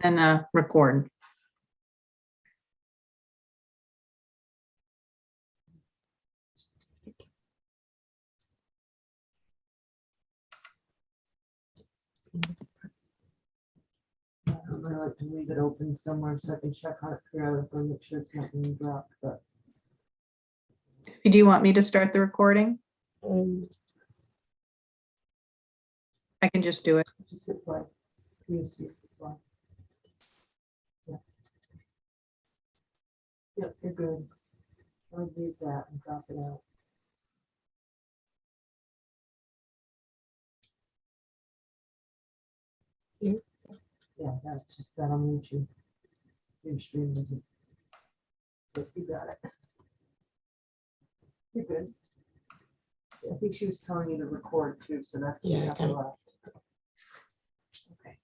and record. I like to leave it open somewhere so I can check on it periodically, make sure it's not being dropped, but. Do you want me to start the recording? I can just do it. Just hit play. Can you see if it's on? Yeah. Yep, you're good. I'll leave that and drop it out. Yeah, that's just that on YouTube. Your stream doesn't. But you got it. You're good. I think she was telling you to record too, so that's the Yeah, upper okay. left. Okay.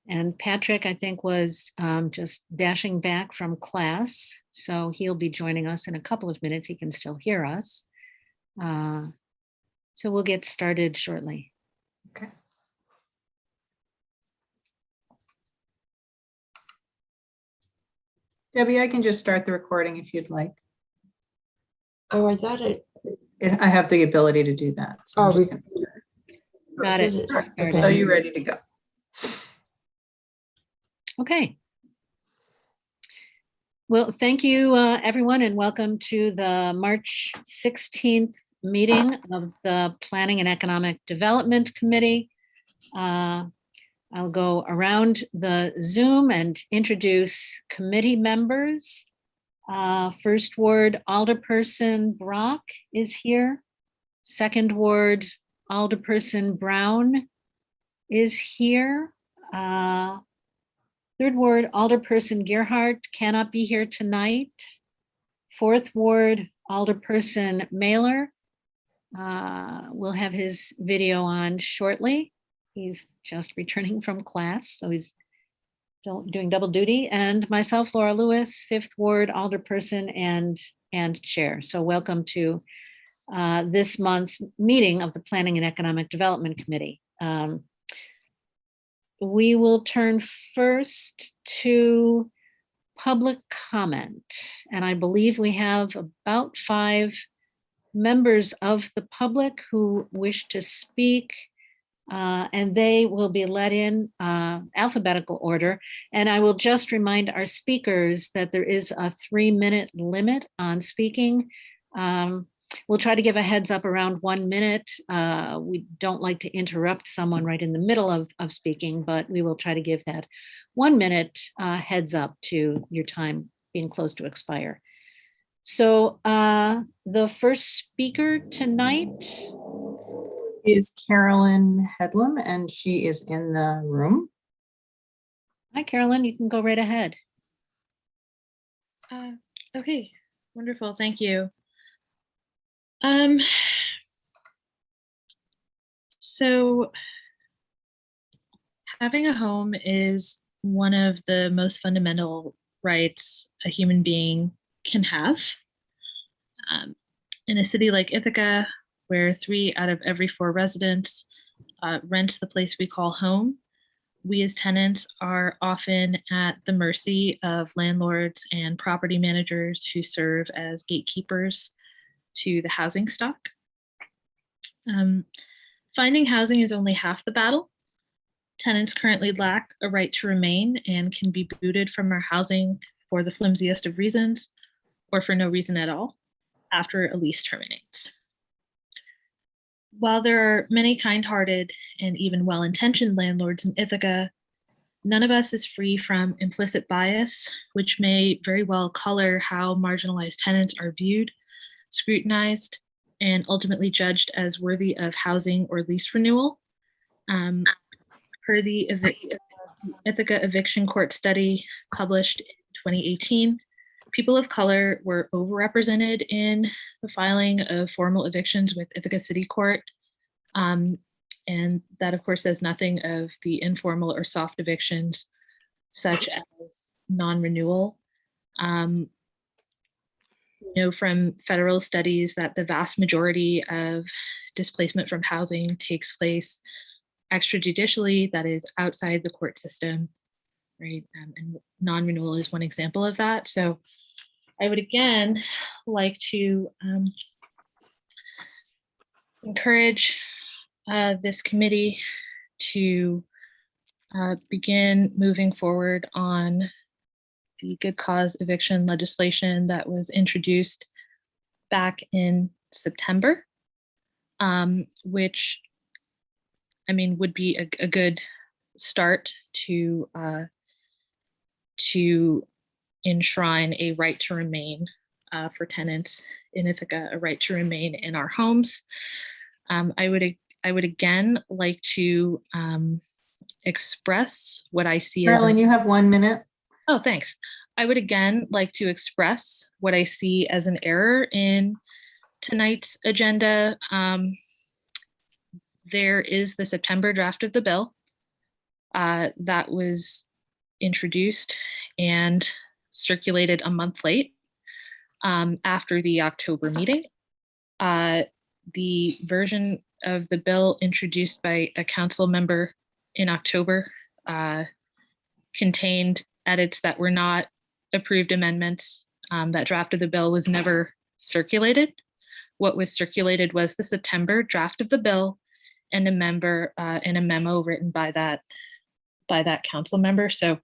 And Patrick, I think, was just dashing back from class, so he'll be joining us in a couple of minutes. He can still hear us. So we'll get started shortly. Okay. Debbie, I can just start the recording if you'd like. Oh, I thought it. I have the ability to do that. So I'm Oh, just gonna- Got it. Okay. So you ready to go? Okay. Well, thank you, everyone, and welcome to the March 16th meeting of the Planning and Economic Development Committee. I'll go around the Zoom and introduce committee members. First Ward Alderperson Brock is here. Second Ward Alderperson Brown is here. Third Ward Alderperson Gerhardt cannot be here tonight. Fourth Ward Alderperson Mailer will have his video on shortly. He's just returning from class, so he's doing double duty. And myself, Laura Lewis, Fifth Ward Alderperson and Chair. So welcome to this month's meeting of the Planning and Economic Development Committee. We will turn first to public comment. And I believe we have about 5 members of the public who wish to speak. And they will be let in alphabetical order. And I will just remind our speakers that there is a 3-minute limit on speaking. We'll try to give a heads up around 1 minute. We don't like to interrupt someone right in the middle of speaking, but we will try to give that 1 minute heads up to your time being close to expire. So the first speaker tonight Is Carolyn Hedlund, and she is in the room. Hi, Carolyn, you can go right ahead. Okay, wonderful, thank you. So having a home is one of the most fundamental rights a human being can have. In a city like Ithaca, where 3 out of every 4 residents rent the place we call home, we as tenants are often at the mercy of landlords and property managers who serve as gatekeepers to the housing stock. Finding housing is only half the battle. Tenants currently lack a right to remain and can be booted from our housing for the flimsiest of reasons or for no reason at all after a lease terminates. While there are many kind-hearted and even well-intentioned landlords in Ithaca, none of us is free from implicit bias, which may very well color how marginalized tenants are viewed, scrutinized, and ultimately judged as worthy of housing or lease renewal. Per the Ithaca Eviction Court study published in 2018, people of color were overrepresented in the filing of formal evictions with Ithaca City Court. And that, of course, says nothing of the informal or soft evictions, such as non-renewal. We know from federal studies that the vast majority of displacement from housing takes place extrajudicially, that is outside the court system, right? And non-renewal is one example of that. So I would again like to encourage this committee to begin moving forward on the good cause eviction legislation that was introduced back in September, which I mean would be a good start to enshrine a right to remain for tenants in Ithaca, a right to remain in our homes. I would again like to express what I see as Carolyn, you have 1 minute. Oh, thanks. I would again like to express what I see as an error in tonight's agenda. There is the September draft of the bill that was introduced and circulated a month late after the October meeting. The version of the bill introduced by a council member in October contained edits that were not approved amendments. That draft of the bill was never circulated. What was circulated was the September draft of the bill and a memo written by that council member. So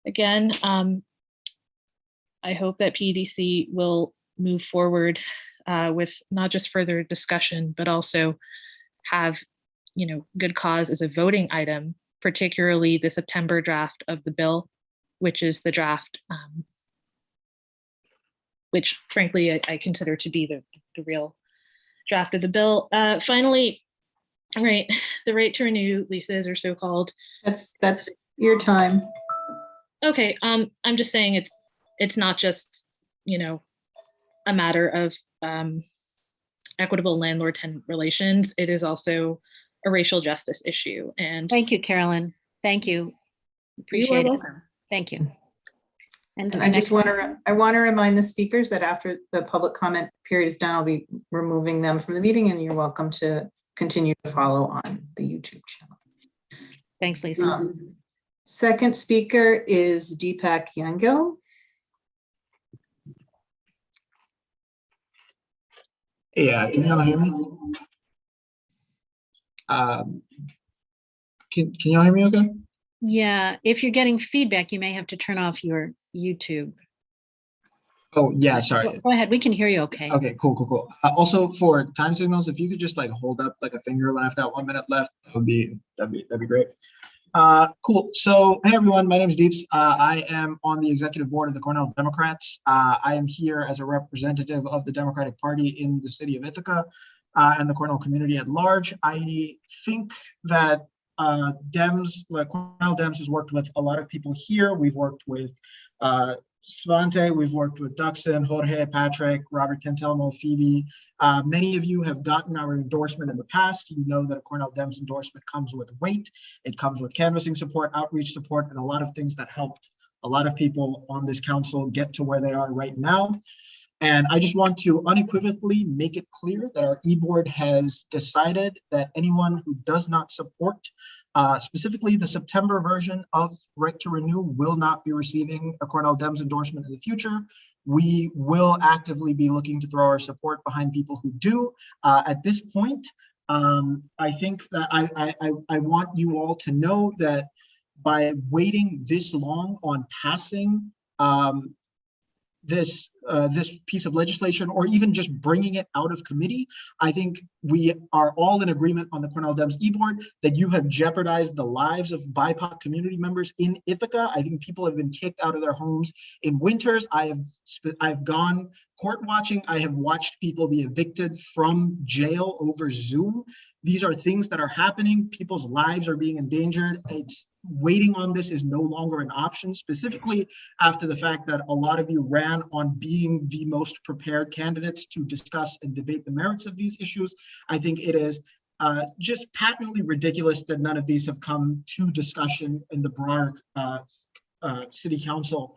again, I hope that PDC will move forward with not just further discussion, but also have, good cause as a voting item, particularly the September draft of the bill, which is the draft, which frankly I consider to be the real draft of the bill. Finally, right, the right to renew leases or so-called. That's your time. Okay, I'm just saying it's not just, a matter of equitable landlord-tenant relations. It is also a racial justice issue. And Thank you, Carolyn. Thank you. Appreciate it. welcome. Thank you. And I just want to remind the speakers that after the public comment period is done, I'll be removing them from the meeting, and you're welcome to continue to follow on the YouTube channel. Thanks, Lisa. Second speaker is Deepak Yango. Yeah, can you all hear me? Can y'all hear me okay? Yeah, if you're getting feedback, you may have to turn off your YouTube. Oh, yeah, sorry. Go ahead, we can hear you okay. Okay, cool. Also for time signals, if you could just like hold up like a finger when I have that 1 minute left, that'd be great. Cool. So, hey everyone, my name is Deeps. I am on the executive board of the Cornell Democrats. I am here as a representative of the Democratic Party in the city of Ithaca and the Cornell community at large. I think that Cornell Dems has worked with a lot of people here. We've worked with Svante, we've worked with Duxon, Jorge, Patrick, Robert Tantelmo, Phoebe. Many of you have gotten our endorsement in the past. You know that a Cornell Dems endorsement comes with weight. It comes with canvassing support, outreach support, and a lot of things that helped a lot of people on this council get to where they are right now. And I just want to unequivocally make it clear that our e-board has decided that anyone who does not support specifically the September version of Right to Renew will not be receiving a Cornell Dems endorsement in the future. We will actively be looking to throw our support behind people who do. At this point, I think that I want you all to know that by waiting this long on passing this piece of legislation, or even just bringing it out of committee, I think we are all in agreement on the Cornell Dems e-board that you have jeopardized the lives of BIPOC community members in Ithaca. I think people have been kicked out of their homes in winters. I've gone court watching. I have watched people be evicted from jail over Zoom. These are things that are happening. People's lives are being endangered. Waiting on this is no longer an option, specifically after the fact that a lot of you ran on being the most prepared candidates to discuss and debate the merits of these issues. I think it is just patently ridiculous that none of these have come to discussion in the broader city council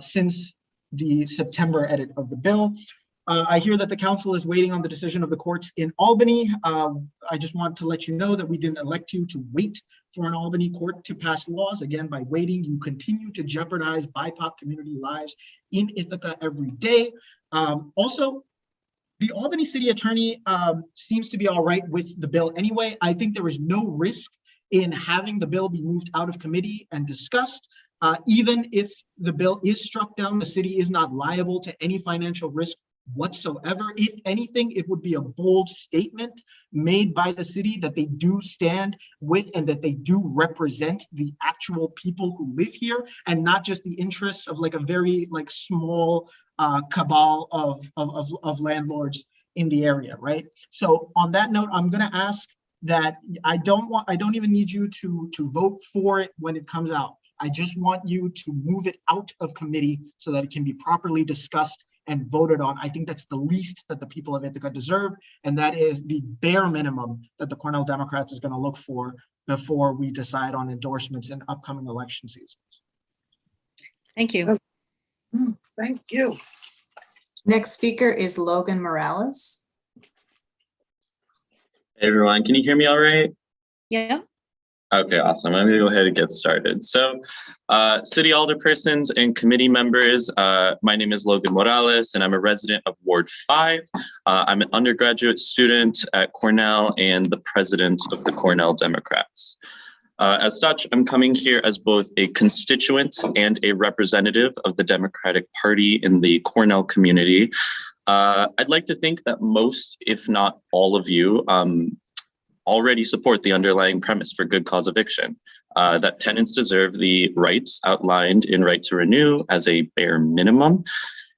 since the September edit of the bill. I hear that the council is waiting on the decision of the courts in Albany. I just want to let you know that we didn't elect you to wait for an Albany court to pass laws. Again, by waiting, you continue to jeopardize BIPOC community lives in Ithaca every day. Also, the Albany city attorney seems to be all right with the bill anyway. I think there is no risk in having the bill be moved out of committee and discussed. Even if the bill is struck down, the city is not liable to any financial risk whatsoever. If anything, it would be a bold statement made by the city that they do stand with and that they do represent the actual people who live here and not just the interests of like a very like small cabal of landlords in the area, right? So on that note, I'm going to ask that I don't even need you to vote for it when it comes out. I just want you to move it out of committee so that it can be properly discussed and voted on. I think that's the least that the people of Ithaca deserve, and that is the bare minimum that the Cornell Democrats is going to look for before we decide on endorsements in upcoming election seasons. Thank you. Thank you. Next speaker is Logan Morales. Hey everyone, can you hear me all right? Yeah. Okay, awesome. I'm gonna go ahead and get started. So, city alderpersons and committee members, my name is Logan Morales and I'm a resident of Ward 5. I'm an undergraduate student at Cornell and the president of the Cornell Democrats. As such, I'm coming here as both a constituent and a representative of the Democratic Party in the Cornell community. I'd like to think that most, if not all of you, already support the underlying premise for good cause eviction, that tenants deserve the rights outlined in Right to Renew as a bare minimum,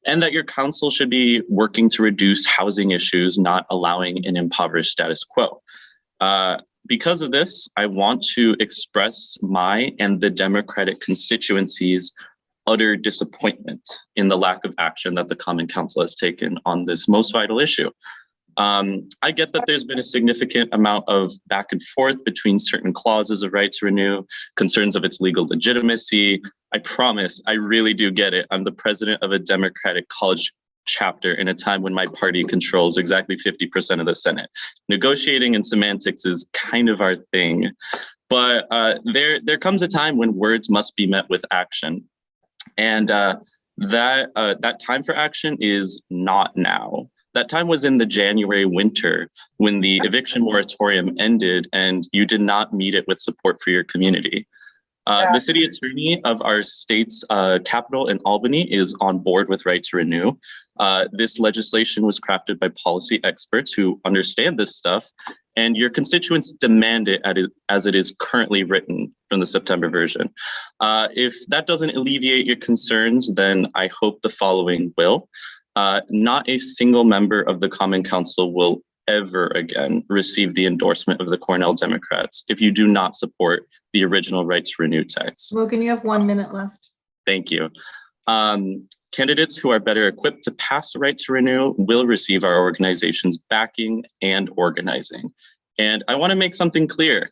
and that your council should be working to reduce housing issues, not allowing an impoverished status quo. Because of this, I want to express my and the Democratic constituency's utter disappointment in the lack of action that the Common Council has taken on this most vital issue. I get that there's been a significant amount of back and forth between certain clauses of Right to Renew, concerns of its legal legitimacy. I promise, I really do get it. I'm the president of a Democratic college chapter in a time when my party controls exactly 50% of the Senate. Negotiating and semantics is kind of our thing, but there comes a time when words must be met with action. And that time for action is not now. That time was in the January winter when the eviction moratorium ended and you did not meet it with support for your community. The city attorney of our state's capital in Albany is on board with Right to Renew. This legislation was crafted by policy experts who understand this stuff, and your constituents demand it as it is currently written from the September version. If that doesn't alleviate your concerns, then I hope the following will. Not a single member of the Common Council will ever again receive the endorsement of the Cornell Democrats if you do not support the original Right to Renew text. Logan, you have 1 minute left. Thank you. Candidates who are better equipped to pass the Right to Renew will receive our organization's backing and organizing. And I want to make something clear.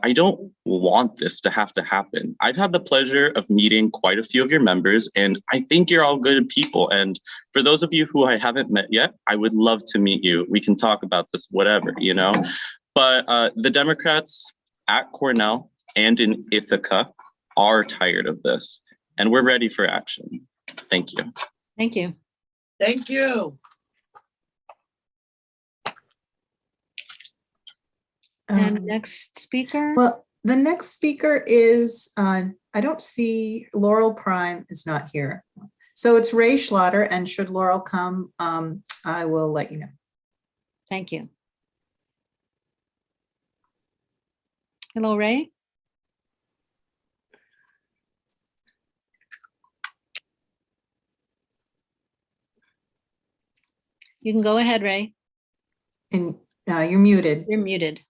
I don't want this to have to happen. I've had the pleasure of meeting quite a few of your members, and I think you're all good people. And for those of you who I haven't met yet, I would love to meet you. We can talk about this, whatever, you know. But the Democrats at Cornell and in Ithaca are tired of this, and we're ready for action. Thank you. Thank you. Thank you. And next speaker? Well, the next speaker is, I don't see, Laurel Prime is not here. So it's Ray Schlatter, and should Laurel come, I will let you know. Thank you. Hello, Ray. You can go ahead, Ray. And you're muted. You're muted.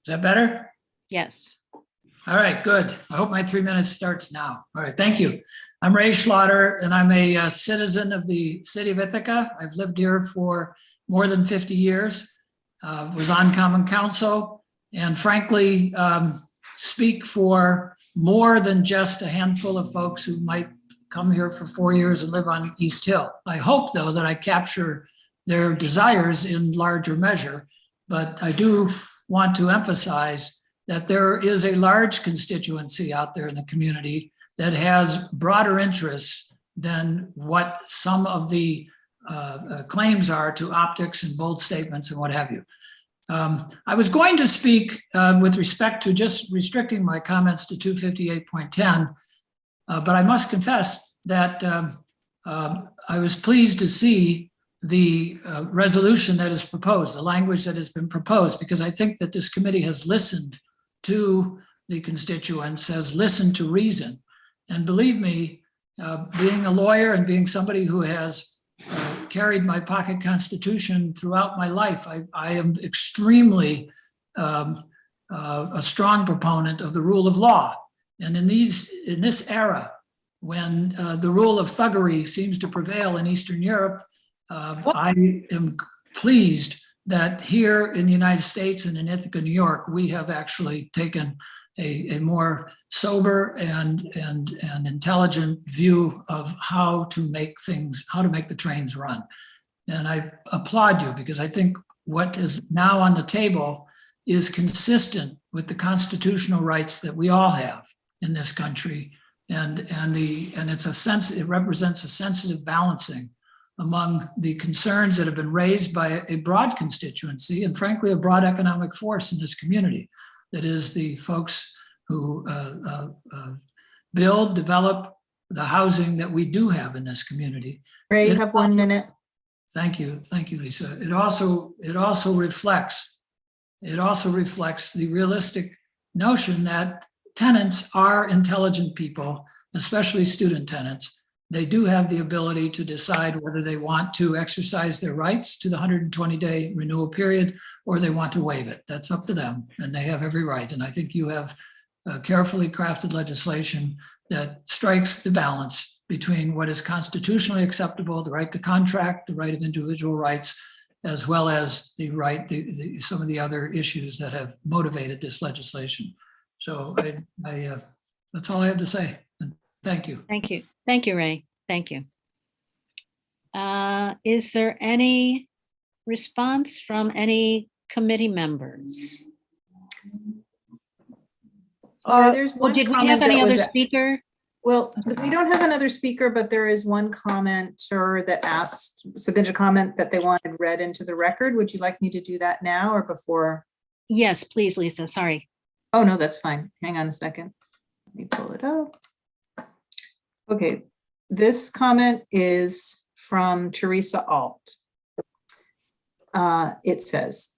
Is that better? Yes. All right, good. I hope my 3 minutes starts now. All right, thank you. I'm Ray Schlatter, and I'm a citizen of the city of Ithaca. I've lived here for more than 50 years, was on Common Council, and frankly, speak for more than just a handful of folks who might come here for 4 years and live on East Hill. I hope, though, that I capture their desires in larger measure, but I do want to emphasize that there is a large constituency out there in the community that has broader interests than what some of the claims are to optics and bold statements and what have you. I was going to speak with respect to just restricting my comments to 258.10, but I must confess that I was pleased to see the resolution that is proposed, the language that has been proposed, because I think that this committee has listened to the constituents, has listened to reason. And believe me, being a lawyer and being somebody who has carried my pocket constitution throughout my life, I am extremely a strong proponent of the rule of law. And in this era, when the rule of thuggery seems to prevail in Eastern Europe, I am pleased that here in the United States and in Ithaca, New York, we have actually taken a more sober and intelligent view of how to make the trains run. And I applaud you, because I think what is now on the table is consistent with the constitutional rights that we all have in this country. And it represents a sensitive balancing among the concerns that have been raised by a broad constituency and frankly, a broad economic force in this community. That is the folks who build, develop the housing that we do have in this community. Ray, you have 1 minute. Thank you, Lisa. It also reflects the realistic notion that tenants are intelligent people, especially student tenants. They do have the ability to decide whether they want to exercise their rights to the 120-day renewal period or they want to waive it. That's up to them, and they have every right. And I think you have carefully crafted legislation that strikes the balance between what is constitutionally acceptable, the right to contract, the right of individual rights, as well as the right, some of the other issues that have motivated this legislation. So that's all I have to say. And thank you. Thank you. Thank you, Ray. Thank you. Is there any response from any committee members? There's Well, one did we comment have any that other was, speaker? well, we don't have another speaker, but there is one commenter that submitted a comment that they wanted read into the record. Would you like me to do that now or before? Yes, please, Lisa. Sorry. Oh, no, that's fine. Hang on a second. Let me pull it up. Okay, this comment is from Teresa Alt. It says,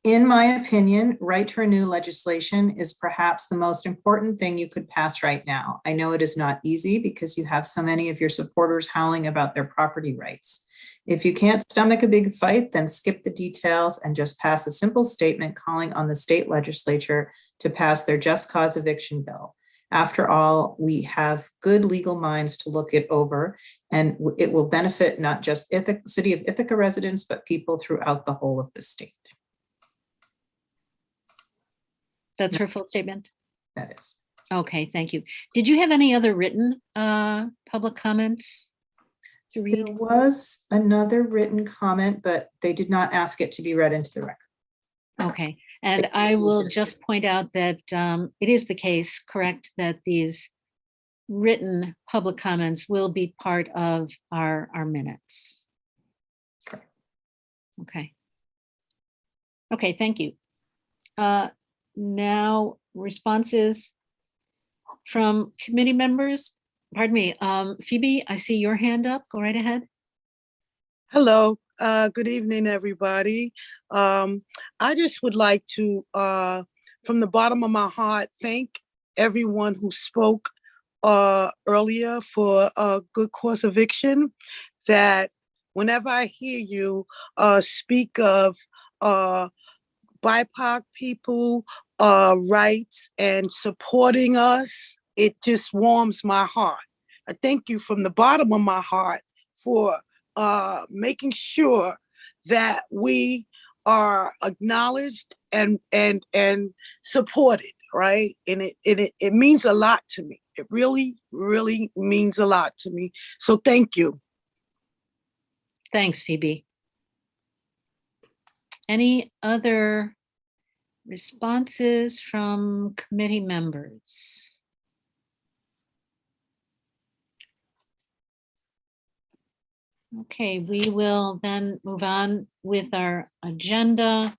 in my opinion, right to renew legislation is perhaps the most important thing you could pass right now. I know it is not easy because you have so many of your supporters howling about their property rights. If you can't stomach a big fight, then skip the details and just pass a simple statement calling on the state legislature to pass their just cause eviction bill. After all, we have good legal minds to look it over, and it will benefit not just City of Ithaca residents, but people throughout the whole of the state. That's her full statement? That is. Okay, thank you. Did you have any other written public comments to read? There was another written comment, but they did not ask it to be read into the record. Okay, and I will just point out that it is the case, correct, that these written public comments will be part of our minutes. Correct. Okay. Okay, thank you. Now responses from committee members. Pardon me, Phoebe, I see your hand up. Go right ahead. Hello, good evening, everybody. I just would like to, from the bottom of my heart, thank everyone who spoke earlier for a good cause eviction. That whenever I hear you speak of BIPOC people rights and supporting us, it just warms my heart. I thank you from the bottom of my heart for making sure that we are acknowledged and supported, right? And it means a lot to me. It really, really means a lot to me. So thank you. Thanks, Phoebe. Any other responses from committee members? Okay, we will then move on with our agenda.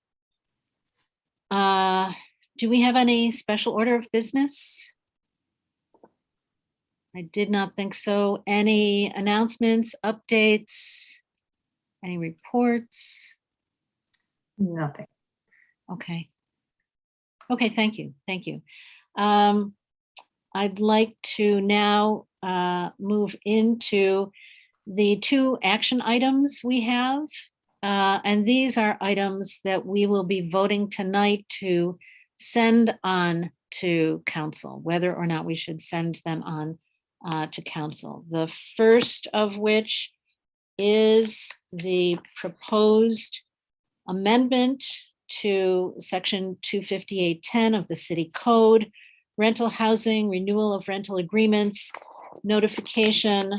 Do we have any special order of business? I did not think so. Any announcements, updates, any reports? Nothing. Okay. Okay, thank you. Thank you. I'd like to now move into the 2 action items we have. And these are items that we will be voting tonight to send on to council, whether or not we should send them on to council. The first of which is the proposed amendment to section 25810 of the city code, rental housing, renewal of rental agreements, notification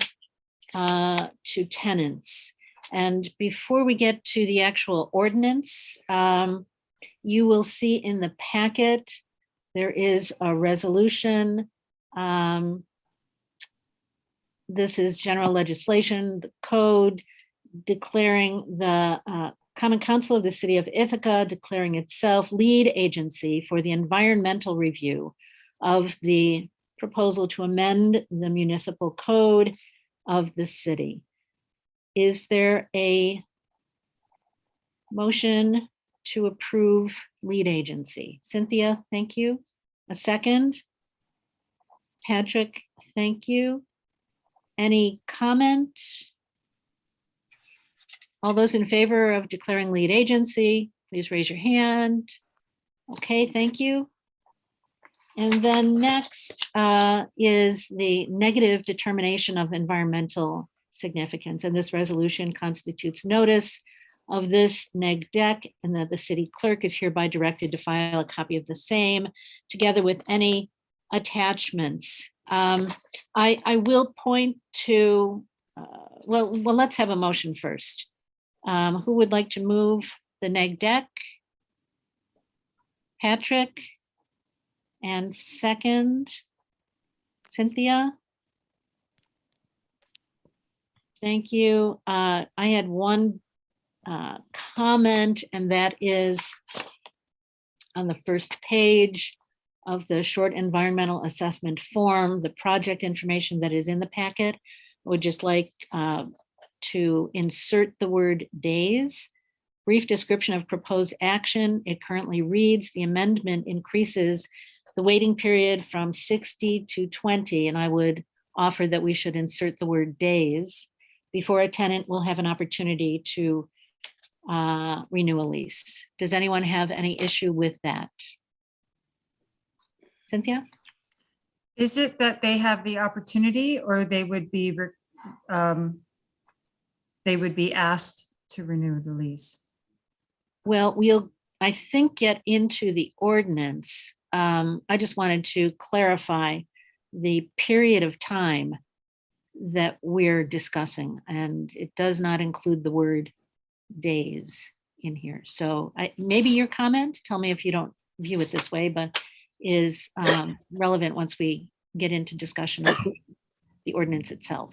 to tenants. And before we get to the actual ordinance, you will see in the packet, there is a resolution. This is general legislation, the code declaring the Common Council of the City of Ithaca declaring itself lead agency for the environmental review of the proposal to amend the municipal code of the city. Is there a motion to approve lead agency? Cynthia, thank you. A second? Patrick, thank you. Any comment? All those in favor of declaring lead agency, please raise your hand. Okay, thank you. And then next is the negative determination of environmental significance. And this resolution constitutes notice of this neg deck, and that the city clerk is hereby directed to file a copy of the same together with any attachments. I will point to, well, let's have a motion first. Who would like to move the neg deck? Patrick? And second, Cynthia? Thank you. I had one comment, and that is on the first page of the short environmental assessment form, the project information that is in the packet. I would just like to insert the word days. Brief description of proposed action. It currently reads, the amendment increases the waiting period from 60 to 20, and I would offer that we should insert the word days before a tenant will have an opportunity to renew a lease. Does anyone have any issue with that? Cynthia? Is it that they have the opportunity, or they would be asked to renew the lease? Well, we'll, I think, get into the ordinance. I just wanted to clarify the period of time that we're discussing, and it does not include the word days in here. So maybe your comment, tell me if you don't view it this way, but is relevant once we get into discussion of the ordinance itself.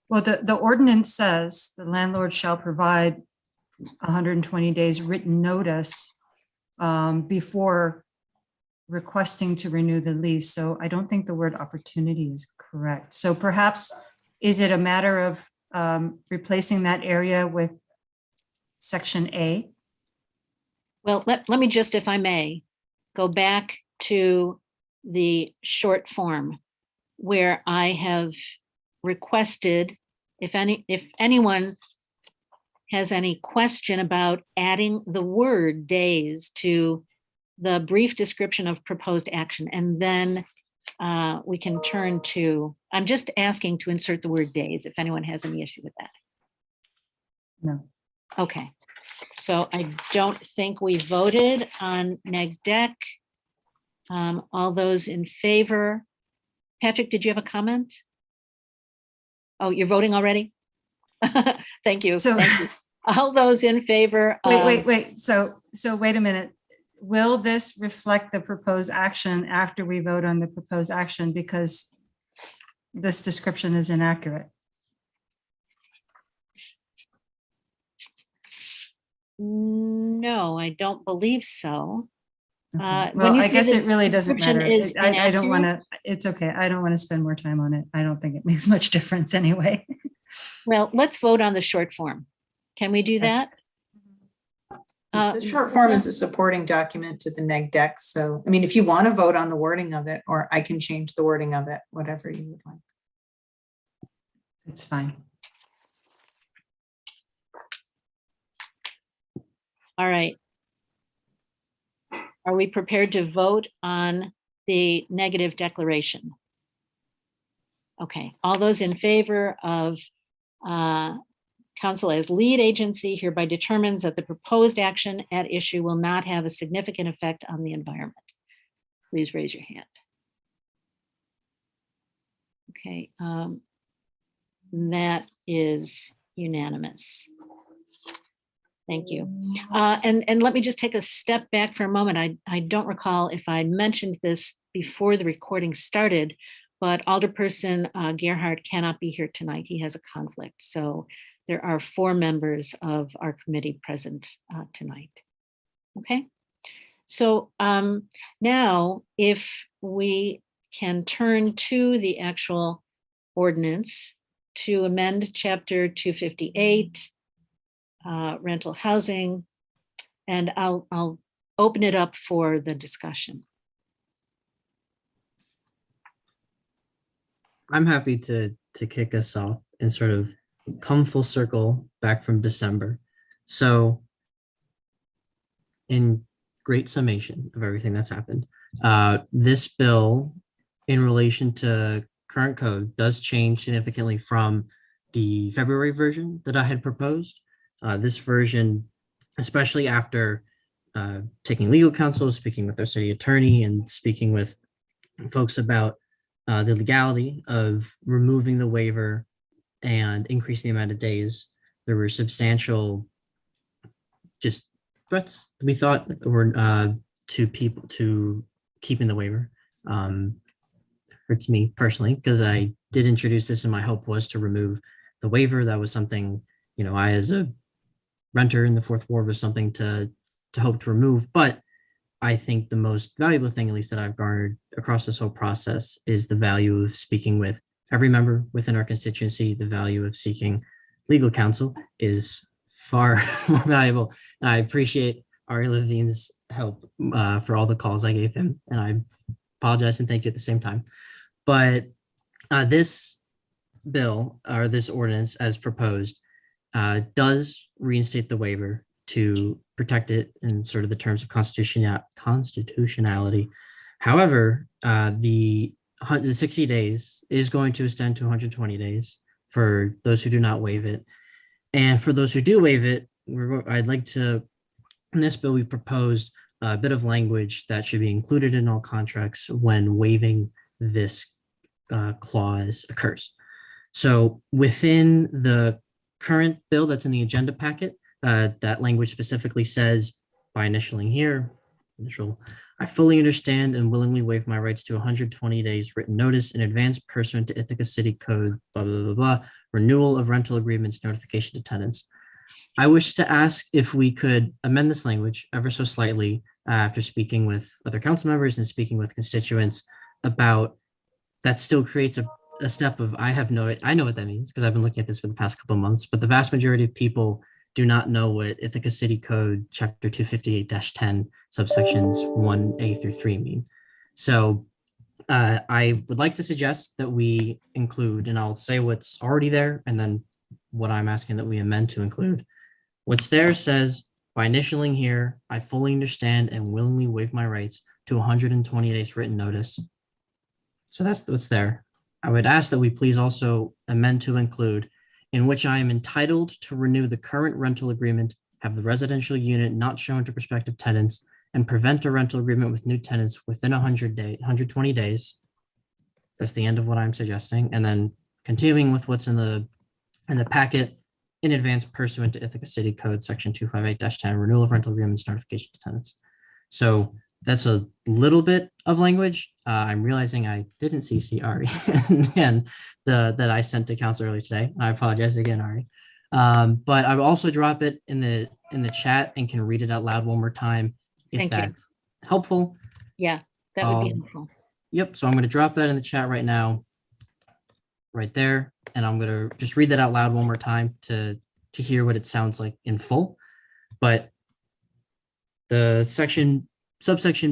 Well, the ordinance says the landlord shall provide 120 days written notice before requesting to renew the lease. So I don't think the word opportunity is correct. So perhaps, is it a matter of replacing that area with section A? Well, let me just, if I may, go back to the short form where I have requested, if anyone has any question about adding the word days to the brief description of proposed action, and then we can turn to, I'm just asking to insert the word days if anyone has any issue with that. No. Okay. So I don't think we voted on neg deck. All those in favor? Patrick, did you have a comment? Oh, you're voting already? Thank you. So- Thank you. All those in favor? Wait. So wait a minute. Will this reflect the proposed action after we vote on the proposed action? Because this description is inaccurate. No, I don't believe so. Okay. when Well, you I say guess the it really doesn't description matter. is I don't want inaccurate? to, it's okay. I don't want to spend more time on it. I don't think it makes much difference anyway. Well, let's vote on the short form. Can we do Okay. that? The short form is a supporting document to the neg deck. So, I mean, if you want to vote on the wording of it, or I can change the wording of it, whatever you would like. It's fine. All right. Are we prepared to vote on the negative declaration? Okay, all those in favor of council as lead agency hereby determines that the proposed action at issue will not have a significant effect on the environment. Please raise your hand. Okay, that is unanimous. Thank you. And let me just take a step back for a moment. I don't recall if I mentioned this before the recording started, but Alderperson Gerhardt cannot be here tonight. He has a conflict. So there are 4 members of our committee present tonight. Okay. So now if we can turn to the actual ordinance to amend chapter 258, rental housing, and I'll open it up for the discussion. I'm happy to kick us off and sort of come full circle back from December. So in great summation of everything that's happened, this bill in relation to current code does change significantly from the February version that I had proposed. This version, especially after taking legal counsel, speaking with our city attorney, and speaking with folks about the legality of removing the waiver and increasing the amount of days, there were substantial just threats we thought were to people to keeping the waiver. Hurts me personally because I did introduce this and my hope was to remove the waiver. That was something, you know, I as a renter in the 4th Ward was something to hope to remove. But I think the most valuable thing, at least that I've garnered across this whole process, is the value of speaking with every member within our constituency. The value of seeking legal counsel is far more valuable. And I appreciate Ari Levine's help for all the calls I gave him. And I apologize and thank you at the same time. But this bill or this ordinance as proposed does reinstate the waiver to protect it in sort of the terms of constitutionality. However, the 60 days is going to extend to 120 days for those who do not waive it. And for those who do waive it, I'd like to, in this bill, we proposed a bit of language that should be included in all contracts when waiving this clause occurs. So within the current bill that's in the agenda packet, that language specifically says, by initialing here, I fully understand and willingly waive my rights to 120 days written notice in advance pursuant to Ithaca City Code, blah, blah, blah, blah, renewal of rental agreements, notification to tenants. I wish to ask if we could amend this language ever so slightly after speaking with other council members and speaking with constituents about that still creates a step of, I know what that means because I've been looking at this for the past couple of months, but the vast majority of people do not know what Ithaca City Code Chapter 258-10 subsections 1A through 3 mean. So I would like to suggest that we include, and I'll say what's already there, and then what I'm asking that we amend to include. What's there says, by initialing here, I fully understand and willingly waive my rights to 120 days written notice. So that's what's there. I would ask that we please also amend to include, in which I am entitled to renew the current rental agreement have the residential unit not shown to prospective tenants, and prevent a rental agreement with new tenants within 120 days. That's the end of what I'm suggesting. And then continuing with what's in the packet in advance pursuant to Ithaca City Code, Section 258-10, renewal of rental agreements, notification to tenants. So that's a little bit of language. I'm realizing I didn't CC Ari and that I sent to council earlier today. I apologize again, Ari. But I will also drop it in the chat and can read it out loud one more time if Thank you. that's helpful. Yeah, that would be Um, helpful. Yep. So I'm going to drop that in the chat right now, right there. And I'm going to just read that out loud one more time to hear what it sounds like in full. But the subsection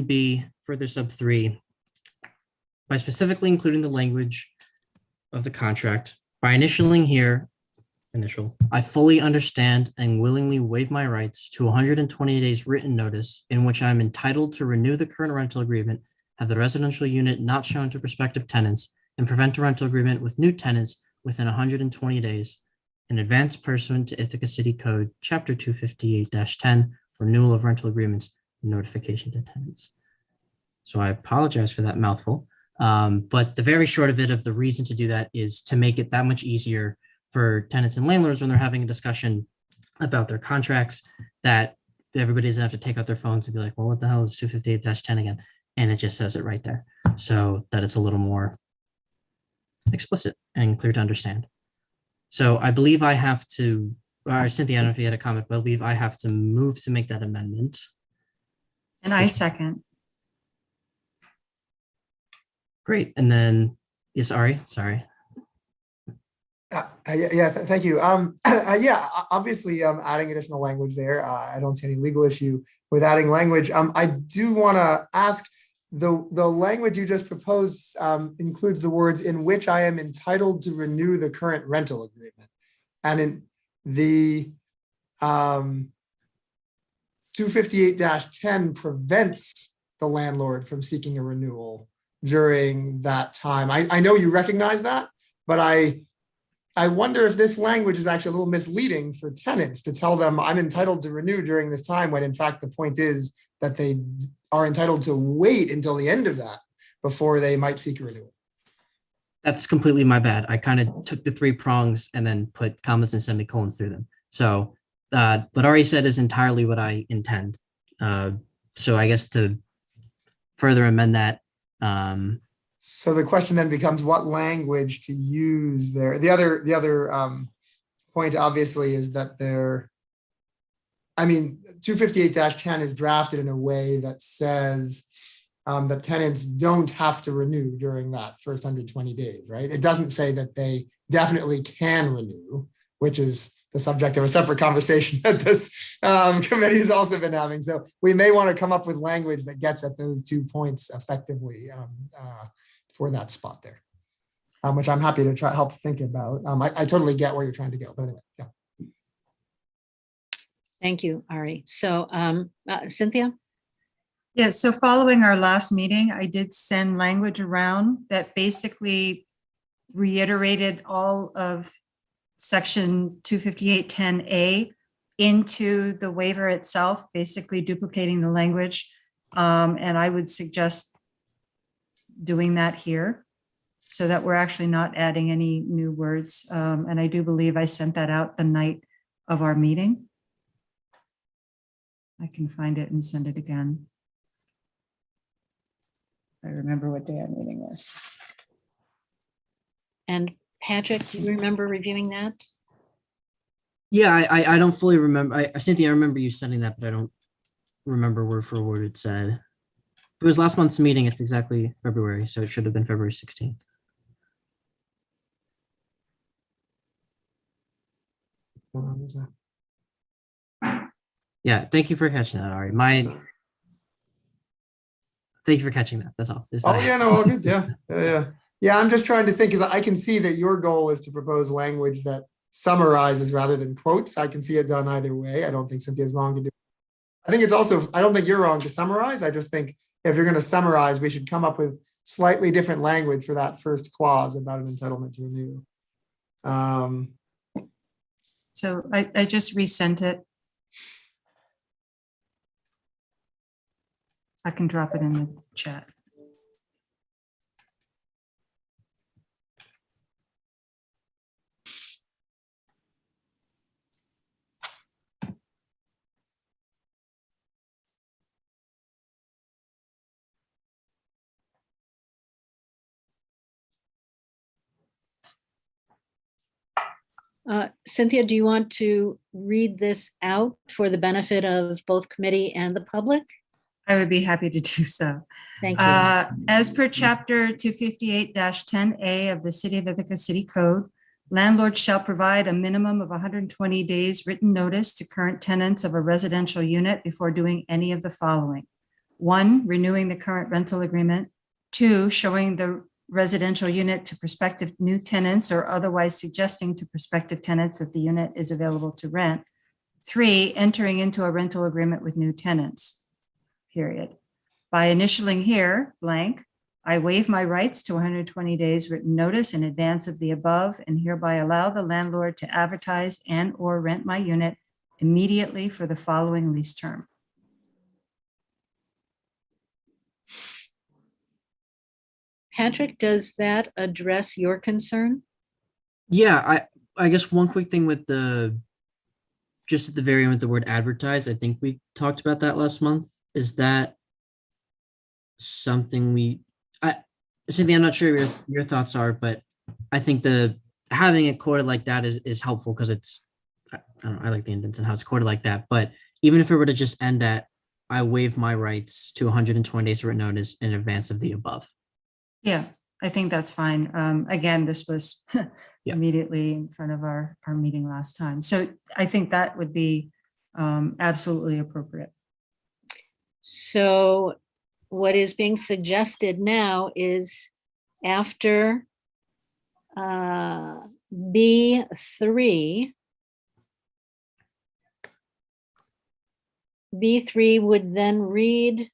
B, further sub 3, by specifically including the language of the contract, by initialing here, I fully understand and willingly waive my rights to 120 days written notice in which I'm entitled to renew the current rental agreement, have the residential unit not shown to prospective tenants, and prevent a rental agreement with new tenants within 120 days in advance pursuant to Ithaca City Code, Chapter 258-10, renewal of rental agreements, notification to tenants. So I apologize for that mouthful. But the very short of it, of the reason to do that is to make it that much easier for tenants and landlords when they're having a discussion about their contracts, that everybody doesn't have to take out their phones and be like, well, what the hell is 258-10 again? And it just says it right there, so that it's a little more explicit and clear to understand. So I believe I have to, Cynthia, I don't know if you had a comment, but I believe I have to move to make that amendment. And I second. Great. And then, yes, Ari, sorry. Thank you. Yeah, obviously, adding additional language there. I don't see any legal issue with adding language. I do want to ask, the language you just proposed includes the words "in which I am entitled to renew the current rental agreement," and in the 258-10 prevents the landlord from seeking a renewal during that time. I know you recognize that, but I wonder if this language is actually a little misleading for tenants to tell them I'm entitled to renew during this time, when in fact the point is that they are entitled to wait until the end of that before they might seek a renewal. That's completely my bad. I kind of took the 3 prongs and then put commas and semicolons through them. So what Ari said is entirely what I intend. So I guess to further amend that. So the question then becomes what language to use there. The other point obviously is that 258-10 is drafted in a way that says that tenants don't have to renew during that first 120 days, right? It doesn't say that they definitely can renew, which is the subject of a separate conversation that this committee has also been having. So we may want to come up with language that gets at those 2 points effectively for that spot there, which I'm happy to help think about. I totally get where you're trying to go, but anyway, yeah. Thank you, Ari. So Cynthia? Yeah, so following our last meeting, I did send language around that basically reiterated all of section 258-10A into the waiver itself, basically duplicating the language. And I would suggest doing that here so that we're actually not adding any new words. And I do believe I sent that out the night of our meeting. I can find it and send it again. I remember what day our meeting was. And Patrick, do you remember reviewing that? Yeah, I don't fully remember. Cynthia, I remember you sending that, but I don't remember word for word it said. It was last month's meeting. It's exactly February, so it should have been February 16th. Yeah, thank you for catching that, Ari. Thank you for catching that. That's all. Yeah, no, all good. Yeah. I'm just trying to think, because I can see that your goal is to propose language that summarizes rather than quotes. I can see it done either way. I don't think Cynthia's wrong to do. I think it's also, I don't think you're wrong to summarize. I just think if you're going to summarize, we should come up with slightly different language for that first clause about an entitlement to renew. So I just resent it. I can drop it in the chat. Cynthia, do you want to read this out for the benefit of both committee and the public? I would be happy to do so. Thank you. As per chapter 258-10A of the City of Ithaca City Code, landlords shall provide a minimum of 120 days written notice to current tenants of a residential unit before doing any of the following. 1, renewing the current rental agreement. 2, showing the residential unit to prospective new tenants or otherwise suggesting to prospective tenants that the unit is available to rent. 3, entering into a rental agreement with new tenants, period. By initialing here, blank, I waive my rights to 120 days written notice in advance of the above and hereby allow the landlord to advertise and or rent my unit immediately for the following lease term. Patrick, does that address your concern? Yeah, I guess one quick thing with just at the very end with the word advertise, I think we talked about that last month. Is that something Cynthia, I'm not sure your thoughts are, but I think having it quoted like that is helpful because I like the indents and how it's quoted like that. But even if it were to just end at, I waive my rights to 120 days written notice in advance of the above. Yeah, I think that's fine. Again, this was Yeah. immediately in front of our meeting last time. So I think that would be absolutely appropriate. So what is being suggested now is after B3, B3 would then read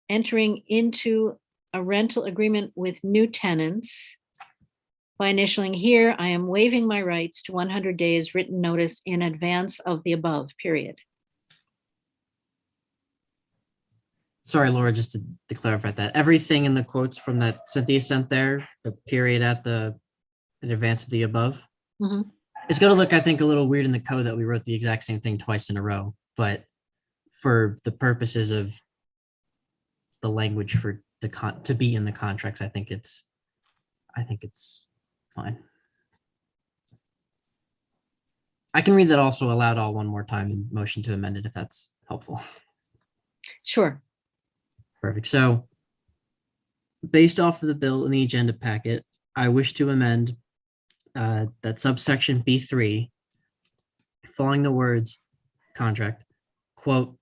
entering into a rental agreement with new tenants. By initialing here, I am waiving my rights to 100 days written notice in advance of the above, period. Sorry, Laura, just to clarify that, everything in the quotes from that Cynthia sent there, the period in advance of the above, Mhm. it's going to look, I think, a little weird in the code that we wrote the exact same thing twice in a row. But for the purposes of the language for to be in the contracts, I think it's fine. I can read that also aloud all one more time and motion to amend it if that's helpful. Sure. Perfect. So based off of the bill in the agenda packet, I wish to amend that subsection B3, following the words contract, quote,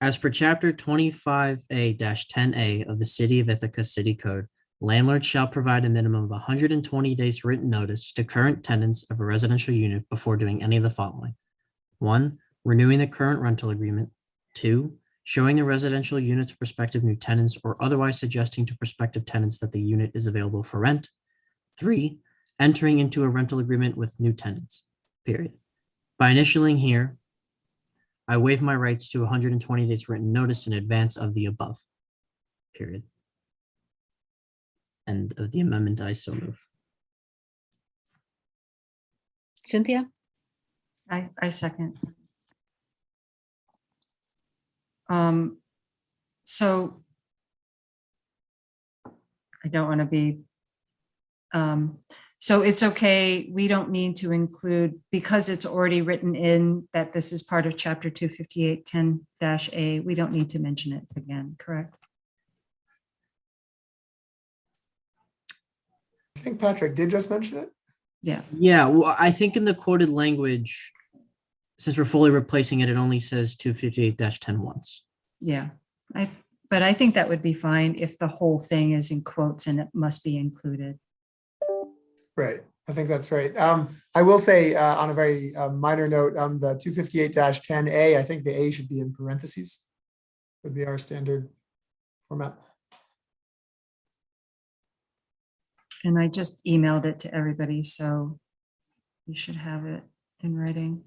as per chapter 25A-10A of the City of Ithaca City Code, landlords shall provide a minimum of 120 days written notice to current tenants of a residential unit before doing any of the following. 1, renewing the current rental agreement. 2, showing the residential unit to prospective new tenants or otherwise suggesting to prospective tenants that the unit is available for rent. 3, entering into a rental agreement with new tenants, period. By initialing here, I waive my rights to 120 days written notice in advance of the above, period. End of the amendment, I so move. Cynthia? I second. So I don't want to be, so it's okay. We don't need to include, because it's already written in that this is part of chapter 258-10-A, we don't need to mention it again, correct? I think Patrick did just mention it. Yeah. Yeah, well, I think in the quoted language, since we're fully replacing it, it only says 258-10 once. Yeah, but I think that would be fine if the whole thing is in quotes and it must be included. Right. I think that's right. I will say on a very minor note, the 258-10A, I think the A should be in parentheses. Would be our standard format. And I just emailed it to everybody, so you should have it in writing.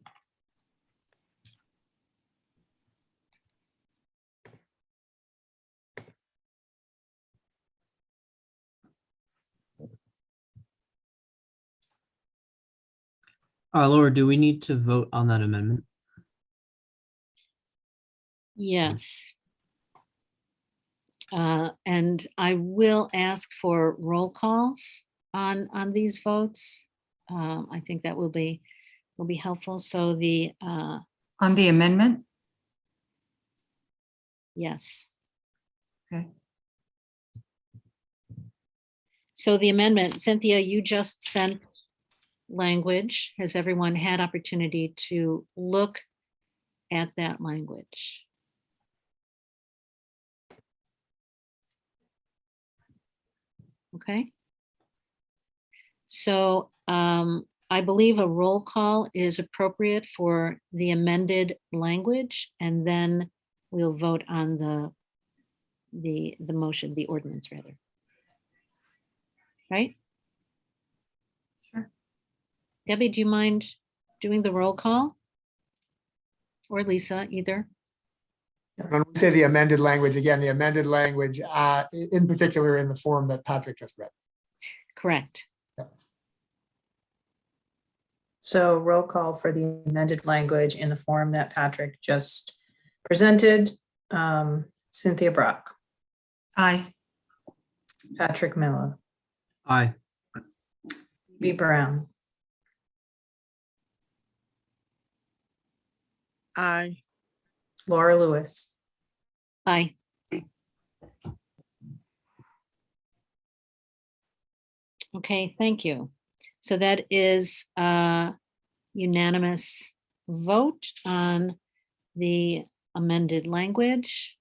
Laura, do we need to vote on that amendment? Yes. And I will ask for roll calls on these votes. I think that will be helpful. So the, On the amendment? yes. Okay. So the amendment, Cynthia, you just sent language. Has everyone had opportunity to look at that language? Okay. So I believe a roll call is appropriate for the amended language, and then we'll vote on the motion, the ordinance rather. Right? Sure. Debbie, do you mind doing the roll call? Or Lisa, either? When we say the amended language, again, the amended language, in particular in the form that Patrick just read. Correct. So roll call for the amended language in the form that Patrick just presented. Cynthia Brock, Aye. Patrick Miller, Aye. B. Brown, Aye. Laura Lewis, Aye. Okay, thank you. So that is a unanimous vote on the amended language.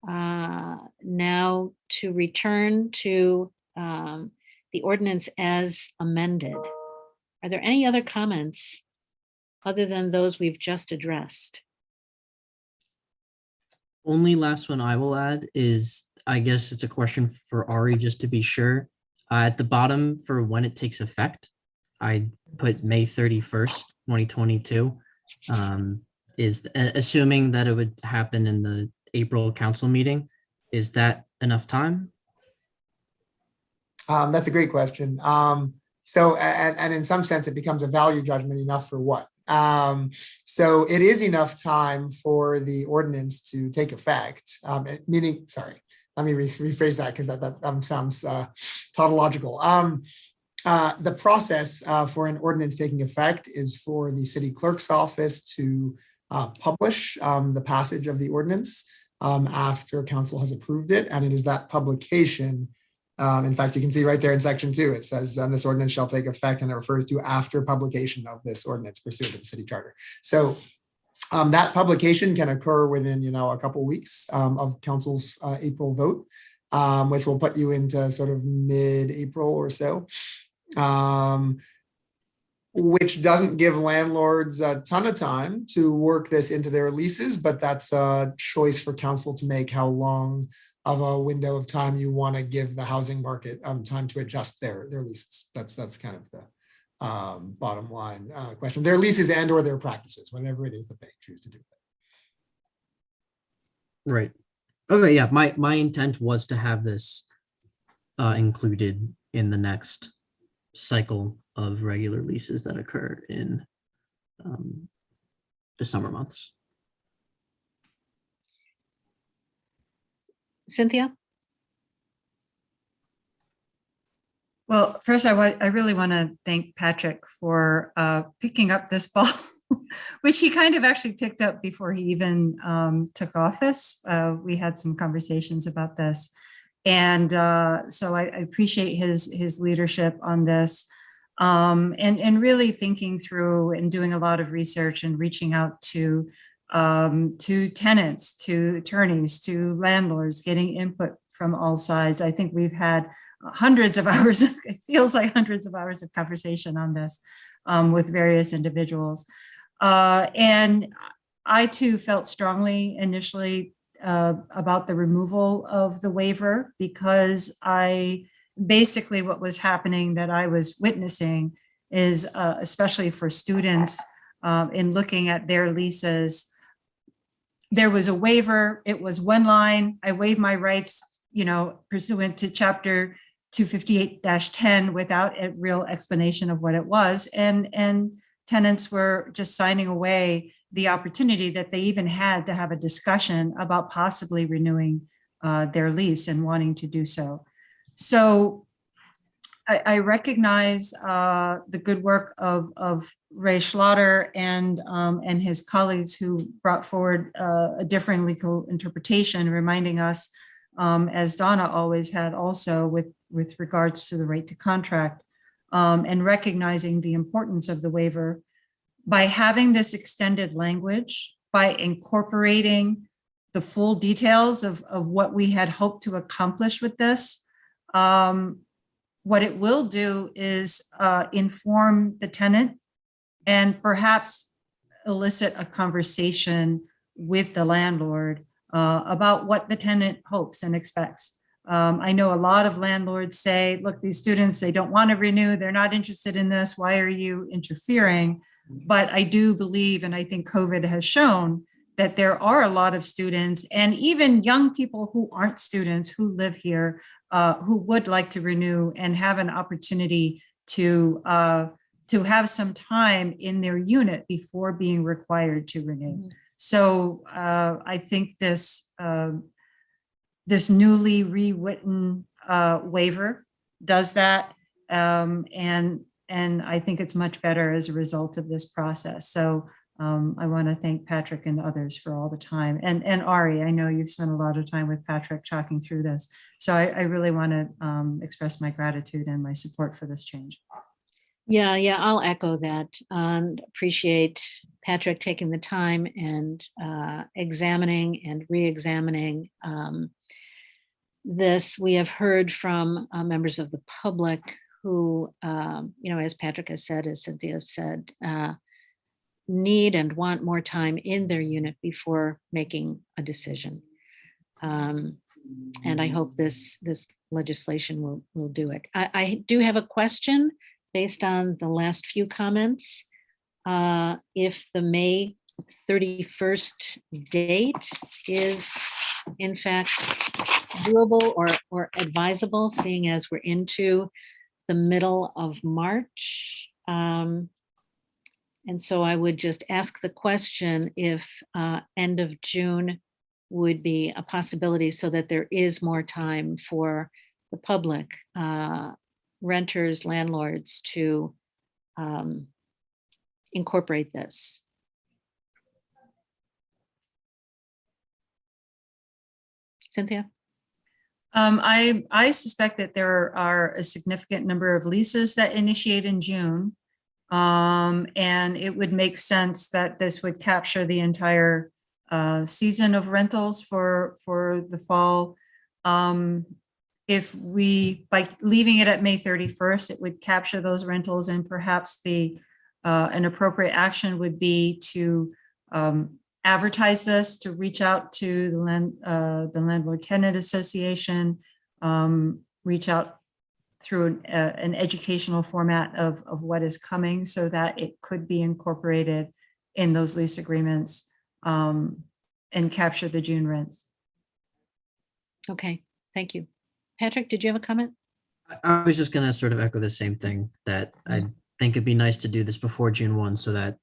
Now to return to the ordinance as amended. Are there any other comments other than those we've just addressed? Only last one I will add is, I guess it's a question for Ari, just to be sure. At the bottom for when it takes effect, I put May 31st, 2022. Assuming that it would happen in the April council meeting, is that enough time? That's a great question. So, and in some sense, it becomes a value judgment. Enough for what? So it is enough time for the ordinance to take effect, meaning, sorry, let me rephrase that because that sounds tautological. The process for an ordinance taking effect is for the city clerk's office to publish the passage of the ordinance after council has approved it. And it is that publication. In fact, you can see right there in section 2, it says this ordinance shall take effect, and it refers to after publication of this ordinance pursuant to the city charter. So that publication can occur within, a couple weeks of council's April vote, which will put you into sort of mid-April or so, which doesn't give landlords a ton of time to work this into their leases, but that's a choice for council to make how long of a window of time you want to give the housing market time to adjust their leases. That's kind of the bottom line question. Their leases and or their practices, whatever it is that they choose to do. Right. Okay, yeah, my intent was to have this included in the next cycle of regular leases that occur in the summer months. Cynthia? Well, first, I really want to thank Patrick for picking up this ball, which he kind of actually picked up before he even took office. We had some conversations about this. And so I appreciate his leadership on this, and really thinking through and doing a lot of research and reaching out to tenants, to attorneys, to landlords, getting input from all sides. I think we've had hundreds of hours, it feels like hundreds of hours of conversation on this with various individuals. And I too felt strongly initially about the removal of the waiver, because basically what was happening that I was witnessing is, especially for students, in looking at their leases, there was a waiver. It was one line. I waive my rights, pursuant to chapter 258-10 without a real explanation of what it was. And tenants were just signing away the opportunity that they even had to have a discussion about possibly renewing their lease and wanting to do so. So I recognize the good work of Ray Schlatter and his colleagues who brought forward a differing legal interpretation, reminding us, as Donna always had also with regards to the right to contract, and recognizing the importance of the waiver. By having this extended language, by incorporating the full details of what we had hoped to accomplish with this, what it will do is inform the tenant and perhaps elicit a conversation with the landlord about what the tenant hopes and expects. I know a lot of landlords say, look, these students, they don't want to renew. They're not interested in this. Why are you interfering? But I do believe, and I think COVID has shown, that there are a lot of students and even young people who aren't students who live here who would like to renew and have an opportunity to have some time in their unit before being required to renew. So I think this newly rewritten waiver does that, and I think it's much better as a result of this process. So I want to thank Patrick and others for all the time. And Ari, I know you've spent a lot of time with Patrick talking through this. So I really want to express my gratitude and my support for this change. Yeah, I'll echo that and appreciate Patrick taking the time and examining and re-examining this. We have heard from members of the public who, as Patrick has said, as Cynthia said, need and want more time in their unit before making a decision. And I hope this legislation will do it. I do have a question based on the last few comments. If the May 31st date is in fact doable or advisable, seeing as we're into the middle of March. And so I would just ask the question if end of June would be a possibility so that there is more time for the public, renters, landlords to incorporate this. Cynthia? I suspect that there are a significant number of leases that initiate in June. And it would make sense that this would capture the entire season of rentals for the fall. If by leaving it at May 31st, it would capture those rentals, and perhaps an appropriate action would be to advertise this, to reach out to the Landlord Tenant Association, reach out through an educational format of what is coming so that it could be incorporated in those lease agreements and capture the June rents. Okay, thank you. Patrick, did you have a comment? I was just going to sort of echo the same thing, that I think it'd be nice to do this before June 1 so that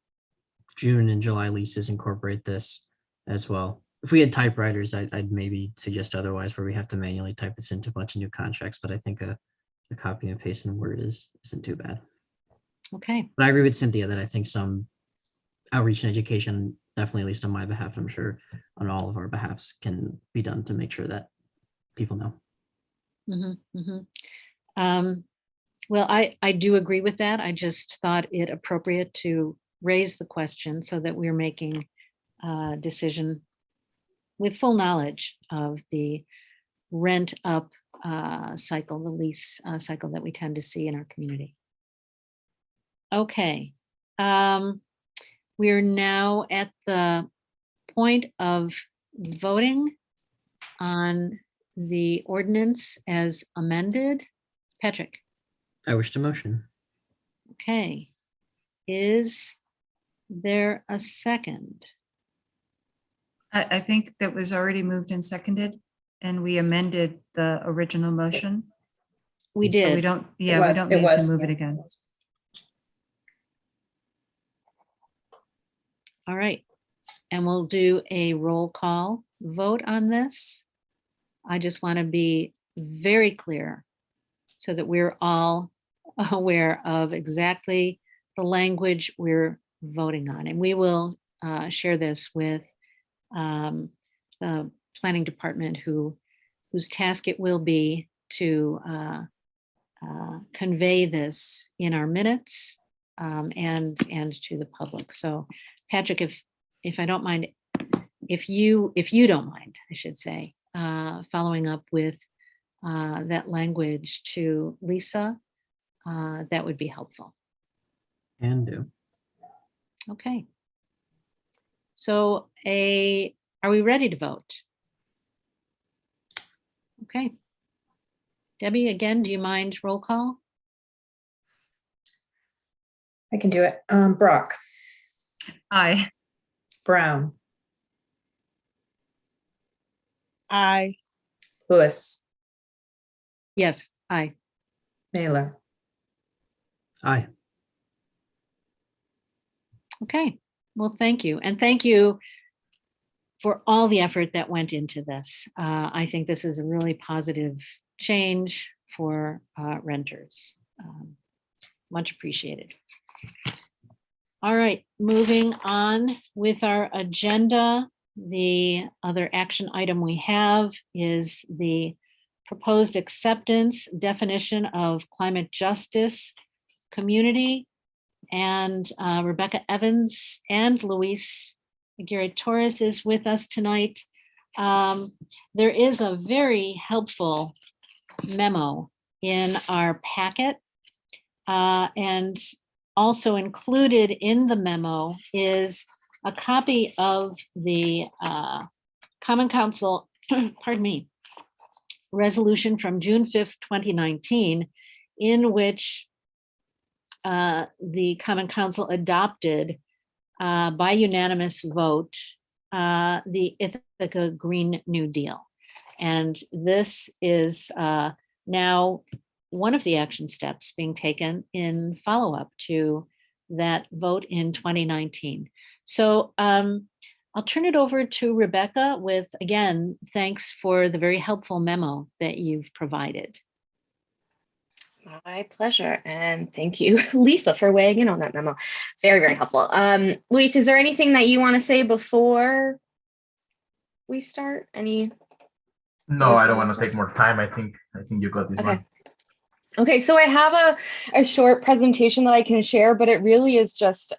June and July leases incorporate this as well. If we had typewriters, I'd maybe suggest otherwise, where we have to manually type this into a bunch of new contracts, but I think a copy and paste in Word isn't too bad. Okay. But I agree with Cynthia that I think some outreach and education, definitely at least on my behalf, I'm sure on all of our behalfs, can be done to make sure that people know. Well, I do agree with that. I just thought it appropriate to raise the question so that we're making a decision with full knowledge of the rent up cycle, the lease cycle that we tend to see in our community. Okay. We are now at the point of voting on the ordinance as amended. Patrick? I wish to motion. Okay. Is there a second? I think that was already moved and seconded, and we amended the original motion. We So did. we don't need to move it again. All right. And we'll do a roll call vote on this. I just want to be very clear so that we're all aware of exactly the language we're voting on. And we will share this with the planning department whose task it will be to convey this in our minutes and to the public. So Patrick, if I don't mind, if you don't mind, I should say, following up with that language to Lisa, that would be helpful. Can do. Okay. So are we ready to vote? Okay. Debbie, again, do you mind roll call? I can do it. Brock, Aye. Brown, Aye. Lewis, Yes, aye. Mailer. Aye. Okay. Well, thank you. And thank you for all the effort that went into this. I think this is a really positive change for renters. Much appreciated. All right, moving on with our agenda. The other action item we have is the proposed acceptance definition of climate justice community. And Rebecca Evans and Luis Aguirre-Torres is with us tonight. There is a very helpful memo in our packet. And also included in the memo is a copy of the Common Council, pardon me, resolution from June 5th, 2019, in which the Common Council adopted by unanimous vote the Ithaca Green New Deal. And this is now one of the action steps being taken in follow-up to that vote in 2019. So I'll turn it over to Rebecca with, again, thanks for the very helpful memo that you've provided. My pleasure. And thank you, Lisa, for weighing in on that memo. Very, very helpful. Luis, is there anything that you want to say before we start? No, I don't want to take more time. I think you got this one. Okay, so I have a short presentation that I can share, but it really is just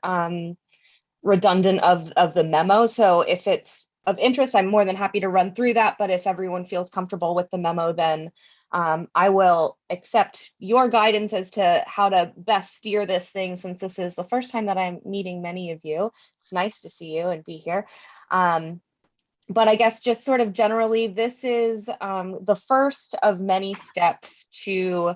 redundant of the memo. So if it's of interest, I'm more than happy to run through that. But if everyone feels comfortable with the memo, then I will accept your guidance as to how to best steer this thing, since this is the first time that I'm meeting many of you. It's nice to see you and be here. But I guess just sort of generally, this is the first of many steps to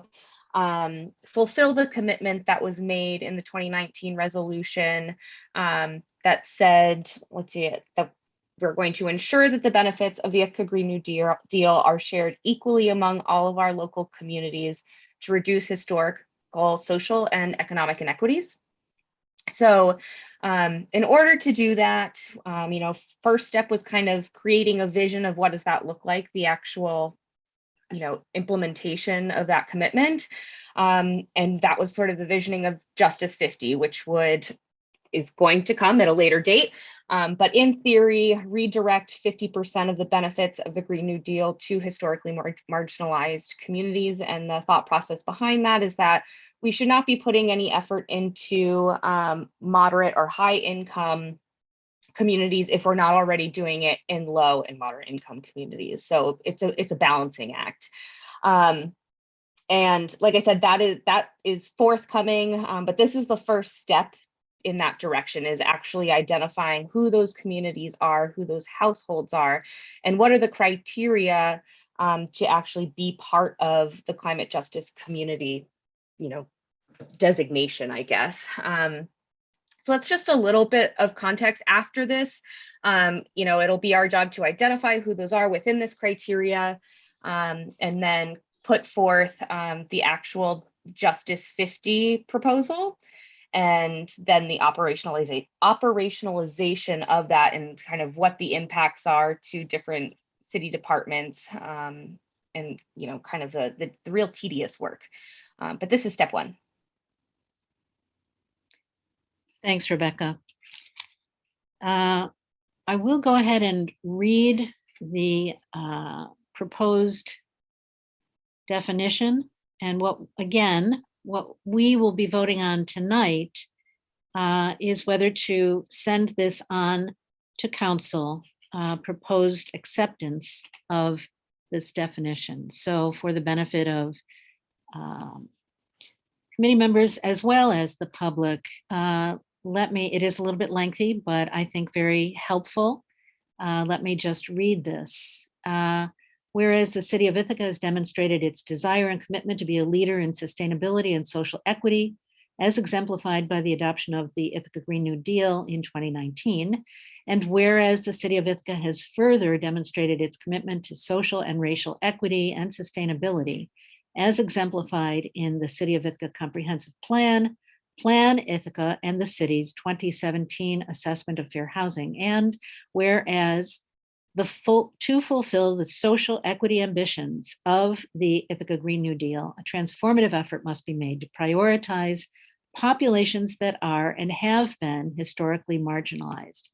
fulfill the commitment that was made in the 2019 resolution that said, that we're going to ensure that the benefits of the Ithaca Green New Deal are shared equally among all of our local communities to reduce historical, social, and economic inequities. So in order to do that, first step was kind of creating a vision of what does that look like, the actual implementation of that commitment. And that was sort of the visioning of Justice 50, which is going to come at a later date. But in theory, redirect 50% of the benefits of the Green New Deal to historically marginalized communities. And the thought process behind that is that we should not be putting any effort into moderate or high income communities if we're not already doing it in low and moderate income communities. So it's a balancing act. And like I said, that is forthcoming, but this is the first step in that direction, is actually identifying who those communities are, who those households are, and what are the criteria to actually be part of the climate justice community, designation, I guess. So that's just a little bit of context. After this, it'll be our job to identify who those are within this criteria, and then put forth the actual Justice 50 proposal. and then the operationalization of that and kind of what the impacts are to different city departments, and kind of the real tedious work. But this is step one. Thanks, Rebecca. I will go ahead and read the proposed definition, and what we will be voting on tonight is whether to send this on to council, proposed acceptance of this definition. So for the benefit of committee members as well as the public, it is a little bit lengthy, but I think very helpful. Let me just read this. Whereas the city of Ithaca has demonstrated its desire and commitment to be a leader in sustainability and social equity, as exemplified by the adoption of the Ithaca Green New Deal in 2019. And whereas the city of Ithaca has further demonstrated its commitment to social and racial equity and sustainability, as exemplified in the City of Ithaca Comprehensive Plan, Plan Ithaca, and the city's 2017 Assessment of Fair Housing. And whereas to fulfill the social equity ambitions of the Ithaca Green New Deal, a transformative effort must be made to prioritize populations that are and have been historically marginalized.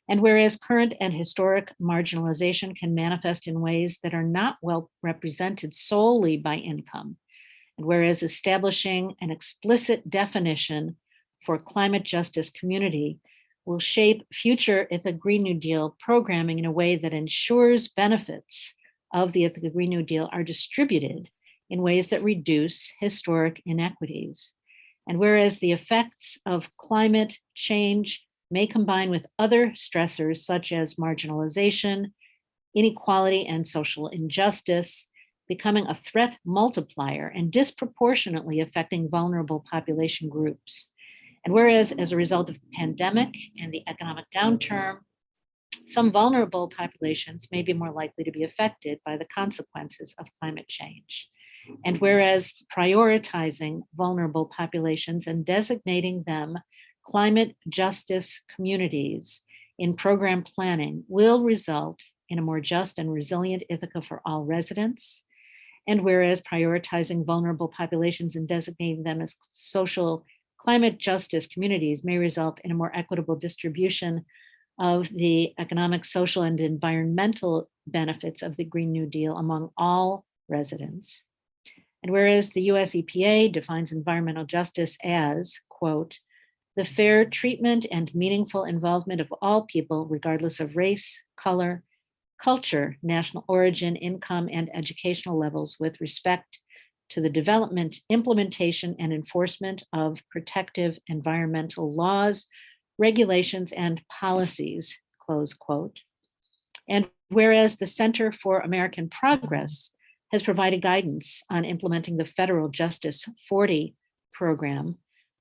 And whereas current and historic marginalization can manifest in ways that are not well represented solely by income, and whereas establishing an explicit definition for climate justice community will shape future Ithaca Green New Deal programming in a way that ensures benefits of the Ithaca Green New Deal are distributed in ways that reduce historic inequities. And whereas the effects of climate change may combine with other stressors such as marginalization, inequality, and social injustice, becoming a threat multiplier and disproportionately affecting vulnerable population groups. And whereas as a result of the pandemic and the economic downturn, some vulnerable populations may be more likely to be affected by the consequences of climate change. And whereas prioritizing vulnerable populations and designating them climate justice communities in program planning will result in a more just and resilient Ithaca for all residents. And whereas prioritizing vulnerable populations and designating them as social climate justice communities may result in a more equitable distribution of the economic, social, and environmental benefits of the Green New Deal among all residents. And whereas the US EPA defines environmental justice as, quote, the fair treatment and meaningful involvement of all people, regardless of race, color, culture, national origin, income, and educational levels with respect to the development, implementation, and enforcement of protective environmental laws, regulations, and policies, close quote. And whereas the Center for American Progress has provided guidance on implementing the Federal Justice 40 program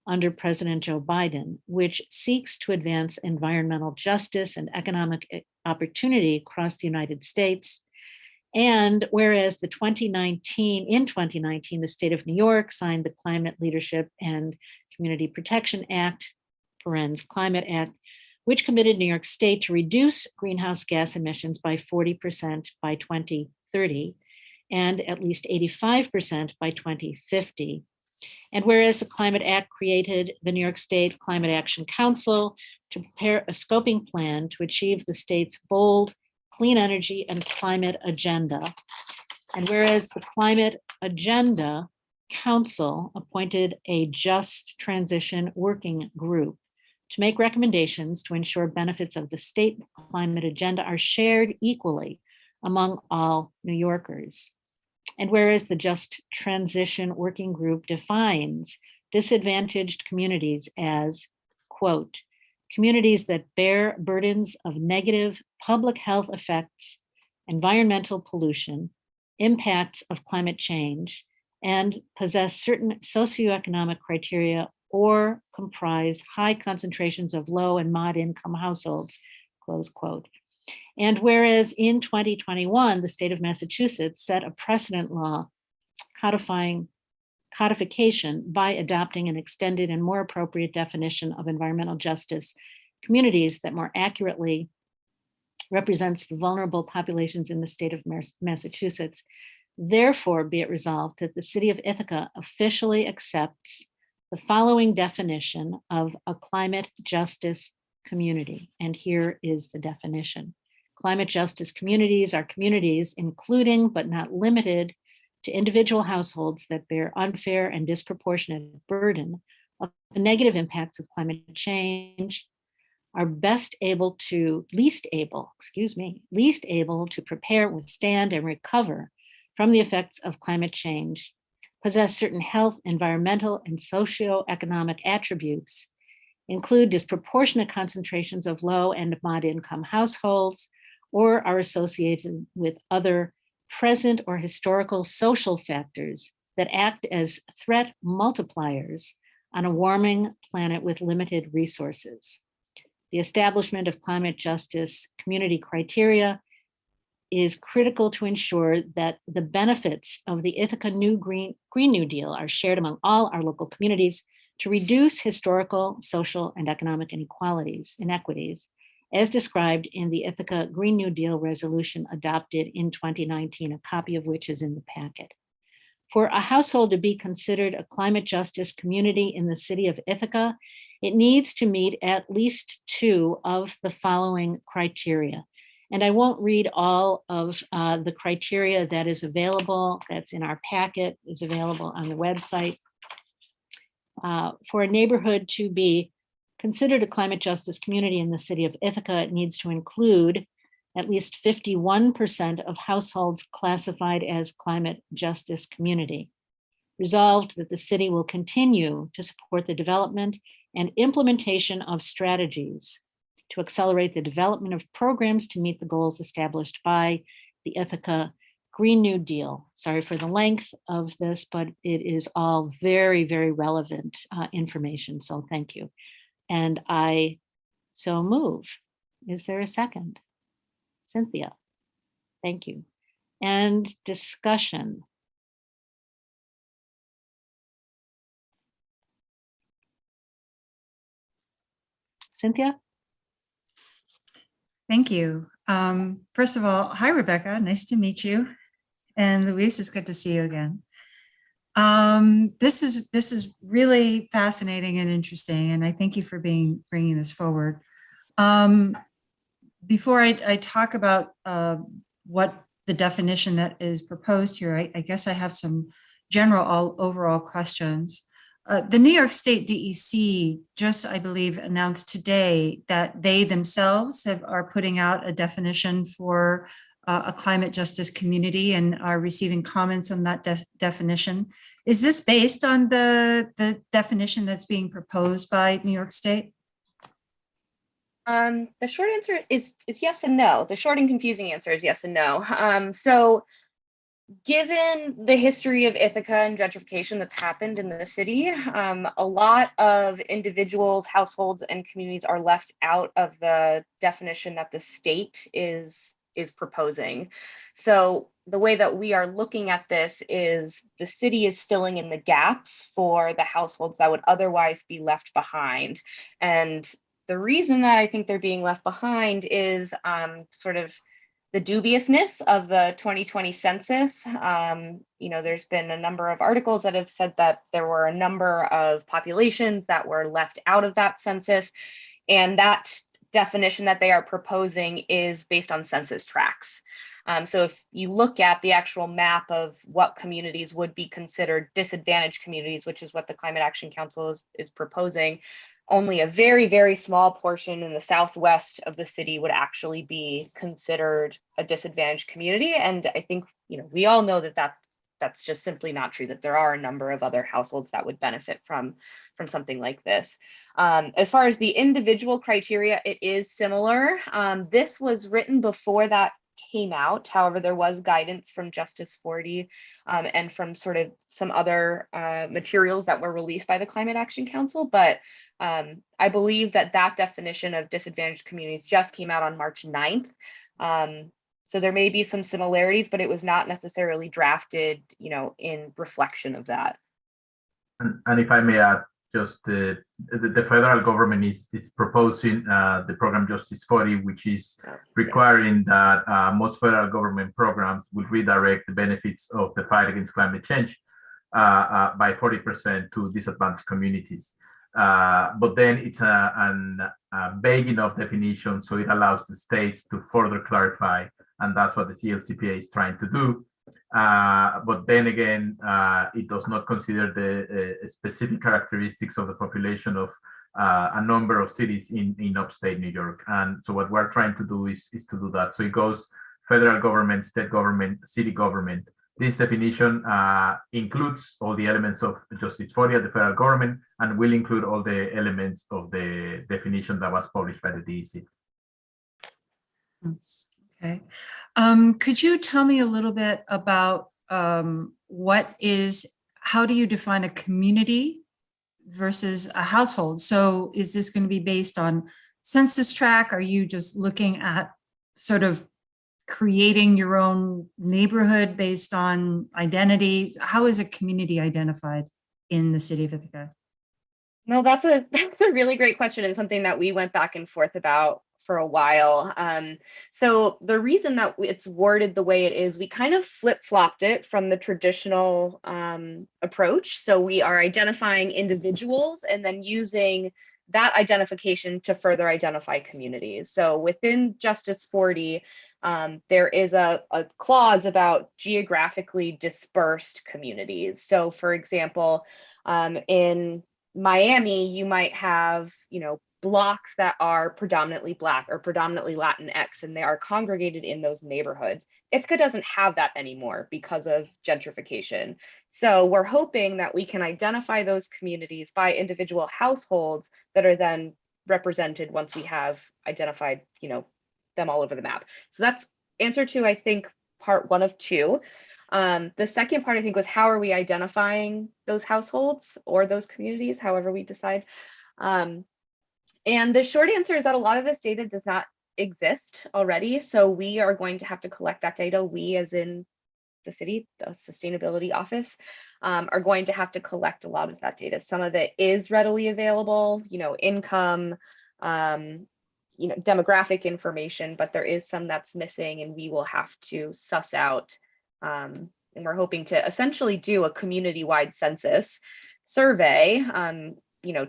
under President Joe Biden, which seeks to advance environmental justice and economic opportunity across the United States. And whereas in 2019, the state of New York signed the Climate Leadership and Community Protection Act, Climate Act, which committed New York State to reduce greenhouse gas emissions by 40% by 2030 and at least 85% by 2050. And whereas the Climate Act created the New York State Climate Action Council to prepare a scoping plan to achieve the state's bold clean energy and climate agenda. And whereas the Climate Agenda Council appointed a Just Transition Working Group to make recommendations to ensure benefits of the state climate agenda are shared equally among all New Yorkers. And whereas the Just Transition Working Group defines disadvantaged communities as, quote, communities that bear burdens of negative public health effects, environmental pollution, impacts of climate change, and possess certain socioeconomic criteria or comprise high concentrations of low and moderate income households, close quote. And whereas in 2021, the state of Massachusetts set a precedent law codifying codification by adopting an extended and more appropriate definition of environmental justice communities that more accurately represents the vulnerable populations in the state of Massachusetts. Therefore, be it resolved that the city of Ithaca officially accepts the following definition of a climate justice community. And here is the definition. Climate justice communities are communities including but not limited to individual households that bear unfair and disproportionate burden of the negative impacts of climate change, are least able to prepare, withstand, and recover from the effects of climate change, possess certain health, environmental, and socioeconomic attributes, include disproportionate concentrations of low and moderate-income households, or are associated with other present or historical social factors that act as threat multipliers on a warming planet with limited resources. The establishment of climate justice community criteria is critical to ensure that the benefits of the Ithaca Green New Deal are shared among all our local communities to reduce historical, social, and economic inequities, as described in the Ithaca Green New Deal resolution adopted in 2019, a copy of which is in the packet. For a household to be considered a climate justice community in the city of Ithaca, it needs to meet at least 2 of the following criteria. And I won't read all of the criteria that is available, that's in our packet, is available on the website. For a neighborhood to be considered a climate justice community in the city of Ithaca, it needs to include at least 51% of households classified as climate justice community. Resolved that the city will continue to support the development and implementation of strategies to accelerate the development of programs to meet the goals established by the Ithaca Green New Deal. Sorry for the length of this, but it is all very, very relevant information, so thank you. And I so move. Is there a second? Cynthia, thank you. And discussion. Cynthia? Thank you. First of all, hi, Rebecca. Nice to meet you. And Luis, it's good to see you again. This is really fascinating and interesting, and I thank you for bringing this forward. Before I talk about what the definition that is proposed here, I guess I have some general overall questions. The New York State DEC just, I believe, announced today that they themselves are putting out a definition for a climate justice community and are receiving comments on that definition. Is this based on the definition that's being proposed by New York State? The short answer is yes and no. The short and confusing answer is yes and no. So given the history of Ithaca and gentrification that's happened in the city, a lot of individuals, households, and communities are left out of the definition that the state is proposing. So the way that we are looking at this is the city is filling in the gaps for the households that would otherwise be left behind. And the reason that I think they're being left behind is sort of the dubiousness of the 2020 census. There's been a number of articles that have said that there were a number of populations that were left out of that census, and that definition that they are proposing is based on census tracts. So if you look at the actual map of what communities would be considered disadvantaged communities, which is what the Climate Action Council is proposing, only a very, very small portion in the southwest of the city would actually be considered a disadvantaged community. And I think, we all know that that's just simply not true, that there are a number of other households that would benefit from something like this. As far as the individual criteria, it is similar. This was written before that came out. However, there was guidance from Justice 40 and from sort of some other materials that were released by the Climate Action Council. But I believe that definition of disadvantaged communities just came out on March 9th. So there may be some similarities, but it was not necessarily drafted, in reflection of that. And if I may add, just the federal government is proposing the program Justice 40, which is requiring that most federal government programs will redirect the benefits of the fight against climate change by 40% to disadvantaged communities. But then it's a vague enough definition, so it allows the states to further clarify, and that's what the CLCPA is trying to do. But then again, it does not consider the specific characteristics of the population of a number of cities in upstate New York. And so what we're trying to do is to do that. So it goes federal government, state government, city government. This definition includes all the elements of Justice 40 at the federal government and will include all the elements of the definition that was published by the DEC. Okay. Could you tell me a little bit about how do you define a community versus a household? So is this going to be based on census tract? Are you just looking at sort of creating your own neighborhood based on identities? How is a community identified in the city of Ithaca? No, that's a really great question, and something that we went back and forth about for a while. So the reason that it's worded the way it is, we kind of flip-flopped it from the traditional approach. So we are identifying individuals and then using that identification to further identify communities. So within Justice 40, there is a clause about geographically dispersed communities. So for example, in Miami, you might have, blocks that are predominantly Black or predominantly Latinx, and they are congregated in those neighborhoods. Ithaca doesn't have that anymore because of gentrification. So we're hoping that we can identify those communities by individual households that are then represented once we have identified, them all over the map. So that's answer to, I think, part 1 of 2. The second part, I think, was how are we identifying those households or those communities, however we decide. And the short answer is that a lot of this data does not exist already. So we are going to have to collect that data. We, as in the city, the sustainability office, are going to have to collect a lot of that data. Some of it is readily available, income, demographic information, but there is some that's missing, and we will have to suss out. And we're hoping to essentially do a community-wide census survey,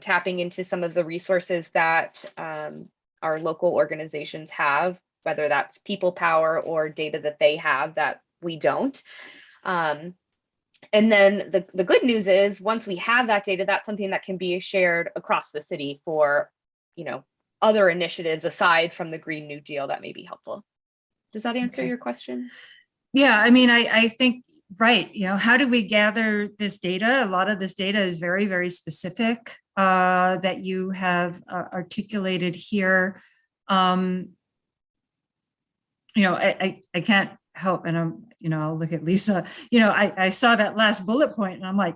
tapping into some of the resources that our local organizations have, whether that's people power or data that they have that we don't. And then the good news is, once we have that data, that's something that can be shared across the city for, other initiatives aside from the Green New Deal that may be helpful. Does that answer your question? Yeah, I mean, I think, right, how do we gather this data? A lot of this data is very, very specific that you have articulated here. I can't help, and I'll look at Lisa, I saw that last bullet point and I'm like,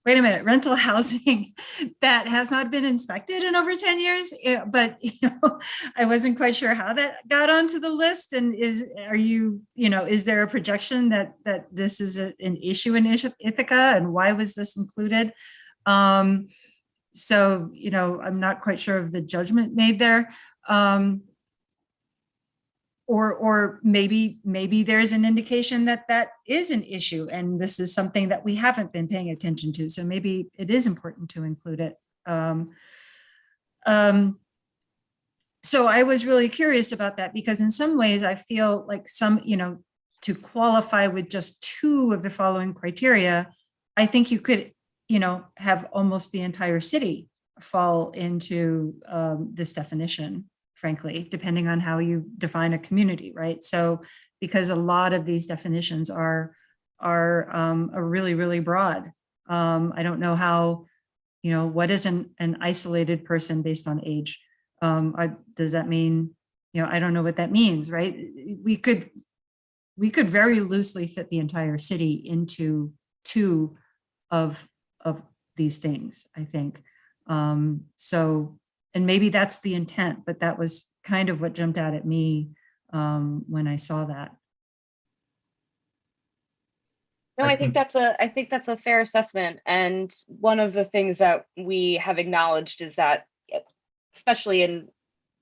wait a minute, rental housing that has not been inspected in over 10 years, but I wasn't quite sure how that got onto the list. And is there a projection that this is an issue in Ithaca, and why was this included? So, I'm not quite sure of the judgment made there. Or maybe there's an indication that is an issue, and this is something that we haven't been paying attention to. So maybe it is important to include it. So I was really curious about that, because in some ways I feel like to qualify with just 2 of the following criteria, I think you could, have almost the entire city fall into this definition, frankly, depending on how you define a community, right? So, because a lot of these definitions are really, really broad. I don't know how, what is an isolated person based on age? Does that mean, I don't know what that means, right? We could very loosely fit the entire city into 2 of these things, I think. So, and maybe that's the intent, but that was kind of what jumped out at me when I saw that. No, I think that's a fair assessment. And one of the things that we have acknowledged is that, especially in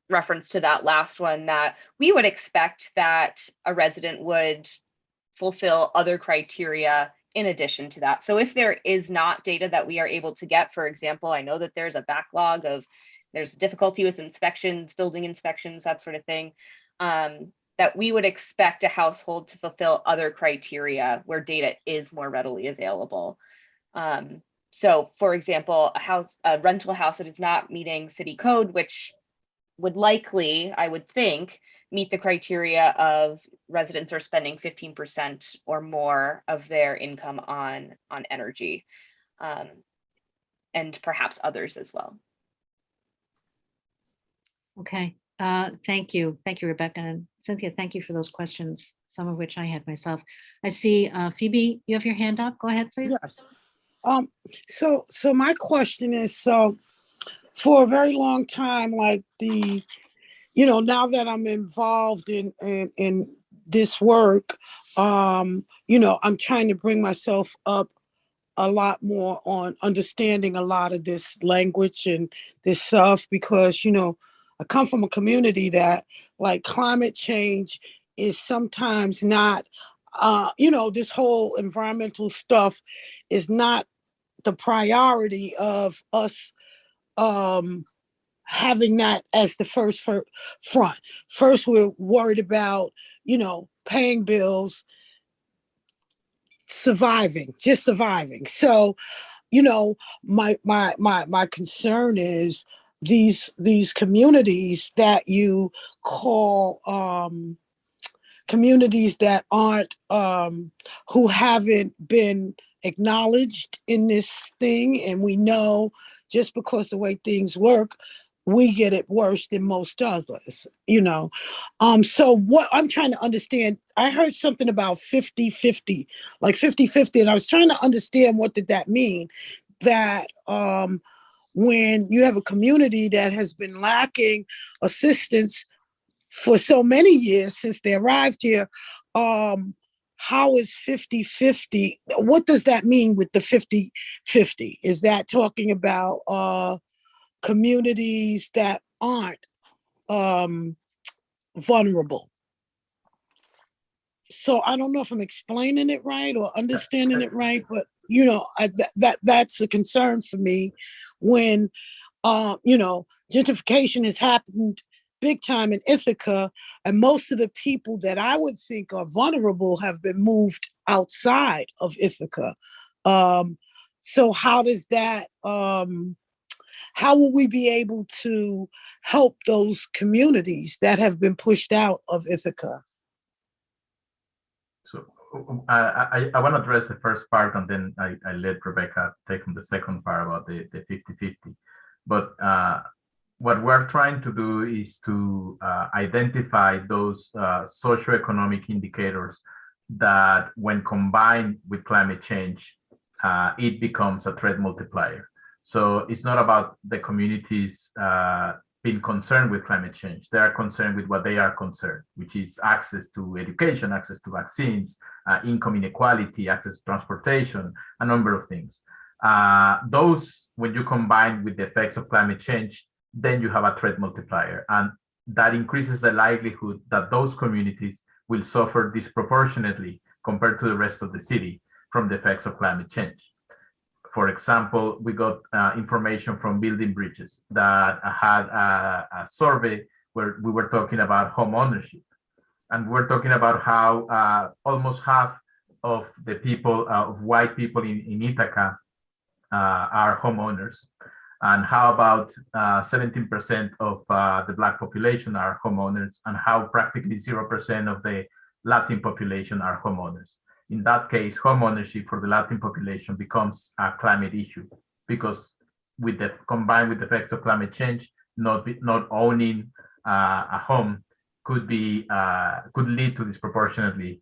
reference to that last one, that we would expect that a resident would fulfill other criteria in addition to that. So if there is not data that we are able to get, for example, I know that there's a backlog of, there's difficulty with inspections, building inspections, that sort of thing, that we would expect a household to fulfill other criteria where data is more readily available. So for example, a rental house that is not meeting city code, which would likely, I would think, meet the criteria of residents are spending 15% or more of their income on energy, and perhaps others as well. Okay, thank you. Thank you, Rebecca. And Cynthia, thank you for those questions, some of which I had myself. I see Phoebe, you have your hand up. Go ahead, please. Yes. So my question is, so for a very long time, like now that I'm involved in this work, I'm trying to bring myself up a lot more on understanding a lot of this language and this stuff, because, I come from a community that, like, climate change is sometimes not, this whole environmental stuff is not the priority of us having that as the first front. First, we're worried about, paying bills, just surviving. So, my concern is these communities that you call communities that aren't who haven't been acknowledged in this thing, and we know just because the way things work, we get it worse than most others, So what I'm trying to understand, I heard something about 50-50, like 50-50, and I was trying to understand, what did that mean? That when you have a community that has been lacking assistance for so many years since they arrived here, how is 50-50? What does that mean with the 50-50? Is that talking about communities that aren't vulnerable? So I don't know if I'm explaining it right or understanding it right, but that's a concern for me when gentrification has happened big time in Ithaca, and most of the people that I would think are vulnerable have been moved outside of Ithaca. So how does that? How will we be able to help those communities that have been pushed out of Ithaca? So I want to address the first part, and then I let Rebecca take on the second part about the 50-50. But what we're trying to do is to identify those socioeconomic indicators that, when combined with climate change, it becomes a threat multiplier. So it's not about the communities being concerned with climate change. They are concerned with what they are concerned, which is access to education, access to vaccines, income inequality, access to transportation, a number of things. Those, when you combine with the effects of climate change, then you have a threat multiplier. And that increases the likelihood that those communities will suffer disproportionately compared to the rest of the city from the effects of climate change. For example, we got information from Building Bridges that had a survey where we were talking about home ownership. And we're talking about how almost half of the people, of white people in Ithaca are homeowners. And how about 17% of the Black population are homeowners, and how practically 0% of the Latin population are homeowners. In that case, homeownership for the Latin population becomes a climate issue, because combined with the effects of climate change, not owning a home could lead to disproportionately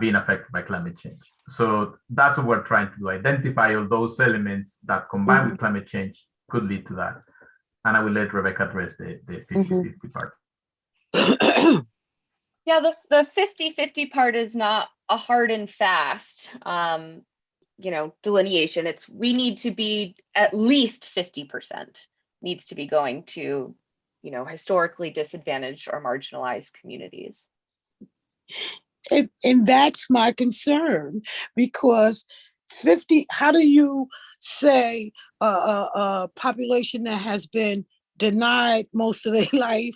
being affected by climate change. So that's what we're trying to do: identify all those elements that, combined with climate change, could lead to that. And I will let Rebecca address the 50-50 part. Yeah, the 50-50 part is not hard and fast, delineation. We need to be at least 50% needs to be going to, historically disadvantaged or marginalized communities. And that's my concern, because 50, how do you say a population that has been denied most of their life,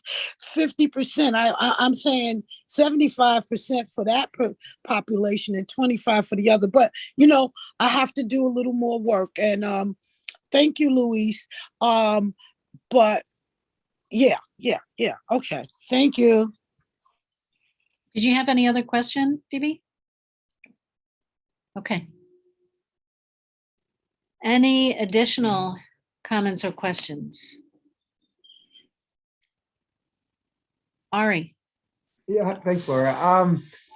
50%, I'm saying 75% for that population and 25 for the other, but I have to do a little more work, and thank you, Luis, but yeah, okay, thank you. Did you have any other question, Phoebe? Okay. Any additional comments or questions? Ari. Yeah, thanks, Laura.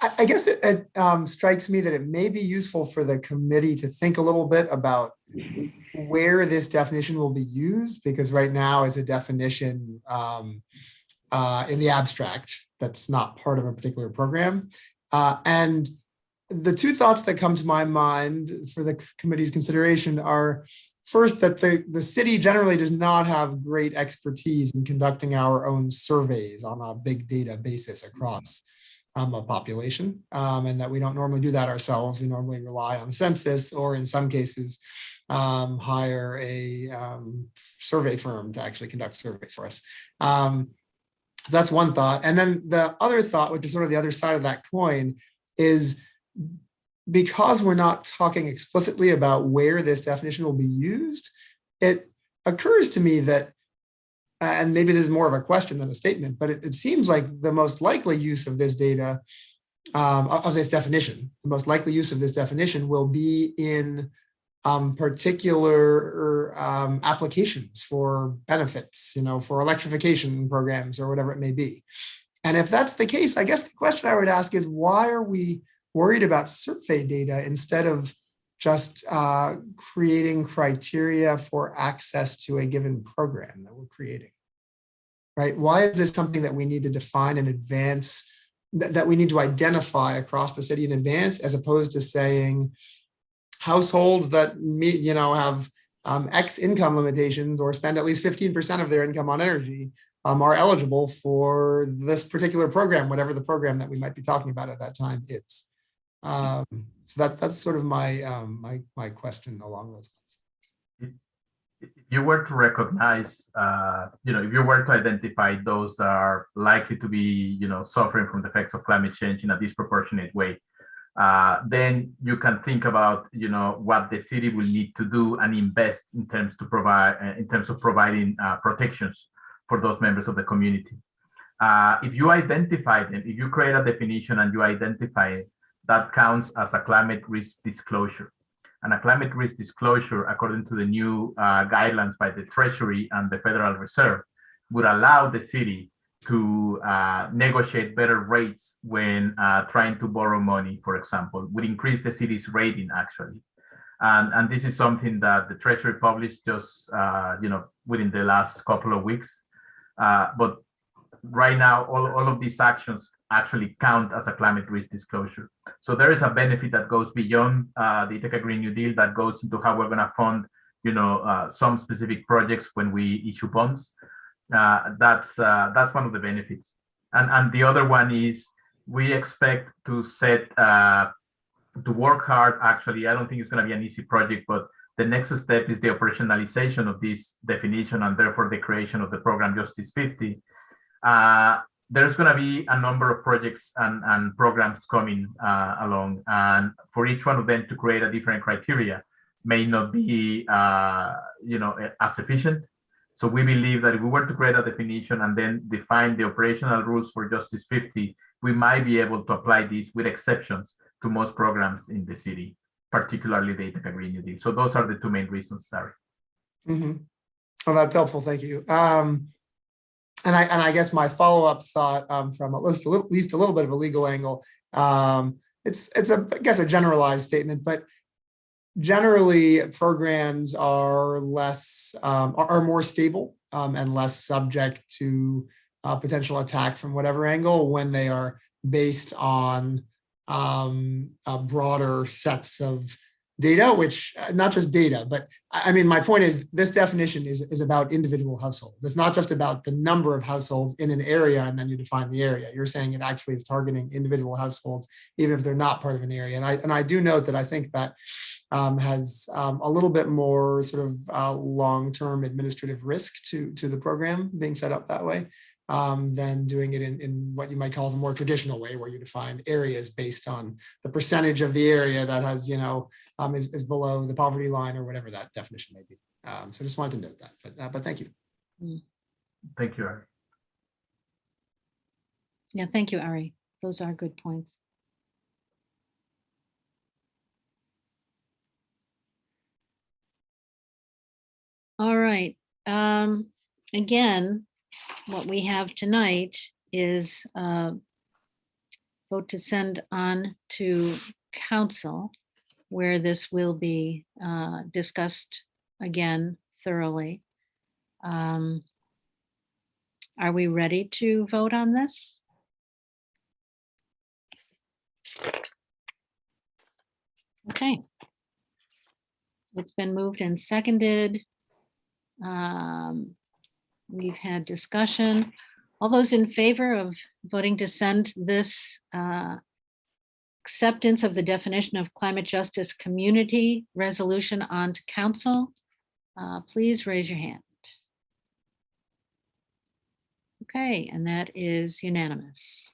I guess it strikes me that it may be useful for the committee to think a little bit about where this definition will be used, because right now it's a definition in the abstract that's not part of a particular program. And the two thoughts that come to my mind for the committee's consideration are, first, that the city generally does not have great expertise in conducting our own surveys on a big data basis across a population, and that we don't normally do that ourselves. We normally rely on the census, or in some cases, hire a survey firm to actually conduct surveys for us. So that's one thought. And then the other thought, which is sort of the other side of that coin, is because we're not talking explicitly about where this definition will be used, it occurs to me that, and maybe this is more of a question than a statement, but it seems like the most likely use of this data, of this definition, the most likely use of this definition will be in particular applications for benefits, for electrification programs or whatever it may be. And if that's the case, I guess the question I would ask is, why are we worried about survey data instead of just creating criteria for access to a given program that we're creating, right? Why is this something that we need to define in advance, that we need to identify across the city in advance, as opposed to saying households that have X income limitations or spend at least 15% of their income on energy are eligible for this particular program, whatever the program that we might be talking about at that time is. So that's sort of my my question along those lines. If you were to recognize, if you were to identify those that are likely to be, suffering from the effects of climate change in a disproportionate way, then you can think about, what the city will need to do and invest in terms of providing protections for those members of the community. If you identify them, if you create a definition and you identify it, that counts as a climate risk disclosure. And a climate risk disclosure, according to the new guidelines by the Treasury and the Federal Reserve, would allow the city to negotiate better rates when trying to borrow money, for example, would increase the city's rating, actually. And this is something that the Treasury published just, within the last couple of weeks. But right now, all of these actions actually count as a climate risk disclosure. So there is a benefit that goes beyond the Ithaca Green New Deal, that goes into how we're going to fund, some specific projects when we issue bonds. That's one of the benefits. And the other one is, we expect to to work hard. Actually, I don't think it's going to be an easy project, but the next step is the operationalization of this definition, and therefore the creation of the program Justice 50. There's going to be a number of projects and programs coming along, and for each one of them to create a different criteria may not be as efficient. So we believe that if we were to create a definition and then define the operational rules for Justice 50, we might be able to apply these with exceptions to most programs in the city, particularly the Ithaca Green New Deal. So those are the two main reasons, Sarah. Mm-hmm. Well, that's helpful. Thank you. And I guess my follow-up thought from at least a little bit of a legal angle, it's I guess a generalized statement, but generally programs are less are more stable and less subject to potential attack from whatever angle when they are based on broader sets of data, which not just data, but I mean, my point is this definition is about individual households. It's not just about the number of households in an area and then you define the area. You're saying it actually is targeting individual households, even if they're not part of an area. And I do note that I think that has a little bit more sort of long-term administrative risk to the program being set up that way. Than doing it in what you might call the more traditional way, where you define areas based on the percentage of the area that has, is below the poverty line or whatever that definition may be. So I just wanted to note that, but thank you. Thank you, Ari. Yeah, thank you, Ari. Those are good points. All right. Again, what we have tonight is a vote to send on to council, where this will be discussed again thoroughly. Are we ready to vote on this? Okay. It's been moved and seconded. We've had discussion. All those in favor of voting to send this acceptance of the definition of climate justice community resolution on to council, please raise your hand. Okay, and that is unanimous.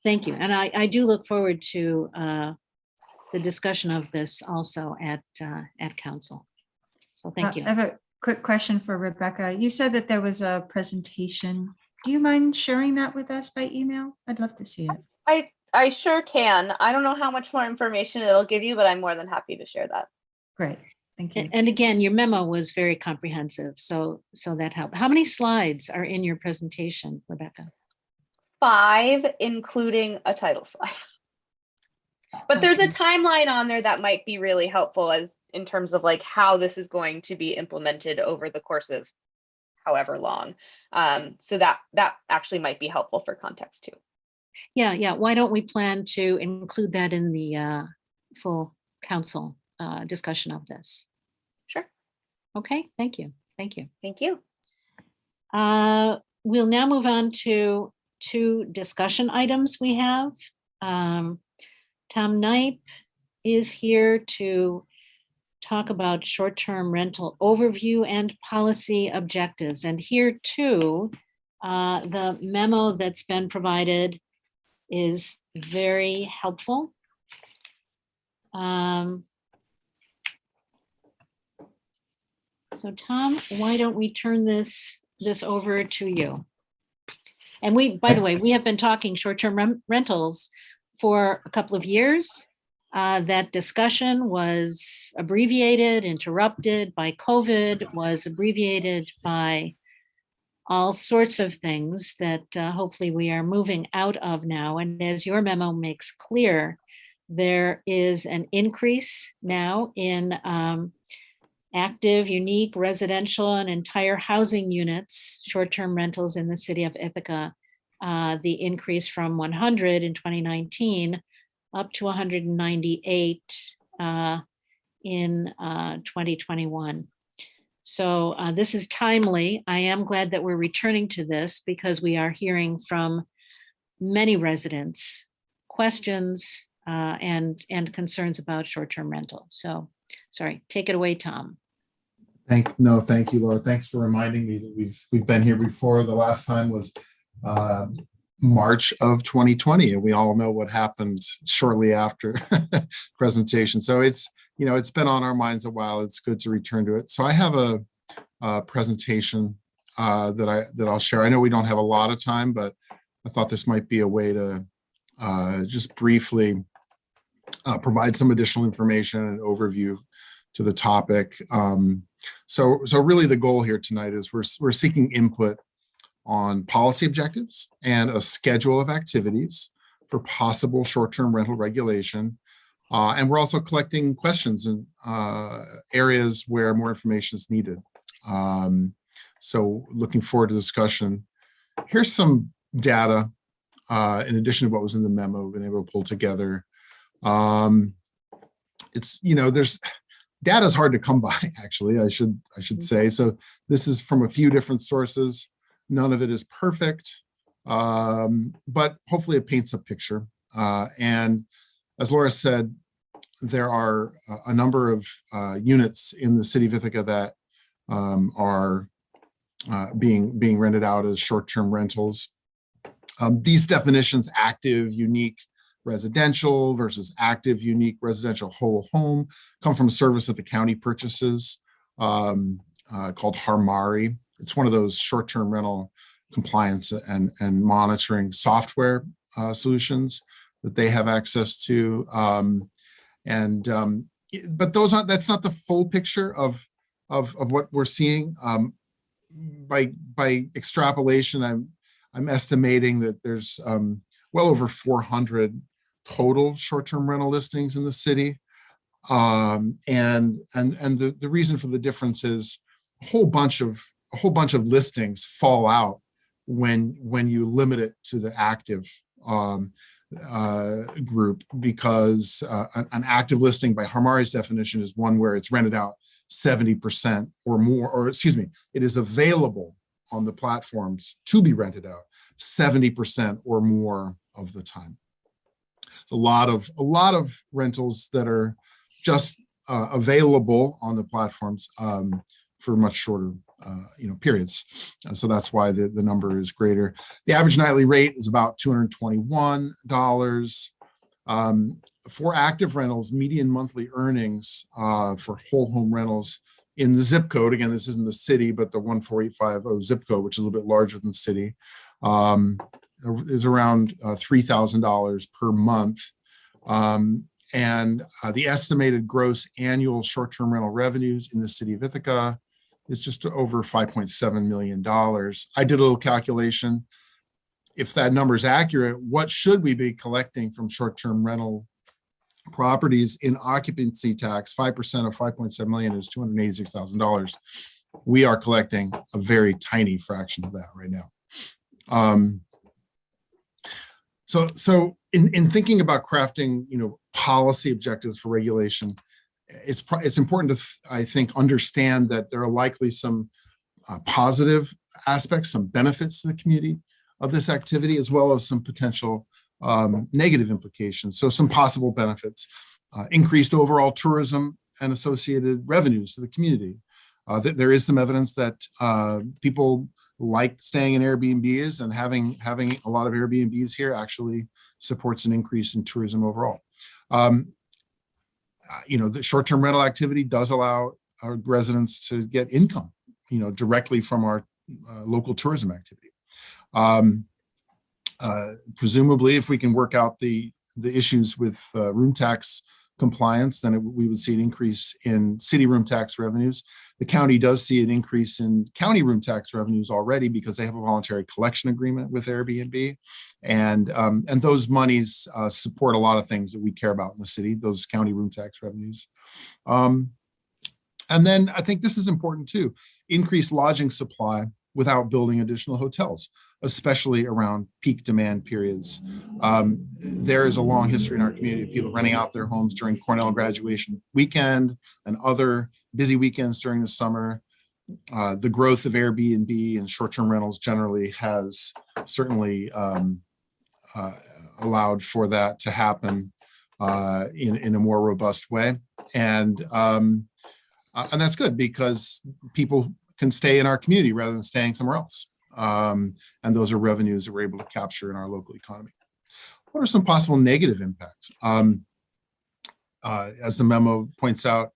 Thank you. And I do look forward to the discussion of this also at council. So thank you. I have a quick question for Rebecca. You said that there was a presentation. Do you mind sharing that with us by email? I'd love to see it. I sure can. I don't know how much more information it'll give you, but I'm more than happy to share that. Great, thank you. And again, your memo was very comprehensive, so that helped. How many slides are in your presentation, Rebecca? 5, including a title slide. But there's a timeline on there that might be really helpful as in terms of like how this is going to be implemented over the course of however long. So that actually might be helpful for context too. Yeah. Why don't we plan to include that in the full council discussion of this? Sure. Okay, thank you. Thank you. Thank you. We'll now move on to 2 discussion items we have. Tom Knipe is here to talk about short-term rental overview and policy objectives. And here too, the memo that's been provided is very helpful. So Tom, why don't we turn this over to you? And by the way, we have been talking short-term rentals for a couple of years. That discussion was abbreviated, interrupted by COVID, was abbreviated by all sorts of things that hopefully we are moving out of now. And as your memo makes clear, there is an increase now in active, unique, residential, and entire housing units, short-term rentals in the city of Ithaca. The increase from 100 in 2019 up to 198 in 2021. So this is timely. I am glad that we're returning to this because we are hearing from many residents questions and concerns about short-term rental. So sorry, take it away, Tom. Thank you, Laura. Thanks for reminding me that we've been here before. The last time was March of 2020, and we all know what happened shortly after presentation. So it's been on our minds a while. It's good to return to it. So I have a presentation that I'll share. I know we don't have a lot of time, but I thought this might be a way to just briefly provide some additional information and overview to the topic. So really the goal here tonight is we're seeking input on policy objectives and a schedule of activities for possible short-term rental regulation. And we're also collecting questions in areas where more information is needed. So looking forward to discussion. Here's some data in addition to what was in the memo we've been able to pull together It's, there's data is hard to come by, actually, I should say. So this is from a few different sources. None of it is perfect, but hopefully it paints a picture. And as Laura said, there are a number of units in the city of Ithaca that are being rented out as short-term rentals. These definitions, active, unique, residential versus active, unique, residential, whole home, come from a service that the county purchases called Harmari. It's one of those short-term rental compliance and monitoring software solutions that they have access to. But that's not the full picture of what we're seeing. By extrapolation, I'm estimating that there's well over 400 total short-term rental listings in the city. And the reason for the difference is a whole bunch of listings fall out when you limit it to the active group, because an active listing by Harmari's definition is one where it's rented out 70% or more, or excuse me, it is available on the platforms to be rented out 70% or more of the time. A lot of rentals that are just available on the platforms for much shorter periods. So that's why the number is greater. The average nightly rate is about $221. For active rentals, median monthly earnings for whole home rentals in the zip code, again, this isn't the city, but the 14850 zip code, which is a little bit larger than the city, is around $3,000 per month. And the estimated gross annual short-term rental revenues in the city of Ithaca is just over $5.7 million. I did a little calculation. If that number is accurate, what should we be collecting from short-term rental properties in occupancy tax? 5% of 5.7 million is $286,000. We are collecting a very tiny fraction of that right now. So in thinking about crafting, policy objectives for regulation, it's important to, I think, understand that there are likely some positive aspects, some benefits to the community of this activity, as well as some potential negative implications. So some possible benefits: increased overall tourism and associated revenues to the community. There is some evidence that people like staying in Airbnbs, and having a lot of Airbnbs here actually supports an increase in tourism overall. The short-term rental activity does allow our residents to get income, directly from our local tourism activity. Presumably, if we can work out the issues with room tax compliance, then we would see an increase in city room tax revenues. The county does see an increase in county room tax revenues already because they have a voluntary collection agreement with Airbnb, and those monies support a lot of things that we care about in the city, those county room tax revenues. And then I think this is important too: increase lodging supply without building additional hotels, especially around peak demand periods. There is a long history in our community of people renting out their homes during Cornell graduation weekend and other busy weekends during the summer. The growth of Airbnb and short-term rentals generally has certainly allowed for that to happen in a more robust way. And that's good because people can stay in our community rather than staying somewhere else. And those are revenues that we're able to capture in our local economy. What are some possible negative impacts? As the memo points out,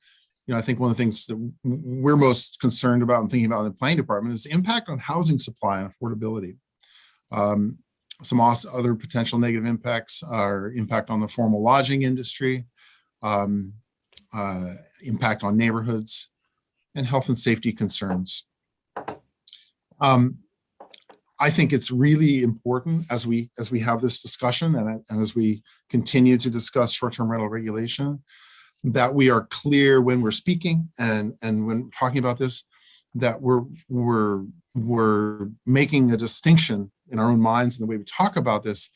I think one of the things that we're most concerned about and thinking about in the planning department is the impact on housing supply and affordability. Some other potential negative impacts are impact on the formal lodging industry, impact on neighborhoods, and health and safety concerns. I think it's really important as we have this discussion and as we continue to discuss short-term rental regulation, that we are clear when we're speaking and when talking about this, that we're making a distinction in our own minds and the way we talk about this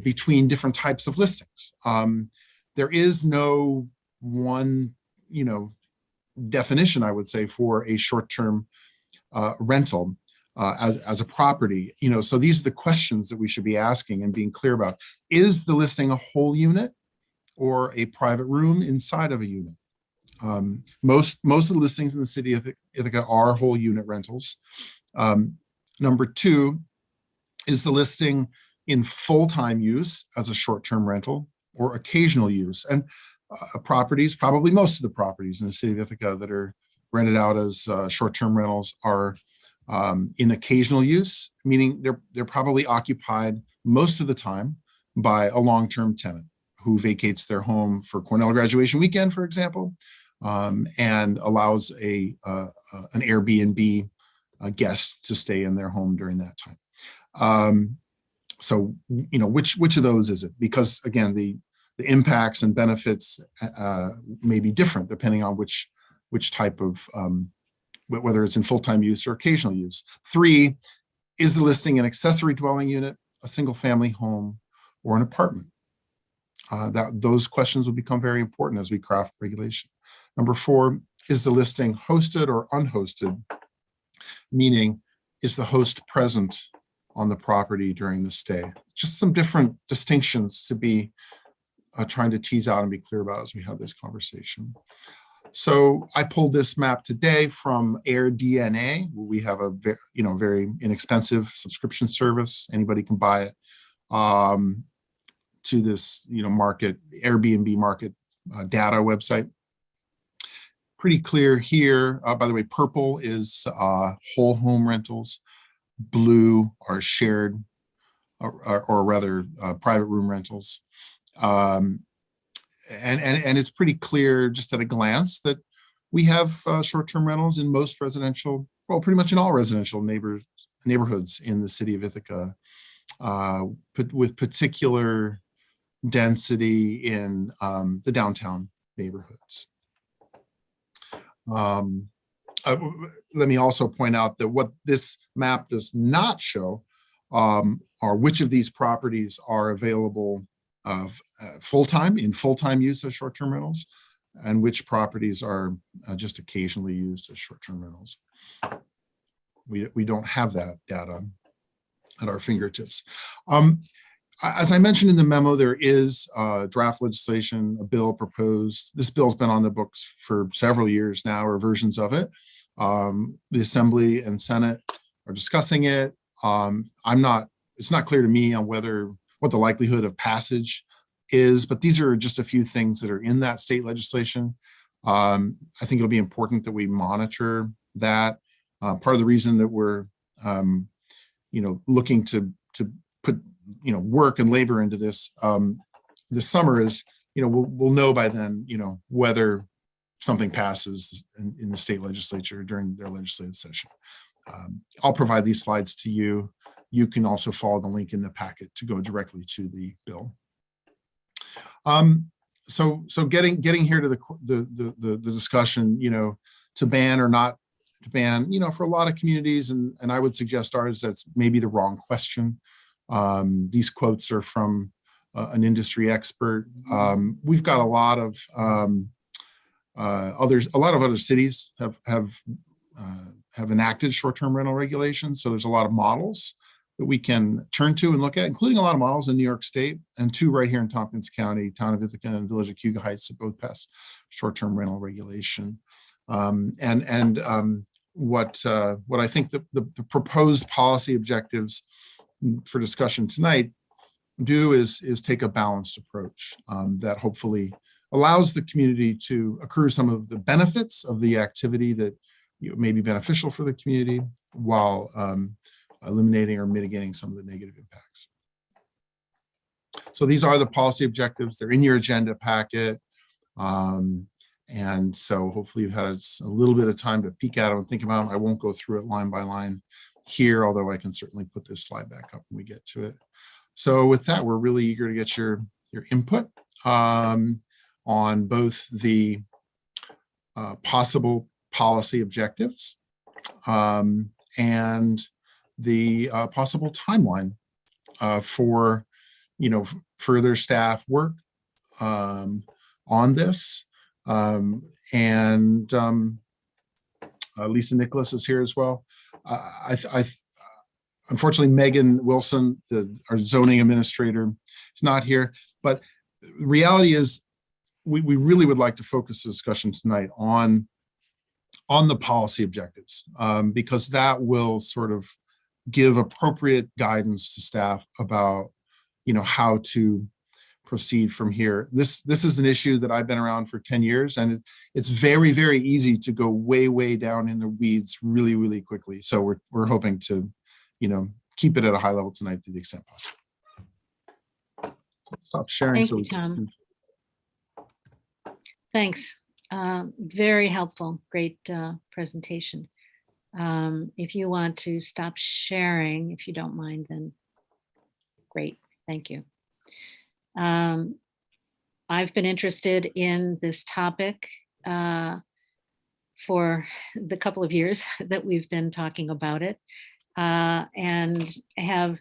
between different types of listings. there is no one, definition, I would say, for a short-term rental as a property. So these are the questions that we should be asking and being clear about. Is the listing a whole unit or a private room inside of a unit? Most of the listings in the city of Ithaca are whole unit rentals. Number two, is the listing in full-time use as a short-term rental or occasional use? And properties, probably most of the properties in the city of Ithaca that are rented out as short-term rentals are in occasional use, meaning they're probably occupied most of the time by a long-term tenant who vacates their home for Cornell graduation weekend, for example, and allows an Airbnb guest to stay in their home during that time. So, which of those is it? Because again, the impacts and benefits may be different depending on which type of, whether it's in full-time use or occasional use. 3, is the listing an accessory dwelling unit, a single-family home, or an apartment? Those questions will become very important as we craft regulation. Number 4, is the listing hosted or unhosted? Meaning, is the host present on the property during the stay? Just some different distinctions to be trying to tease out and be clear about as we have this conversation. So I pulled this map today from AirDNA. We have a very inexpensive subscription service. Anybody can buy it to this market, Airbnb market data website. Pretty clear here. By the way, purple is whole home rentals. Blue are shared or rather private room rentals. And it's pretty clear just at a glance that we have short-term rentals in most residential, well, pretty much in all residential neighborhoods in the city of Ithaca, with particular density in the downtown neighborhoods. Let me also point out that what this map does not show are which of these properties are available full-time use as short-term rentals, and which properties are just occasionally used as short-term rentals. We don't have that data at our fingertips. As I mentioned in the memo, there is draft legislation, a bill proposed. This bill's been on the books for several years now, or versions of it. The Assembly and Senate are discussing it. It's not clear to me on what the likelihood of passage is, but these are just a few things that are in that state legislation. I think it'll be important that we monitor that. Part of the reason that we're, looking to put, work and labor into this this summer is, we'll know by then, whether something passes in the state legislature during their legislative session. I'll provide these slides to you. You can also follow the link in the packet to go directly to the bill. So getting here to the discussion, to ban or not to ban, for a lot of communities, and I would suggest ours, that's maybe the wrong question. These quotes are from an industry expert. We've got a lot of other cities have enacted short-term rental regulations. So there's a lot of models that we can turn to and look at, including a lot of models in New York State, and 2 right here in Tompkins County, Town of Ithaca and Village of Cuga Heights, that both passed short-term rental regulation. What I think the proposed policy objectives for discussion tonight do is take a balanced approach that hopefully allows the community to accrue some of the benefits of the activity that may be beneficial for the community, while eliminating or mitigating some of the negative impacts. So these are the policy objectives. They're in your agenda packet. And so hopefully you've had a little bit of time to peek at them and think about them. I won't go through it line by line here, although I can certainly put this slide back up when we get to it. So with that, we're really eager to get your input on both the possible policy objectives and the possible timeline for further staff work on this. Lisa Nicholas is here as well. Unfortunately, Megan Wilson, our zoning administrator, is not here. But the reality is, we really would like to focus the discussion tonight on the policy objectives, because that will sort of give appropriate guidance to staff about, how to proceed from here. This is an issue that I've been around for 10 years, and it's very, very easy to go way, way down in the weeds really, really quickly. So we're hoping to, keep it at a high level tonight to the extent possible. Stop sharing. Thank you, Tom. Thanks. Very helpful. Great presentation. If you want to stop sharing, if you don't mind, then great. Thank you. I've been interested in this topic for the couple of years that we've been talking about it, and have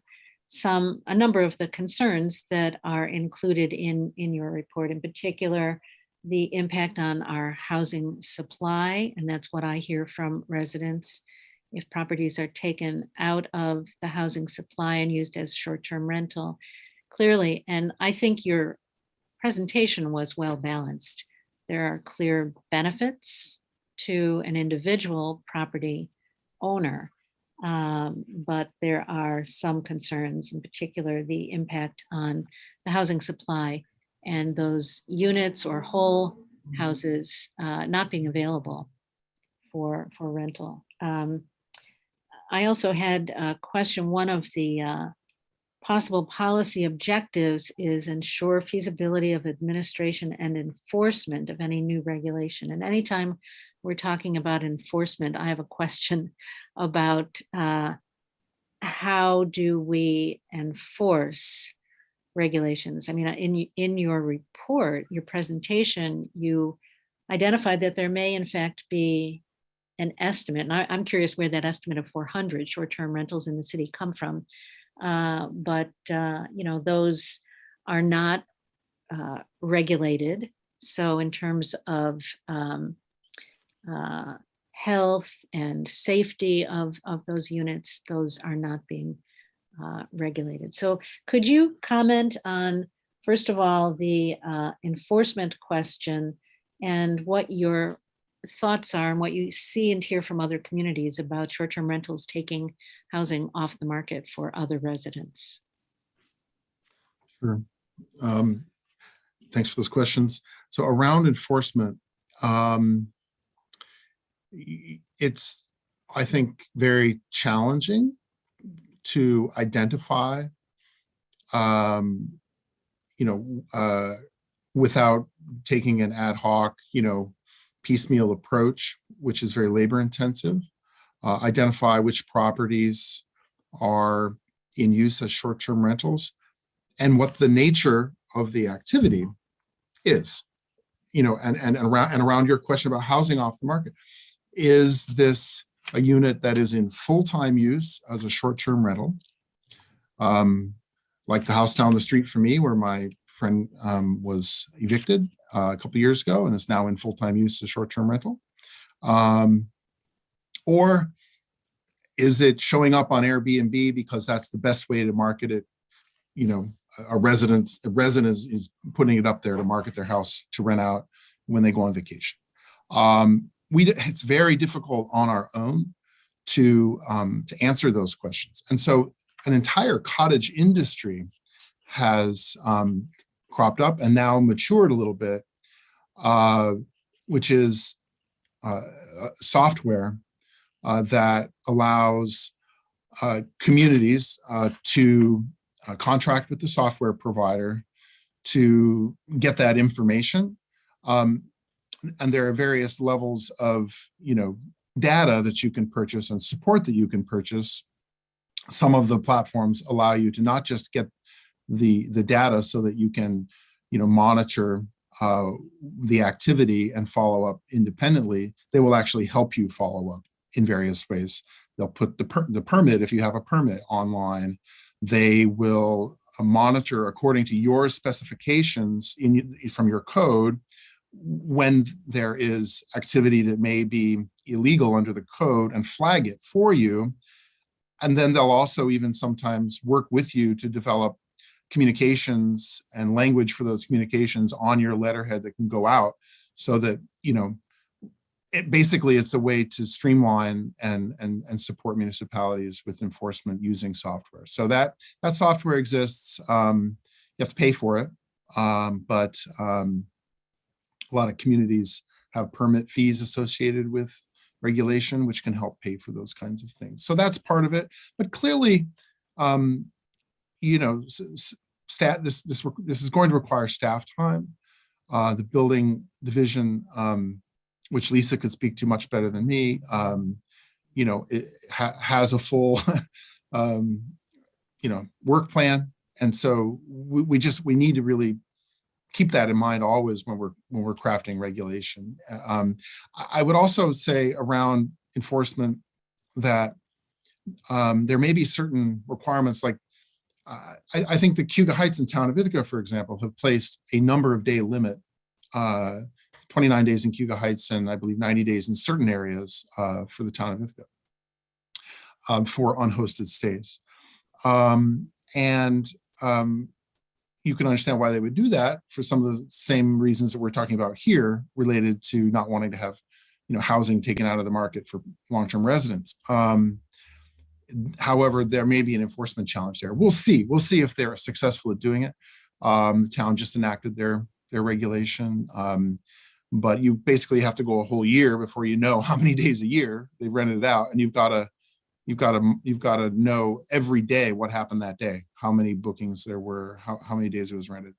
a number of the concerns that are included in your report, in particular, the impact on our housing supply. And that's what I hear from residents. If properties are taken out of the housing supply and used as short-term rental, clearly, and I think your presentation was well balanced. There are clear benefits to an individual property owner, but there are some concerns, in particular, the impact on the housing supply and those units or whole houses not being available for rental. I also had a question. One of the possible policy objectives is ensure feasibility of administration and enforcement of any new regulation. And anytime we're talking about enforcement, I have a question about how do we enforce regulations? I mean, in your report, your presentation, you identified that there may in fact be an estimate, and I'm curious where that estimate of 400 short-term rentals in the city come from. But those are not regulated. So in terms of health and safety of those units, those are not being regulated. So could you comment on, first of all, the enforcement question and what your thoughts are and what you see and hear from other communities about short-term rentals taking housing off the market for other residents? Sure. Thanks for those questions. So around enforcement, it's, I think, very challenging to identify, without taking an ad hoc, piecemeal approach, which is very labor intensive, identify which properties are in use as short-term rentals and what the nature of the activity is, and around your question about housing off the market. Is this a unit that is in full-time use as a short-term rental? Like the house down the street from me where my friend was evicted a couple of years ago and is now in full-time use as short-term rental? Or is it showing up on Airbnb because that's the best way to market it? A resident is putting it up there to market their house to rent out when they go on vacation. It's very difficult on our own to answer those questions. And so an entire cottage industry has cropped up and now matured a little bit, which is software that allows communities to contract with the software provider to get that information. And there are various levels of, data that you can purchase and support that you can purchase. Some of the platforms allow you to not just get the data so that you can, monitor the activity and follow up independently. They will actually help you follow up in various ways. They'll put the permit, if you have a permit, online. They will monitor according to your specifications from your code when there is activity that may be illegal under the code and flag it for you. And then they'll also even sometimes work with you to develop communications and language for those communications on your letterhead that can go out, so that, it's a way to streamline and support municipalities with enforcement using software. So that software exists. You have to pay for it, but a lot of communities have permit fees associated with regulation, which can help pay for those kinds of things. So that's part of it. But clearly, this is going to require staff time. The building division, which Lisa could speak to much better than me, it has a full, work plan. And so we need to really keep that in mind always when we're crafting regulation. I would also say around enforcement that there may be certain requirements, like I think the Cayuga Heights and Town of Ithaca, for example, have placed a number of day limit, 29 days in Cayuga Heights and I believe 90 days in certain areas for the Town of Ithaca for unhosted stays. You can understand why they would do that for some of the same reasons that we're talking about here, related to not wanting to have, housing taken out of the market for long-term residents. However, there may be an enforcement challenge there. We'll see. We'll see if they're successful at doing it. The town just enacted their regulation, but you basically have to go a whole year before you know how many days a year they rented it out, and you've got to know every day what happened that day, how many bookings there were, how many days it was rented.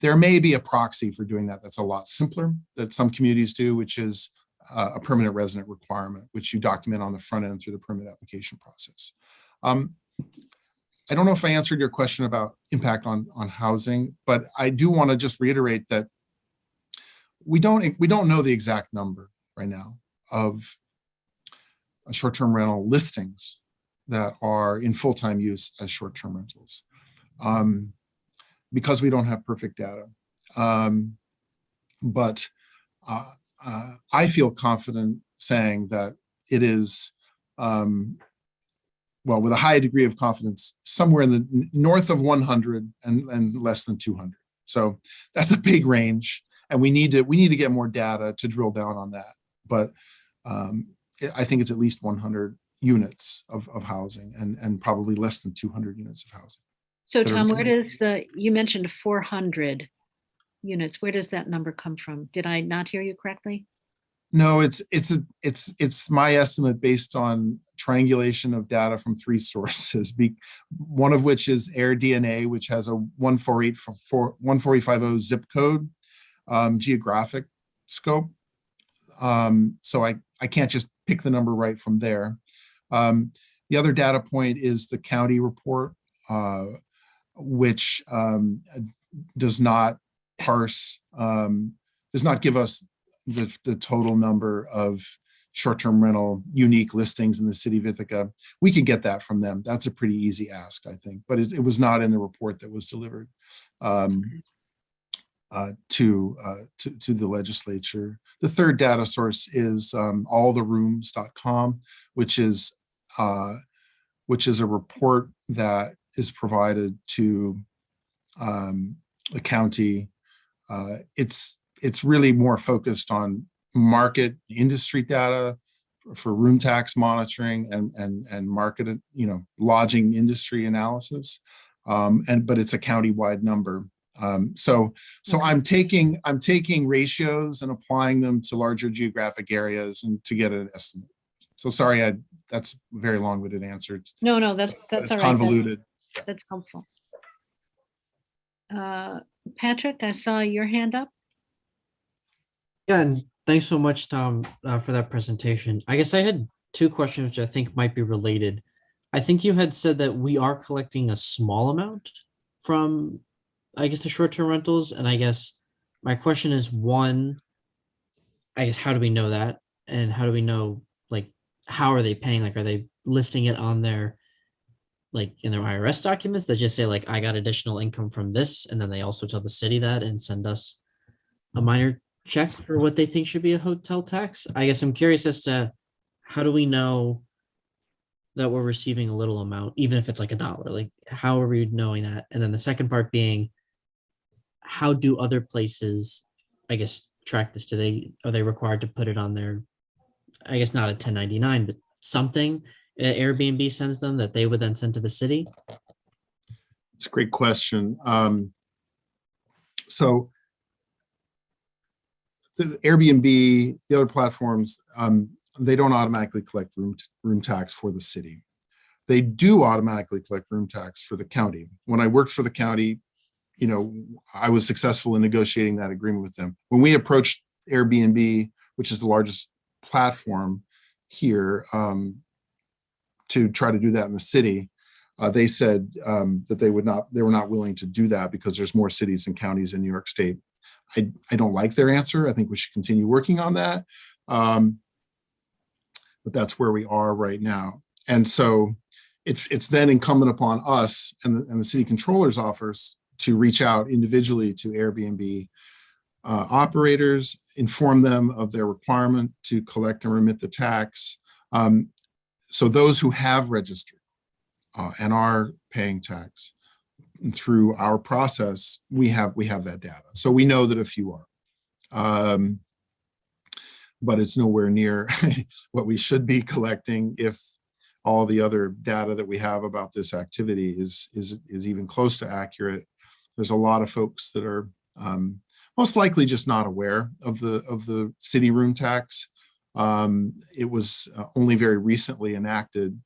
There may be a proxy for doing that that's a lot simpler that some communities do, which is a permanent resident requirement, which you document on the front end through the permit application process. I don't know if I answered your question about impact on housing, but I do want to just reiterate that we don't know the exact number right now of short-term rental listings that are in full-time use as short-term rentals, because we don't have perfect data. But I feel confident saying that it is, with a high degree of confidence, somewhere in the north of 100 and less than 200. So that's a big range, and we need to get more data to drill down on that. But I think it's at least 100 units of housing and probably less than 200 units of housing. So Tom, you mentioned 400 units. Where does that number come from? Did I not hear you correctly? No, it's my estimate based on triangulation of data from 3 sources. One of which is AirDNA, which has a 14850 zip code geographic scope. So I can't just pick the number right from there. The other data point is the county report, which does not parse, does not give us the total number of short-term rental unique listings in the city of Ithaca. We can get that from them. That's a pretty easy ask, I think, but it was not in the report that was delivered to the legislature. The third data source is alltherooms.com, which is a report that is provided to the county. It's really more focused on market industry data for room tax monitoring and market, lodging industry analysis. But it's a county-wide number. So I'm taking ratios and applying them to larger geographic areas and to get an estimate. So sorry, that's a very long-winded answer. No, that's all right. Convoluted. That's helpful. Patrick, I saw your hand up. Yeah, and thanks so much, Tom, for that presentation. I guess I had 2 questions which I think might be related. I think you had said that we are collecting a small amount from, I guess, the short-term rentals. And I guess my question is, one, I guess, how do we know that? And how do we know, how are they paying? Are they listing it on their like in their IRS documents that just say like, I got additional income from this, and then they also tell the city that and send us a minor check for what they think should be a hotel tax? I guess I'm curious as to how do we know that we're receiving a little amount, even if it's like $1? Like, how are we knowing that? And then the second part being, how do other places, I guess, track this? Are they required to put it on their, I guess not a 1099, but something Airbnb sends them that they would then send to the city? It's a great question. So the Airbnb, the other platforms, they don't automatically collect room tax for the city. They do automatically collect room tax for the county. When I worked for the county, you know, I was successful in negotiating that agreement with them. When we approached Airbnb, which is the largest platform here, to try to do that in the city, they said that they were not willing to do that because there's more cities and counties in New York State. I don't like their answer. I think we should continue working on that. But that's where we are right now. And so it's then incumbent upon us and the city controller's office to reach out individually to Airbnb operators, inform them of their requirement to collect and remit the tax. So those who have registered and are paying tax through our process, we have that data. So we know that a few are. But it's nowhere near what we should be collecting if all the other data that we have about this activity is even close to accurate. There's a lot of folks that are most likely just not aware of the city room tax. It was only very recently enacted,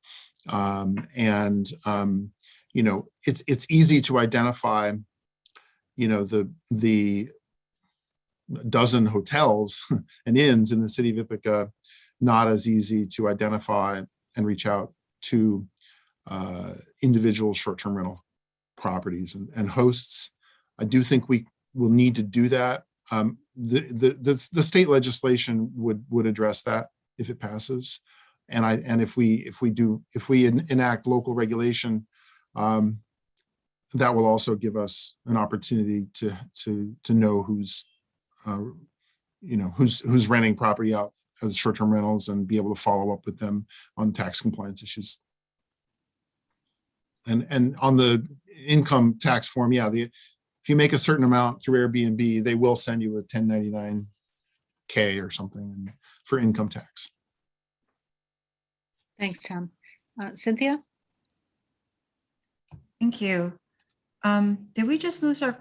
and you know, it's easy to identify, you know, the dozen hotels and inns in the city of Ithaca, not as easy to identify and reach out to individual short-term rental properties and hosts. I do think we will need to do that. The state legislation would address that if it passes, and if we enact local regulation, that will also give us an opportunity to know who's who's renting property out as short-term rentals and be able to follow up with them on tax compliance issues. And on the income tax form, yeah, if you make a certain amount through Airbnb, they will send you a 1099K or something for income tax. Thanks, Tom. Cynthia? Thank you. Did we just lose our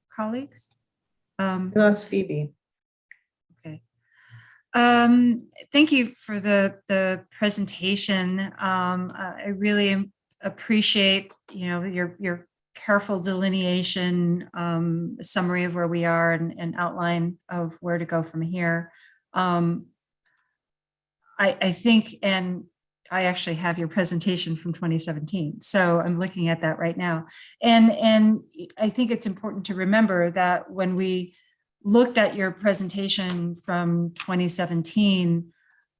colleagues? We lost Phoebe. Okay. Thank you for the presentation. I really appreciate, you know, your careful delineation, summary of where we are and outline of where to go from here. I think, and I actually have your presentation from 2017, so I'm looking at that right now. And I think it's important to remember that when we looked at your presentation from 2017,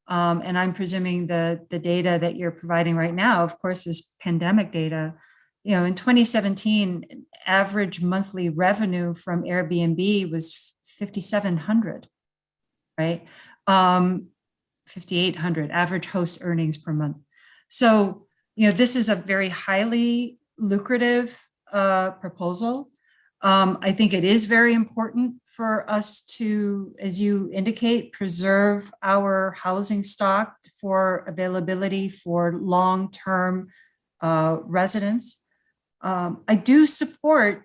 and I'm presuming the data that you're providing right now, of course, is pandemic data. You know, in 2017, average monthly revenue from Airbnb was $5,700, right? 5,800 average host earnings per month. So, you know, this is a very highly lucrative proposal. I think it is very important for us to, as you indicate, preserve our housing stock for availability for long-term residents. I do support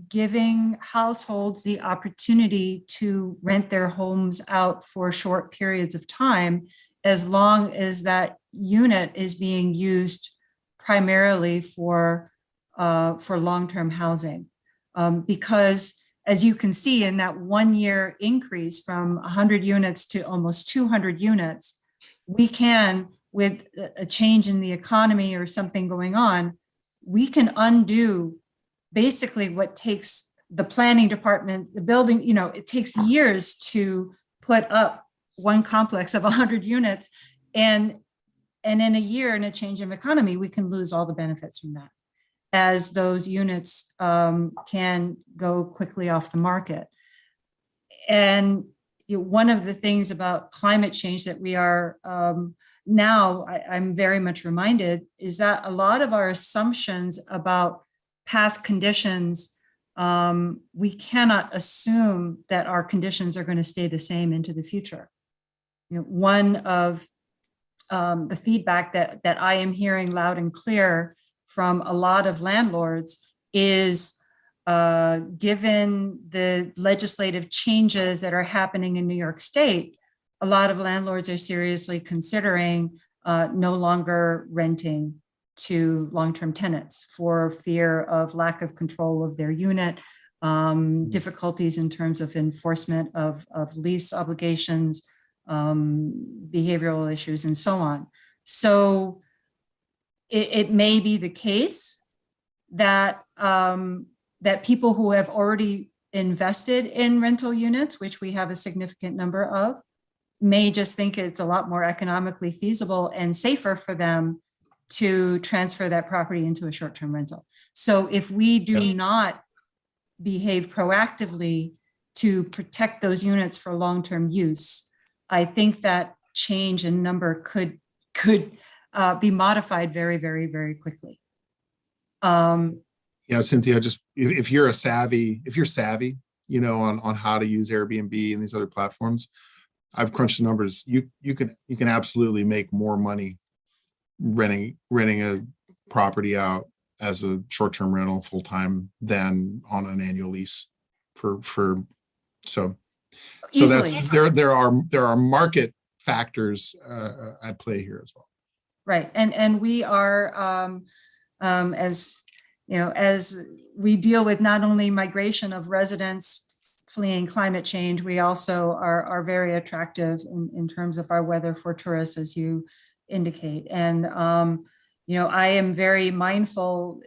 giving households the opportunity to rent their homes out for short periods of time, as long as that unit is being used primarily for long-term housing. Because as you can see in that 1 year increase from 100 units to almost 200 units, we can, with a change in the economy or something going on, we can undo basically what takes the planning department, the building, you know, it takes years to put up one complex of 100 units. And And in a year, in a change of economy, we can lose all the benefits from that, as those units can go quickly off the market. And one of the things about climate change that we are now, I'm very much reminded, is that a lot of our assumptions about past conditions, we cannot assume that our conditions are going to stay the same into the future. One of the feedback that I am hearing loud and clear from a lot of landlords is, given the legislative changes that are happening in New York State, a lot of landlords are seriously considering no longer renting to long-term tenants for fear of lack of control of their unit, difficulties in terms of enforcement of lease obligations, behavioral issues, and so on. So it may be the case that that people who have already invested in rental units, which we have a significant number of, may just think it's a lot more economically feasible and safer for them to transfer that property into a short-term rental. So if we do not behave proactively to protect those units for long-term use, I think that change in number could be modified very, very, very quickly. Yeah, Cynthia, just if you're savvy, on how to use Airbnb and these other platforms, I've crunched the numbers. You can absolutely make more money renting a property out as a short-term rental full time than on an annual lease so that's there are market factors at play here as well. Right, and we are as we deal with not only migration of residents fleeing climate change, we also are very attractive in terms of our weather for tourists, as you indicate. And, I am very mindful,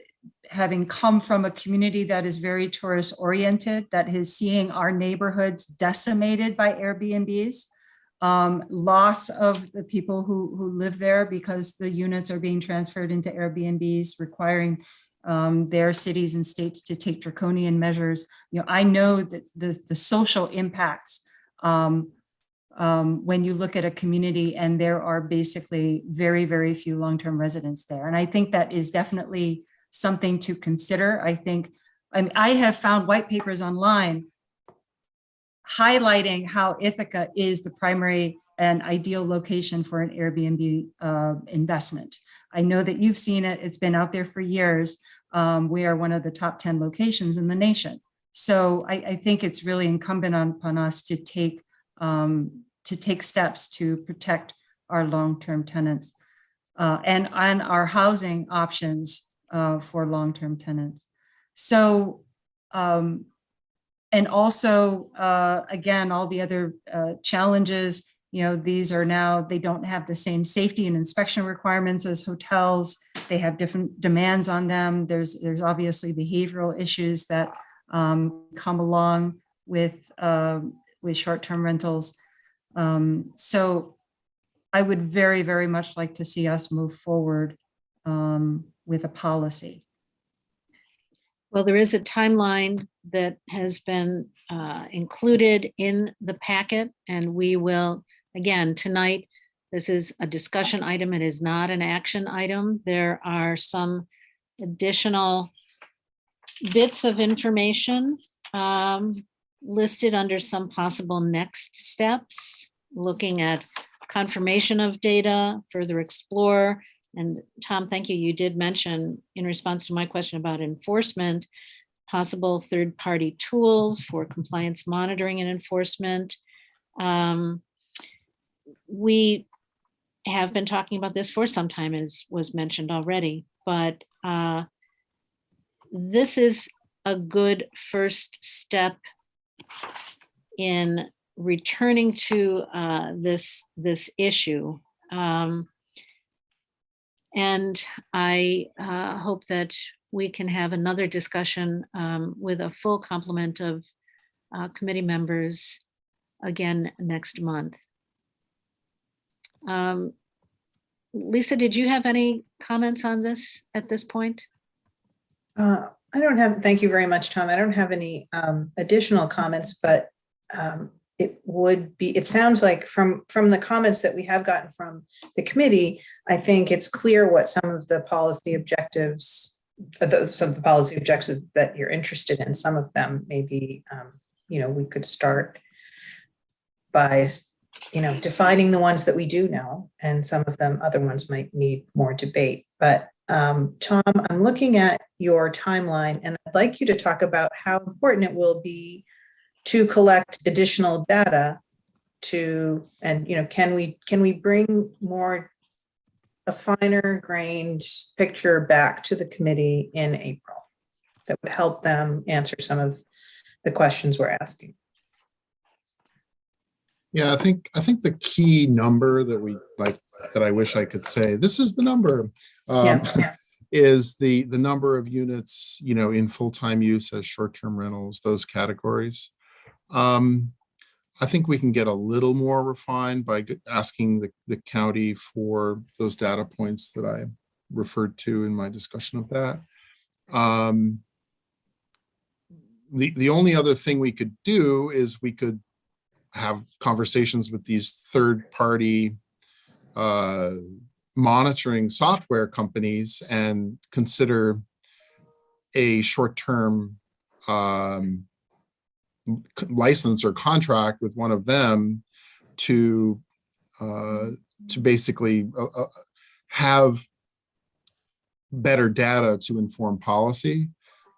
having come from a community that is very tourist oriented, that is seeing our neighborhoods decimated by Airbnbs, loss of the people who live there because the units are being transferred into Airbnbs, requiring their cities and states to take draconian measures. I know that the social impacts when you look at a community and there are basically very, very few long-term residents there. And I think that is definitely something to consider. I have found white papers online highlighting how Ithaca is the primary and ideal location for an Airbnb investment. I know that you've seen it. It's been out there for years. We are one of the top 10 locations in the nation. So I think it's really incumbent upon us to take steps to protect our long-term tenants and our housing options for long-term tenants. So, and also, again, all the other challenges, these are now, they don't have the same safety and inspection requirements as hotels. They have different demands on them. There's obviously behavioral issues that come along with short-term rentals. So I would very, very much like to see us move forward with a policy. Well, there is a timeline that has been included in the packet, and we will, again, tonight, this is a discussion item. It is not an action item. There are some additional bits of information listed under some possible next steps, looking at confirmation of data, further explore. And Tom, thank you. You did mention, in response to my question about enforcement, possible third-party tools for compliance monitoring and enforcement. We have been talking about this for some time, as was mentioned already, but this is a good first step in returning to this issue. And I hope that we can have another discussion with a full complement of committee members again next month. Lisa, did you have any comments on this at this point? I don't have, thank you very much, Tom. I don't have any additional comments, but it sounds like from the comments that we have gotten from the committee, I think it's clear what some of the policy objectives, that you're interested in. Some of them maybe, we could start by, defining the ones that we do know, and some of them, other ones might need more debate. But Tom, I'm looking at your timeline, and I'd like you to talk about how important it will be to collect additional data can we bring a finer grained picture back to the committee in April that would help them answer some of the questions we're asking? Yeah, I think the key number that I wish I could say, this is the number, is the number of units, in full-time use as short-term rentals, those categories. I think we can get a little more refined by asking the county for those data points that I referred to in my discussion of that. The only other thing we could do is we could have conversations with these third-party monitoring software companies and consider a short-term license or contract with one of them to basically have better data to inform policy.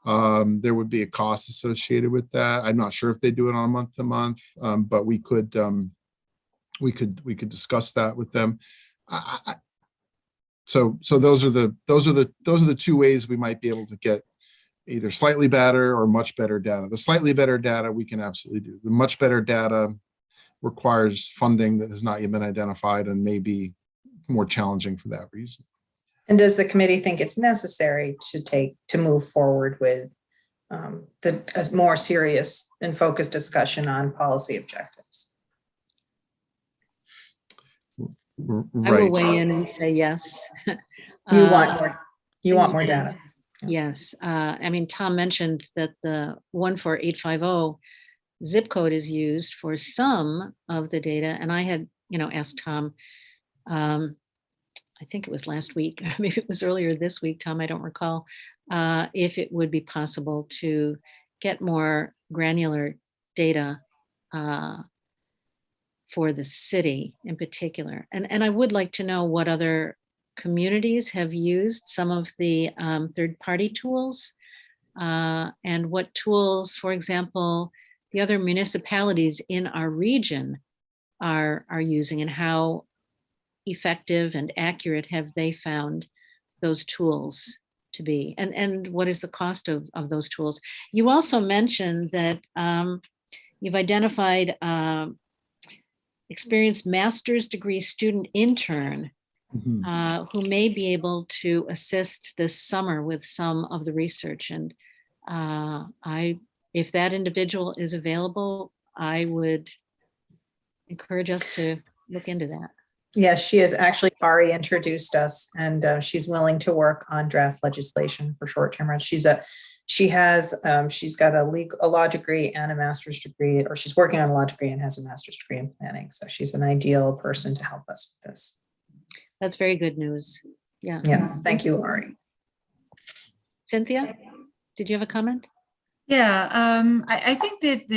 There would be a cost associated with that. I'm not sure if they do it on a month-to-month, but we could discuss that with them. So those are the two ways we might be able to get either slightly better or much better data. The slightly better data we can absolutely do. The much better data requires funding that has not yet been identified and may be more challenging for that reason. And does the committee think it's necessary to move forward with a more serious and focused discussion on policy objectives? I will weigh in and say yes. You want more data. Yes. Tom mentioned that the 14850 zip code is used for some of the data. And I had, asked Tom, I think it was last week, maybe it was earlier this week, Tom, I don't recall, if it would be possible to get more granular data for the city in particular. And I would like to know what other communities have used some of the third-party tools and what tools, for example, the other municipalities in our region are using, and how effective and accurate have they found those tools to be, and what is the cost of those tools. You also mentioned that you've identified experienced master's degree student intern who may be able to assist this summer with some of the research. And if that individual is available, I would encourage us to look into that. Yes, she is. Actually, Ari introduced us, and she's willing to work on draft legislation for short-term rentals. She's got a law degree and a master's degree, or she's working on a law degree and has a master's degree in planning. So she's an ideal person to help us with this. That's very good news. Yeah. Yes. Thank you, Ari. Cynthia, did you have a comment? Yeah, I think that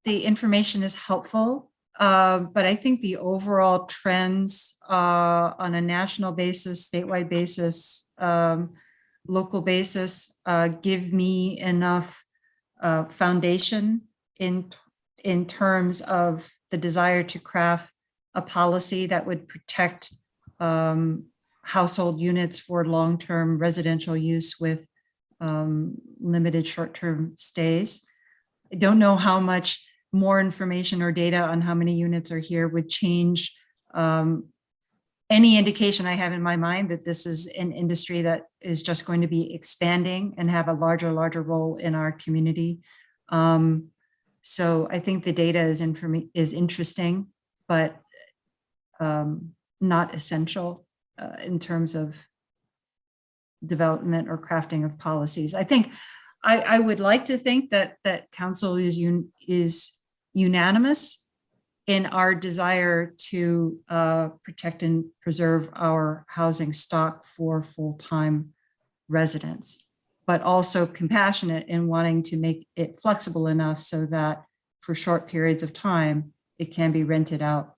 the information is helpful, but I think the overall trends on a national basis, statewide basis, local basis give me enough foundation in terms of the desire to craft a policy that would protect household units for long-term residential use with limited short-term stays. I don't know how much more information or data on how many units are here would change any indication I have in my mind that this is an industry that is just going to be expanding and have a larger role in our community. So I think the data is interesting, but not essential in terms of development or crafting of policies. I think I would like to think that council is unanimous in our desire to protect and preserve our housing stock for full-time residents, but also compassionate in wanting to make it flexible enough so that for short periods of time, it can be rented out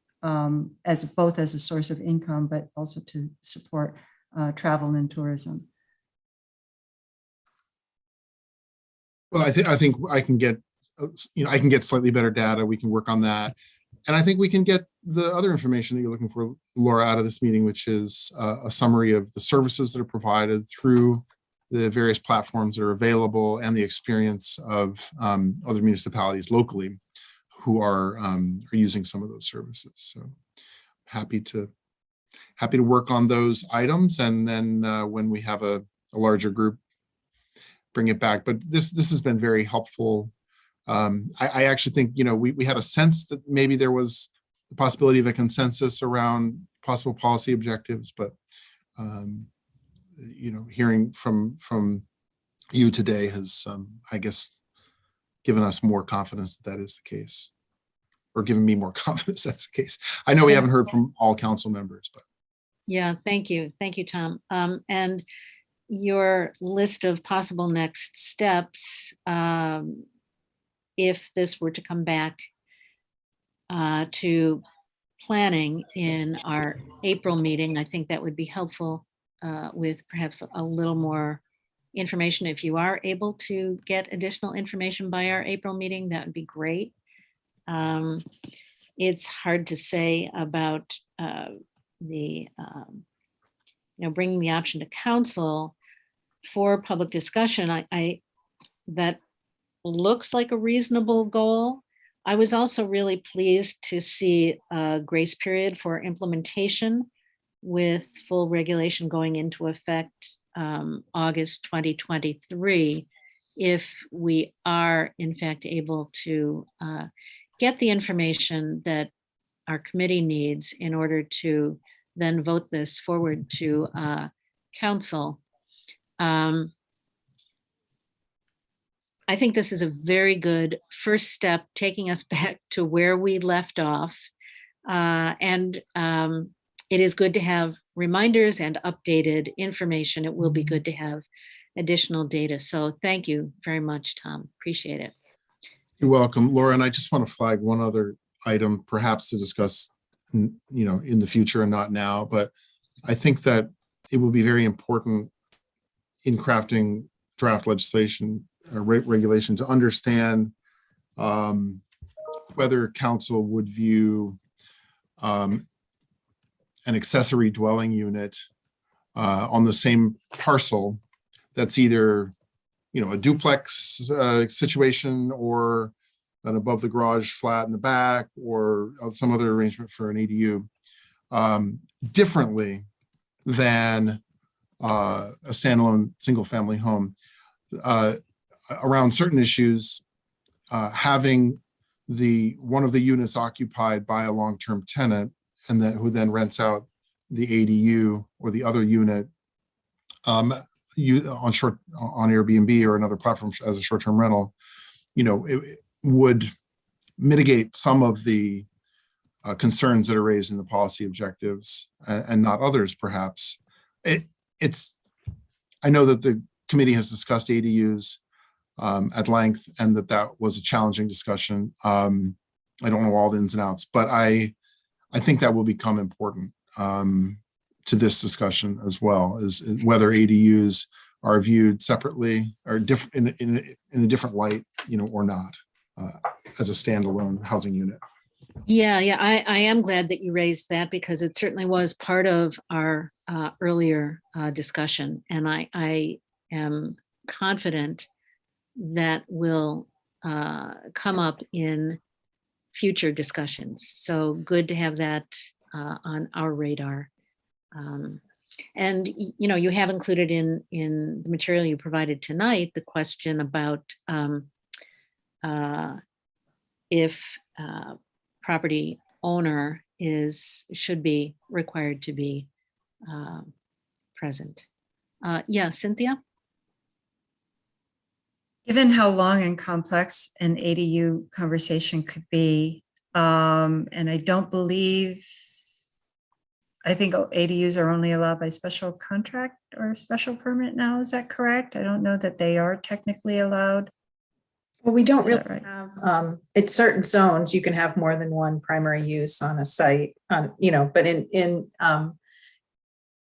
as both as a source of income, but also to support travel and tourism. Well, I think I can get, I can get slightly better data. We can work on that. And I think we can get the other information that you're looking for, Laura, out of this meeting, which is a summary of the services that are provided through the various platforms that are available and the experience of other municipalities locally who are using some of those services. So happy to work on those items. And then when we have a larger group, bring it back. But this has been very helpful. I actually think, we had a sense that maybe there was the possibility of a consensus around possible policy objectives, but hearing from you today has, I guess, given us more confidence that is the case, or given me more confidence that's the case. I know we haven't heard from all council members, but. Yeah, thank you, Tom. And your list of possible next steps, if this were to come back to planning in our April meeting, I think that would be helpful with perhaps a little more information. If you are able to get additional information by our April meeting, that would be great. It's hard to say about bringing the option to council for public discussion. That looks like a reasonable goal. I was also really pleased to see a grace period for implementation with full regulation going into effect August 2023, if we are in fact able to get the information that our committee needs in order to then vote this forward to council. I think this is a very good first step, taking us back to where we left off. And it is good to have reminders and updated information. It will be good to have additional data. So thank you very much, Tom. Appreciate it. You're welcome, Laura. And I just want to flag one other item, perhaps to discuss, in the future and not now, but I think that it will be very important in crafting draft legislation or regulation to understand whether council would view an accessory dwelling unit on the same parcel that's either, a duplex situation or an above the garage flat in the back or some other arrangement for an ADU differently than a standalone single family home. Around certain issues, having one of the units occupied by a long-term tenant and then who then rents out the ADU or the other unit on Airbnb or another platform as a short-term rental, it would mitigate some of the concerns that are raised in the policy objectives and not others, perhaps. I know that the committee has discussed ADUs at length and that was a challenging discussion. I don't know all the ins and outs, but I think that will become important to this discussion as well, is whether ADUs are viewed separately or different in a different light, or not, as a standalone housing unit. Yeah, I am glad that you raised that because it certainly was part of our earlier discussion, and I am confident that will come up in future discussions. So good to have that on our radar. And you have included in the material you provided tonight the question about if property owner should be required to be present. Yeah, Cynthia? Given how long and complex an ADU conversation could be, and I think ADUs are only allowed by special contract or special permit now, is that correct? I don't know that they are technically allowed. Well, we don't Is that really right? have, in certain zones, you can have more than one primary use on a site, but in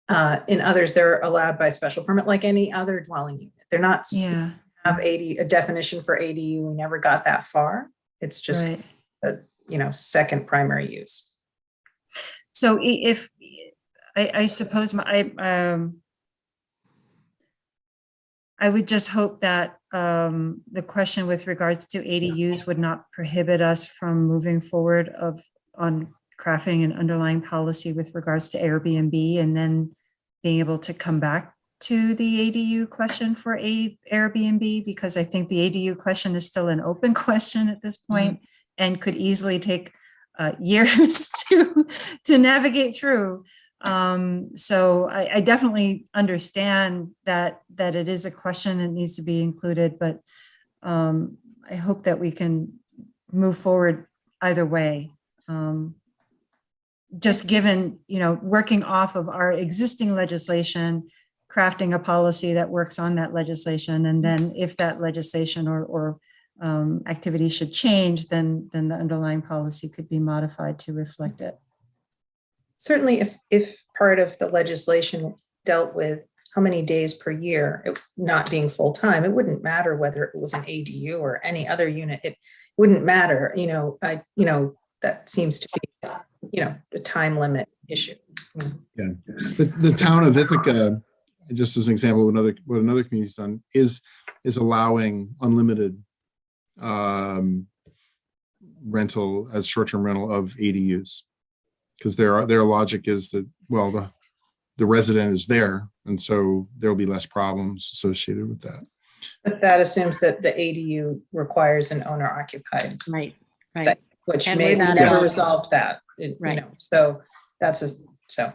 others, they're allowed by special permit, like any other dwelling unit. They're not Yeah, have a definition for ADU. We never got that far. It's just right. a, second primary use. So if, I suppose I would just hope that the question with regards to ADUs would not prohibit us from moving forward on crafting an underlying policy with regards to Airbnb, and then being able to come back to the ADU question for Airbnb, because I think the ADU question is still an open question at this point and could easily take years to navigate through. So I definitely understand that it is a question that needs to be included, but I hope that we can move forward either way. Just given, working off of our existing legislation, crafting a policy that works on that legislation, and then if that legislation or activity should change, then the underlying policy could be modified to reflect it. Certainly, if part of the legislation dealt with how many days per year, it not being full-time, it wouldn't matter whether it was an ADU or any other unit. It wouldn't matter. That seems to be, a time limit issue. Yeah, the town of Ithaca, just as an example, what another community's done is allowing unlimited rental as short-term rental of ADUs, because their logic is that, well, the resident is there, and so there'll be less problems associated with that. But that assumes that the ADU requires an owner-occupied Right. site, which And may we're not never allowed- resolve that. Right. So that's so.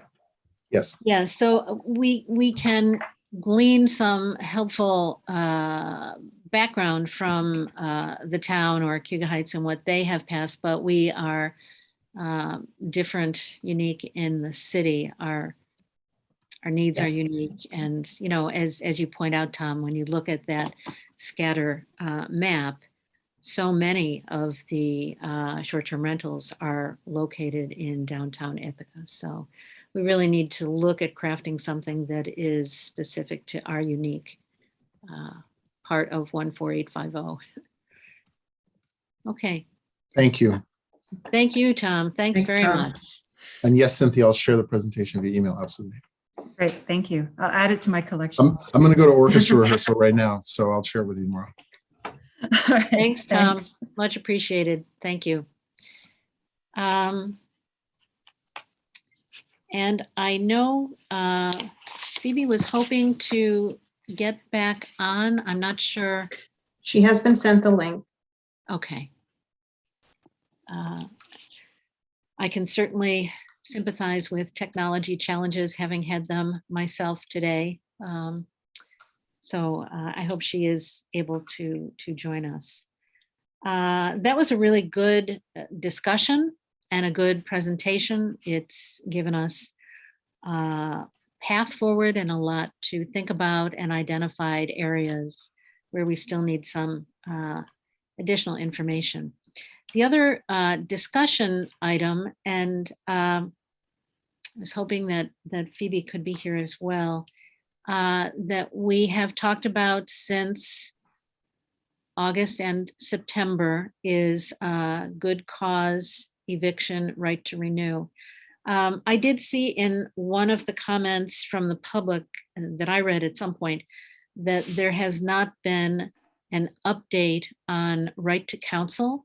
Yes. Yeah, so we can glean some helpful background from the town or Cuba Heights and what they have passed, but we are different, unique in the city. Our needs are Yes. unique. And, as you point out, Tom, when you look at that scatter map, so many of the short-term rentals are located in downtown Ithaca. So we really need to look at crafting something that is specific to our unique part of 14850. Okay. Thank you. Thank you, Tom. Thanks very Tom. much. And yes, Cynthia, I'll share the presentation via email. Absolutely. Great, thank you. I'll add it to my collection. I'm going to go to orchestra rehearsal right now, so I'll share it with you tomorrow. All right, Thanks, Tom. thanks. Much appreciated. Thank you. And I know Phoebe was hoping to get back on. I'm not sure. She has been sent the link. Okay. I can certainly sympathize with technology challenges, having had them myself today. So I hope she is able to join us. That was a really good discussion and a good presentation. It's given us a path forward and a lot to think about, and identified areas where we still need some additional information. The other discussion item, and I was hoping that Phoebe could be here as well, that we have talked about since August and September, is good cause eviction right to renew. I did see in one of the comments from the public that I read at some point that there has not been an update on right to counsel.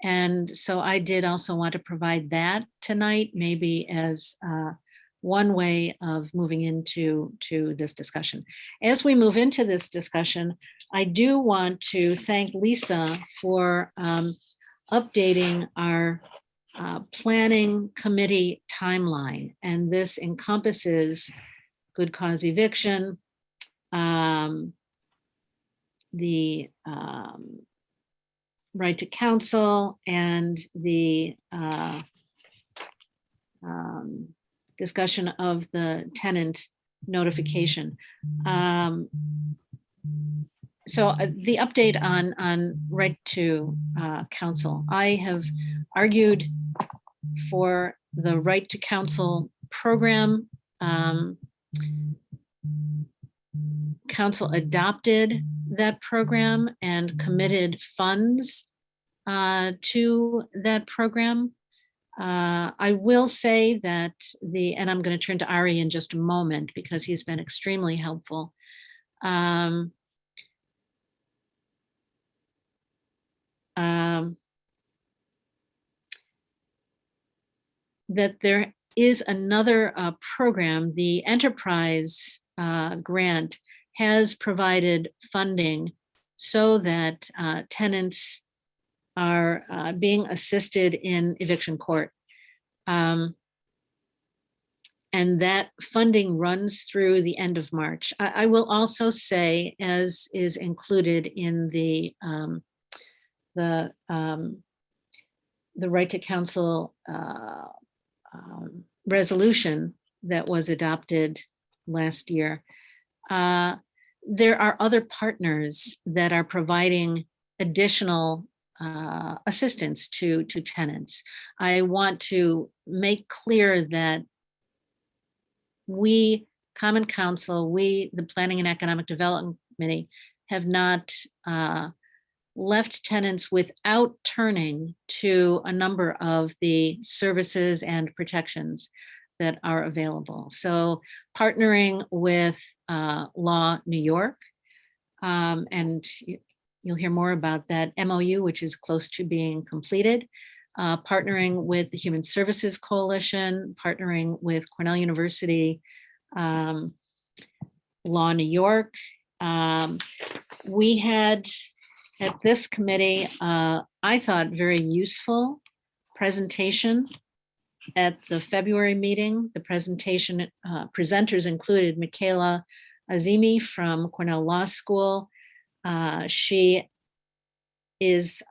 And so I did also want to provide that tonight, maybe as one way of moving into this discussion. As we move into this discussion, I do want to thank Lisa for updating our planning committee timeline, and this encompasses good cause eviction, the right to counsel, and the discussion of the tenant notification. So the update on right to counsel. I have argued for the right to counsel program. Council adopted that program and committed funds to that program. I will say that and I'm going to turn to Ari in just a moment because he's been extremely helpful. That there is another program, the Enterprise grant has provided funding so that tenants are being assisted in eviction court. And that funding runs through the end of March. I will also say, as is included in the right to counsel resolution that was adopted last year, there are other partners that are providing additional assistance to tenants. I want to make clear that we, Common Council, we, the Planning and Economic Development Committee, have not left tenants without turning to a number of the services and protections that are available. So partnering with Law New York, and you'll hear more about that MOU, which is close to being completed, partnering with the Human Services Coalition, partnering with Cornell University, Law New York. We had at this committee, I thought, very useful presentation at the February meeting. The presentation presenters included Michaela Azimi from Cornell Law School. She is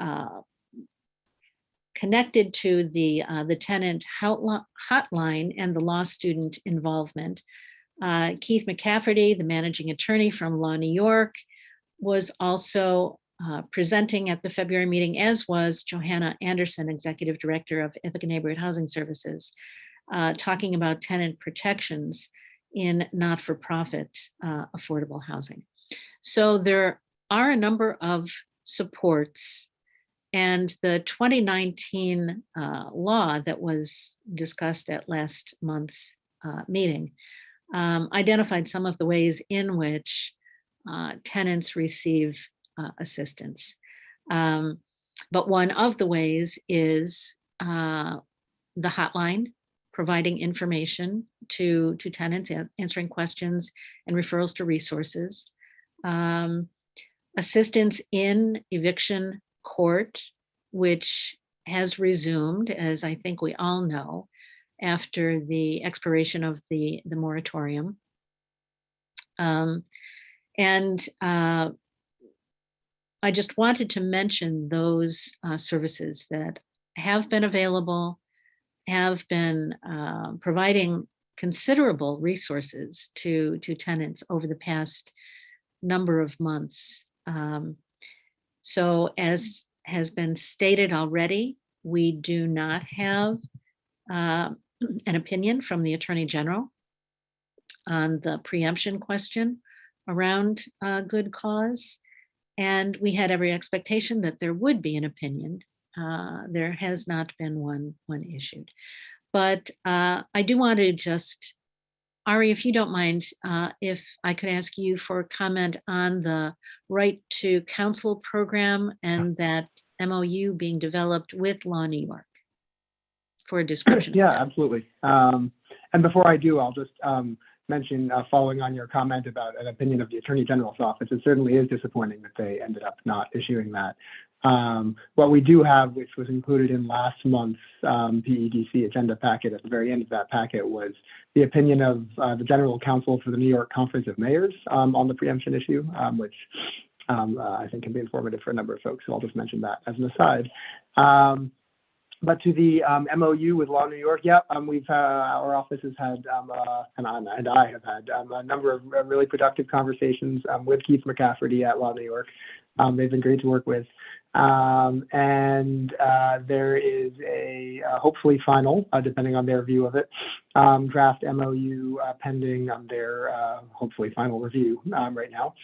connected to the tenant hotline and the law student involvement. Keith McCafferty, the managing attorney from Law New York, was also presenting at the February meeting, as was Johanna Anderson, executive director of Ithaca Neighborhood Housing Services, talking about tenant protections in not-for-profit affordable housing. So there are a number of supports, and the 2019 law that was discussed at last month's meeting identified some of the ways in which tenants receive assistance. But one of the ways is the hotline, providing information to tenants, answering questions and referrals to resources. Assistance in eviction court, which has resumed, as I think we all know, after the expiration of the moratorium. I just wanted to mention those services that have been available, have been providing considerable resources to tenants over the past number of months. So as has been stated already, we do not have an opinion from the Attorney General on the preemption question around good cause. And we had every expectation that there would be an opinion. There has not been one issued. But I do want to just, Ari, if you don't mind, if I could ask you for a comment on the right to counsel program and that MOU being developed with Law New York for a description. Yeah, absolutely. And before I do, I'll just mention, following on your comment about an opinion of the Attorney General's office, it certainly is disappointing that they ended up not issuing that. What we do have, which was included in last month's PEDC agenda packet, at the very end of that packet, was the opinion of the General Counsel for the New York Conference of Mayors on the preemption issue, which I think can be informative for a number of folks. So I'll just mention that as an aside. But to the MOU with Law New York, our office has had, and I have had a number of really productive conversations with Keith McCafferty at Law New York. They've been great to work with. And there is a hopefully final, depending on their view of it, draft MOU pending on their hopefully final review right now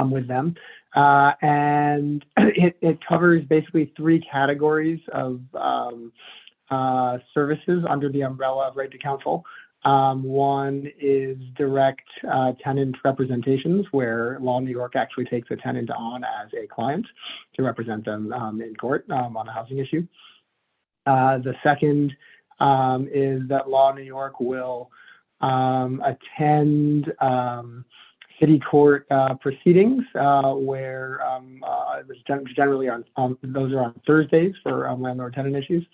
with them. And it covers basically 3 categories of services under the umbrella of Right to Counsel. One is direct tenant representations, where Law New York actually takes a tenant on as a client to represent them in court on a housing issue. The second is that Law New York will attend city court proceedings, where generally those are on Thursdays for landlord-tenant issues.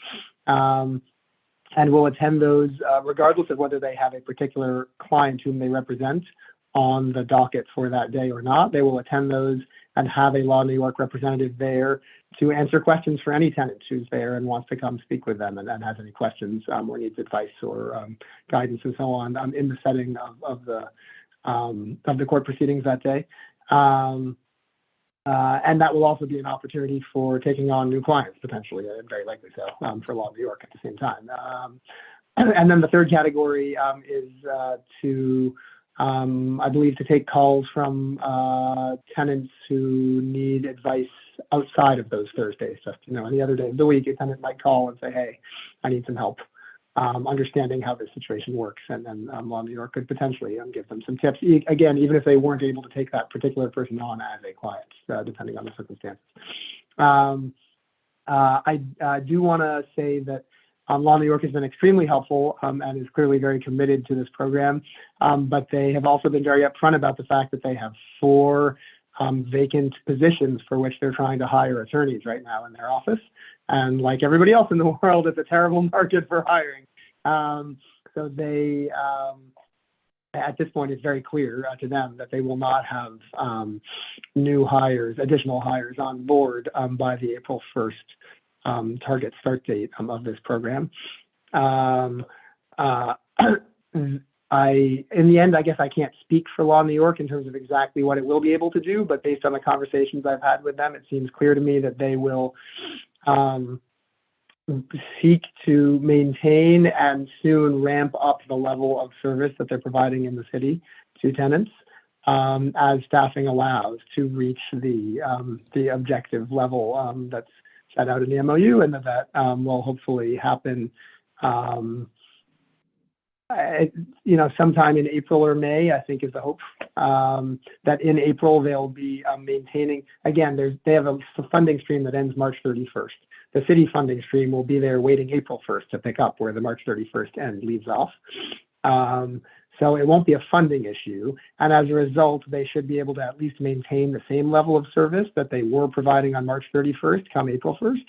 And will attend those regardless of whether they have a particular client whom they represent on the docket for that day or not. They will attend those and have a Law New York representative there to answer questions for any tenant who's there and wants to come speak with them and has any questions or needs advice or guidance and so on in the setting of the court proceedings that day. And that will also be an opportunity for taking on new clients, potentially, and very likely so, for Law New York at the same time. And then the third category is to, I believe, to take calls from tenants who need advice outside of those Thursdays. Just, any other day of the week, a tenant might call and say, hey, I need some help understanding how this situation works. And then Law New York could potentially give them some tips, again, even if they weren't able to take that particular person on as a client, depending on the circumstances. I do want to say that Law New York has been extremely helpful and is clearly very committed to this program, but they have also been very upfront about the fact that they have 4 vacant positions for which they're trying to hire attorneys right now in their office. And like everybody else in the world, it's a terrible market for hiring. So they, at this point, it's very clear to them that they will not have new hires, additional hires on board by the April 1st target start date of this program. In the end, I guess I can't speak for Law New York in terms of exactly what it will be able to do, but based on the conversations I've had with them, it seems clear to me that they will seek to maintain and soon ramp up the level of service that they're providing in the city to tenants as staffing allows to reach the objective level that's set out in the MOU, and that will hopefully happen sometime in April or May, I think is the hope. That in April they'll be maintaining, again, they have a funding stream that ends March 31st. The city funding stream will be there waiting April 1st to pick up where the March 31st end leaves off. So it won't be a funding issue. And as a result, they should be able to at least maintain the same level of service that they were providing on March 31st come April 1st,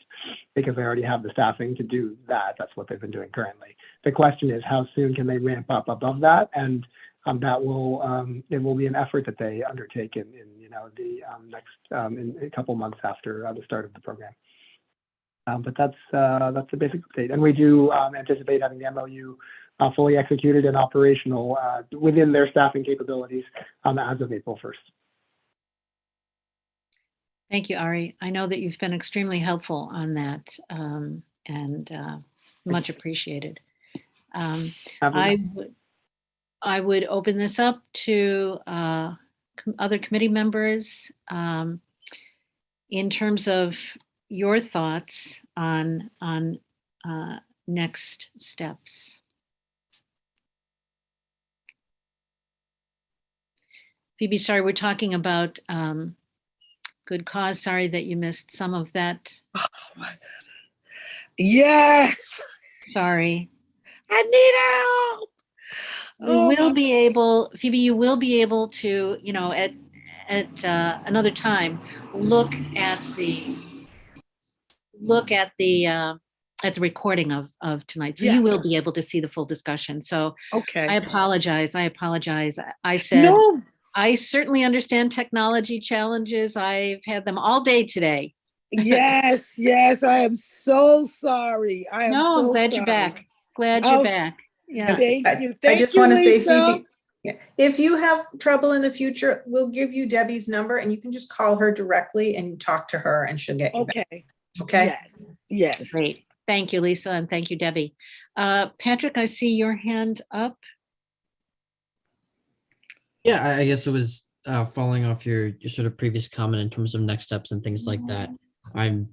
because they already have the staffing to do that. That's what they've been doing currently. The question is, how soon can they ramp up above that? And that will, it will be an effort that they undertake in the next, in a couple months after the start of the program. But that's the basic update. And we do anticipate having the MOU fully executed and operational within their staffing capabilities as of April 1st. Thank you, Ari. I know that you've been extremely helpful on that and much appreciated. I would open this up to other committee members in terms of your thoughts on next steps. Phoebe, sorry, we're talking about good cause. Sorry that you missed some of that. Oh my God. Yes. Sorry. I need help. We will be able, Phoebe, you will be able to, another time, look at the recording of tonight. So you will be able to see the full discussion. So Okay. I apologize. I said, No. I certainly understand technology challenges. I've had them all day today. Yes, yes. I am so sorry. I am No, I'm so glad sorry. you're back. Glad you're Oh, back. Yeah. Thank you. I Thank just you, want to say, Lisa. Phoebe, yeah, if you have trouble in the future, we'll give you Debbie's number and you can just call her directly and talk to her and she'll get you back. Okay. Okay. Yes. Yes. Great. Thank you, Lisa, and thank you, Debbie. Patrick, I see your hand up. Yeah, I guess it was following off your sort of previous comment in terms of next steps and things like that. I'm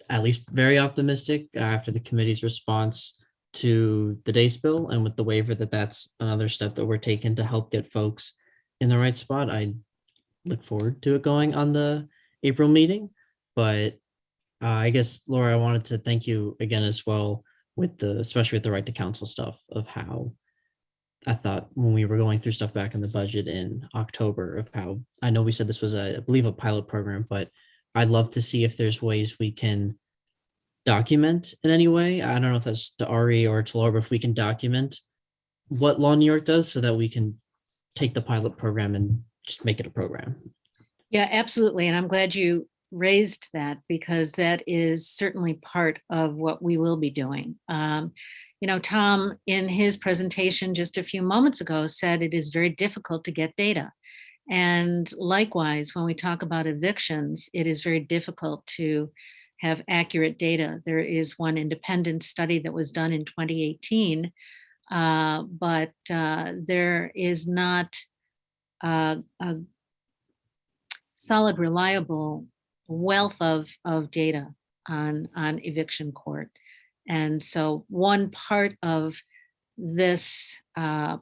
at least very optimistic after the committee's response to the DACE bill and with the waiver that's another step that we're taking to help get folks in the right spot. I look forward to it going on the April meeting, but I guess, Laura, I wanted to thank you again as well with especially with the right to counsel stuff of how I thought when we were going through stuff back in the budget in October of how I know we said this was I believe a pilot program, but I'd love to see if there's ways we can document in any way. I don't know if that's to Ari or to Laura, but if we can document what Law New York does so that we can take the pilot program and just make it a program. Yeah, absolutely. And I'm glad you raised that because that is certainly part of what we will be doing. Tom, in his presentation just a few moments ago, said it is very difficult to get data. And likewise, when we talk about evictions, it is very difficult to have accurate data. There is one independent study that was done in 2018, but there is not a solid, reliable wealth of data on eviction court. And so one part of this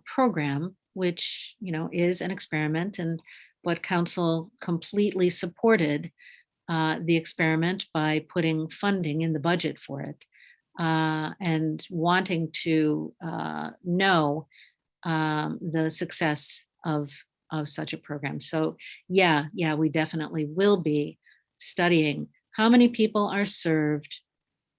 program, which is an experiment, and what council completely supported the experiment by putting funding in the budget for it and wanting to know the success of such a program. So yeah, we definitely will be studying how many people are served,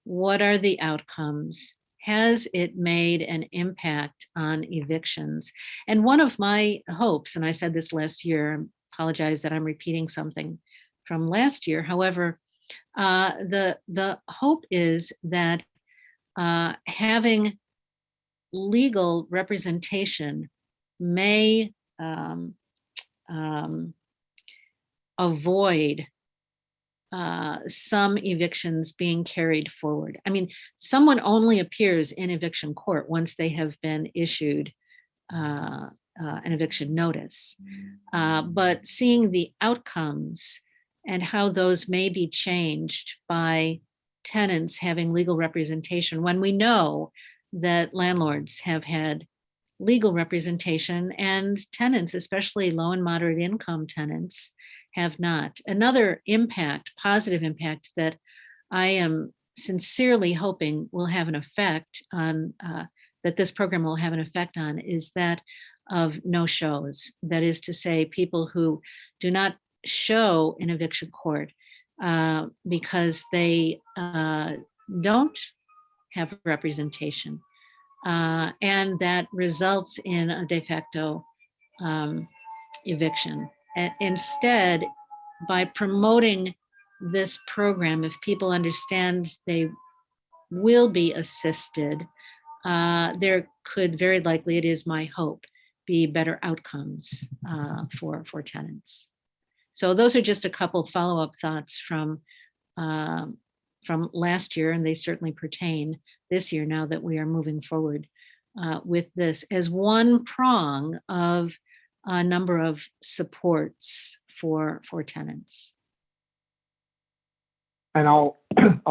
what are the outcomes, has it made an impact on evictions? And one of my hopes, and I said this last year, I apologize that I'm repeating something from last year. However, the hope is that having legal representation may avoid some evictions being carried forward. I mean, someone only appears in eviction court once they have been issued an eviction notice. But seeing the outcomes and how those may be changed by tenants having legal representation, when we know that landlords have had legal representation and tenants, especially low and moderate income tenants, have not. Another impact, positive impact that I am sincerely hoping will have an effect on, that this program will have an effect on, is that of no-shows. That is to say, people who do not show in eviction court because they don't have representation. And that results in a de facto eviction. Instead, by promoting this program, if people understand they will be assisted, there could very likely, it is my hope, be better outcomes for tenants. So those are just a couple follow-up thoughts from last year, and they certainly pertain this year now that we are moving forward with this as one prong of a number of supports for tenants. And I'll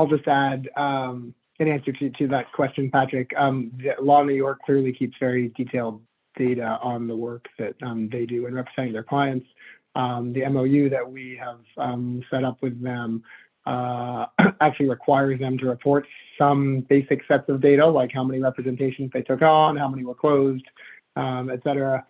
just add an answer to that question, Patrick. The Law New York clearly keeps very detailed data on the work that they do in representing their clients. The MOU that we have set up with them actually requires them to report some basic sets of data, like how many representations they took on, how many were closed, et cetera.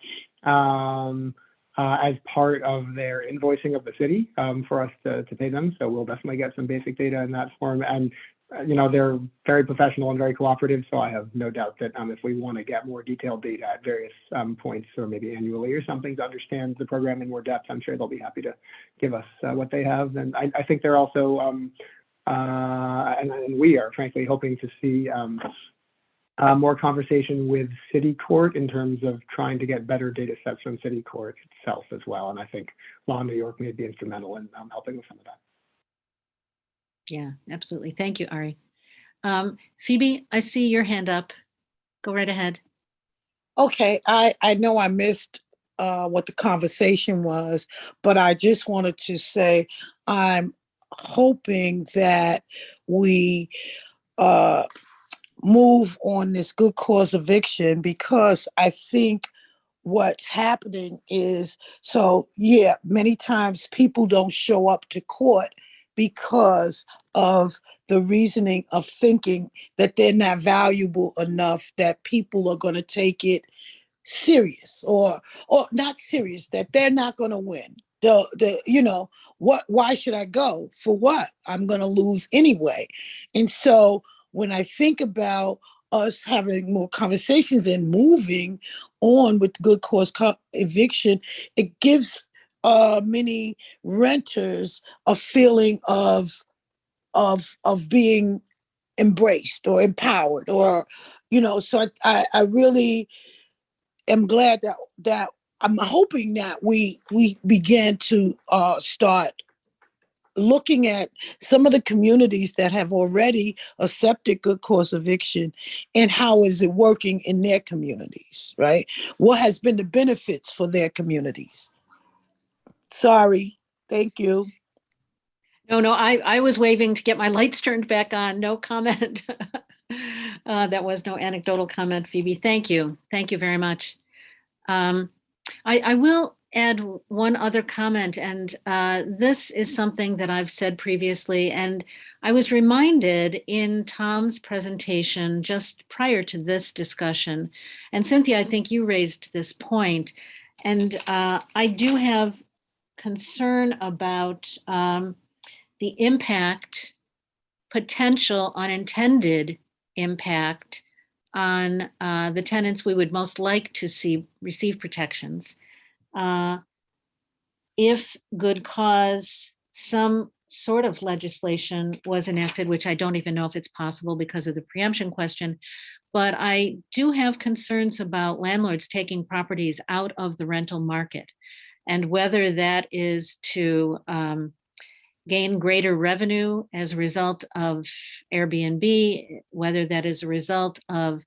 as part of their invoicing of the city for us to pay them. So we'll definitely get some basic data in that form. And they're very professional and very cooperative. So I have no doubt that if we want to get more detailed data at various points, or maybe annually or something, to understand the program in more depth, I'm sure they'll be happy to give us what they have. And I think they're also, and we are frankly hoping to see more conversation with City Court in terms of trying to get better data sets from City Court itself as well. And I think Law New York may be instrumental in helping with some of that. Yeah, absolutely. Thank you, Ari. Phoebe, I see your hand up. Go right ahead. Okay, I know I missed what the conversation was, but I just wanted to say I'm hoping that we move on this good cause eviction, because I think what's happening is, many times people don't show up to court because of the reasoning of thinking that they're not valuable enough, that people are going to take it serious, or not serious, that they're not going to win. Why should I go? For what? I'm going to lose anyway. And so when I think about us having more conversations and moving on with good cause eviction, it gives many renters a feeling of being embraced or empowered, or so I really am glad that I'm hoping that we begin to start looking at some of the communities that have already accepted good cause eviction, and how is it working in their communities, right? What has been the benefits for their communities? Sorry. Thank you. No, I was waving to get my lights turned back on. No comment. That was no anecdotal comment, Phoebe. Thank you. Thank you very much. I will add one other comment, and this is something that I've said previously, and I was reminded in Tom's presentation just prior to this discussion, and Cynthia, I think you raised this point, and I do have concern about the impact, potential unintended impact on the tenants we would most like to see receive protections. If good cause, some sort of legislation was enacted, which I don't even know if it's possible because of the preemption question, but I do have concerns about landlords taking properties out of the rental market, and whether that is to gain greater revenue as a result of Airbnb, whether that is a result of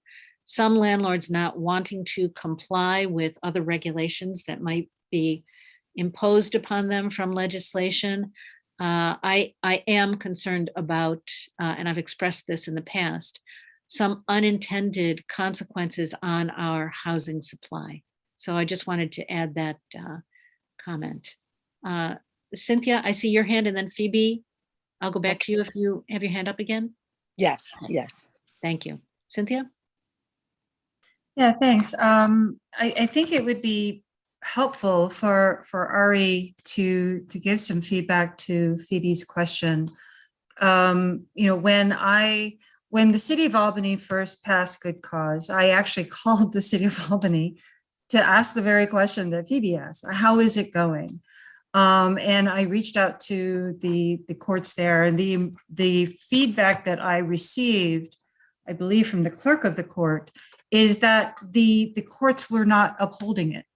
some landlords not wanting to comply with other regulations that might be imposed upon them from legislation. I am concerned about, and I've expressed this in the past, some unintended consequences on our housing supply. So I just wanted to add that comment. Cynthia, I see your hand, and then Phoebe, I'll go back to you if you have your hand up again. Yes, yes. Thank you. Cynthia? Yeah, thanks. I think it would be helpful for Ari to give some feedback to Phoebe's question. When the city of Albany first passed good cause, I actually called the city of Albany to ask the very question that Phoebe asked: how is it going? And I reached out to the courts there, and the feedback that I received, I believe from the clerk of the court, is that the courts were not upholding it.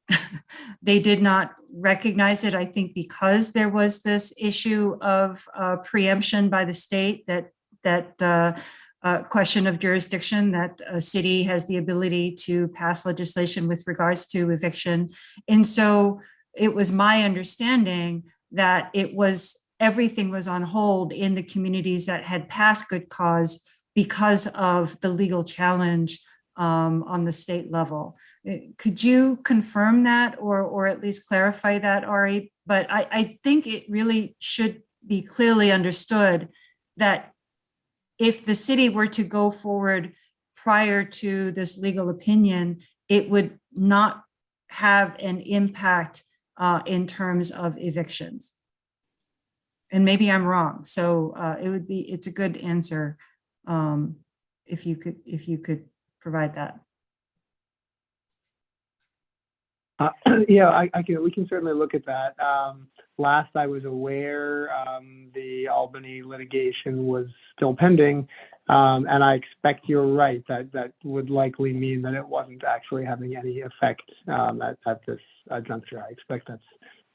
They did not recognize it, I think, because there was this issue of preemption by the state, that question of jurisdiction, that a city has the ability to pass legislation with regards to eviction. And so it was my understanding that everything was on hold in the communities that had passed good cause because of the legal challenge on the state level. Could you confirm that, or at least clarify that, Ari? But I think it really should be clearly understood that if the city were to go forward prior to this legal opinion, it would not have an impact in terms of evictions. And maybe I'm wrong. So it's a good answer if you could provide that. Yeah, we can certainly look at that. Last I was aware, the Albany litigation was still pending, and I expect you're right that would likely mean that it wasn't actually having any effect at this juncture. I expect that's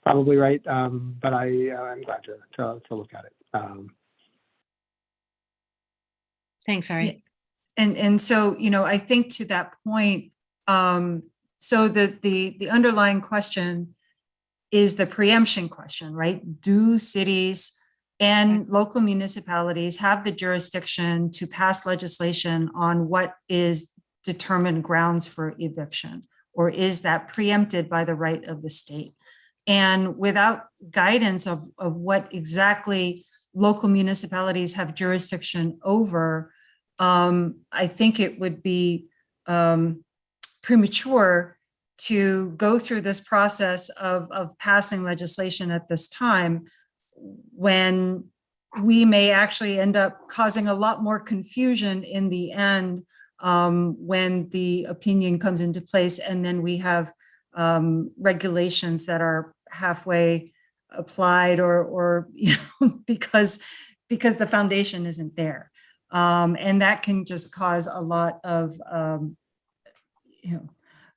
probably right, but I'm glad to look at it. Thanks, Harry. And so, I think to that point, so the underlying question is the preemption question, right? Do cities and local municipalities have the jurisdiction to pass legislation on what is determined grounds for eviction? Or is that preempted by the right of the state? And without guidance of what exactly local municipalities have jurisdiction over, I think it would be premature to go through this process of passing legislation at this time when we may actually end up causing a lot more confusion in the end when the opinion comes into place, and then we have regulations that are halfway applied or because the foundation isn't there. And that can just cause a lot of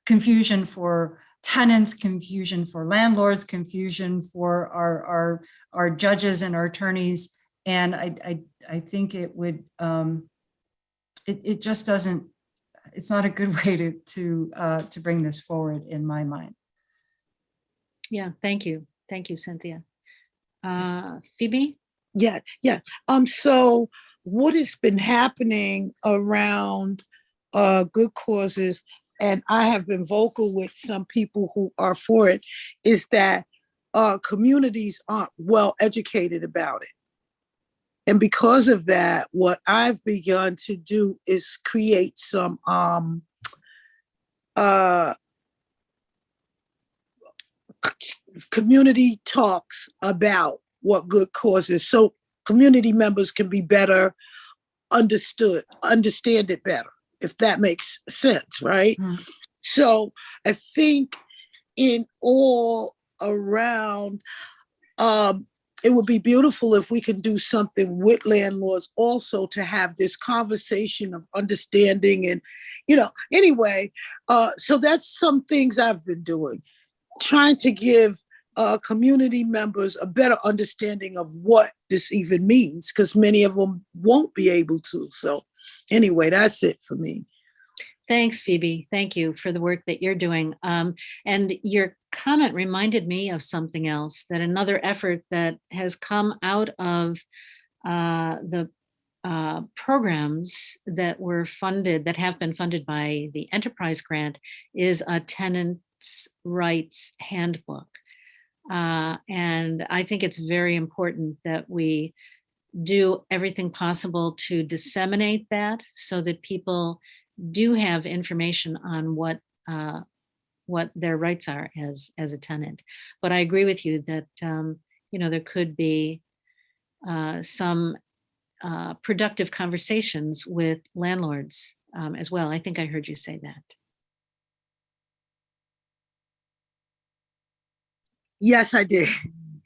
confusion for tenants, confusion for landlords, confusion for our judges and our attorneys. And I think it would it just doesn't, it's not a good way to bring this forward in my mind. Yeah, thank you, Cynthia. Phoebe? Yeah. So what has been happening around good causes, and I have been vocal with some people who are for it, is that communities aren't well educated about it. And because of that, what I've begun to do is create some community talks about what good cause is, so community members can be better understand it better, if that makes sense, right? Mm. So I think in all around, it would be beautiful if we can do something with landlords also to have this conversation of understanding and, anyway, so that's some things I've been doing, trying to give community members a better understanding of what this even means, because many of them won't be able to. So anyway, that's it for me. Thanks, Phoebe. Thank you for the work that you're doing. And your comment reminded me of something else, that another effort that has come out of the programs that were funded, that have been funded by the Enterprise Grant, is a tenants' rights handbook. And I think it's very important that we do everything possible to disseminate that so that people do have information on what their rights are as a tenant. But I agree with you that there could be some productive conversations with landlords as well. I think I heard you say that. Yes, I did.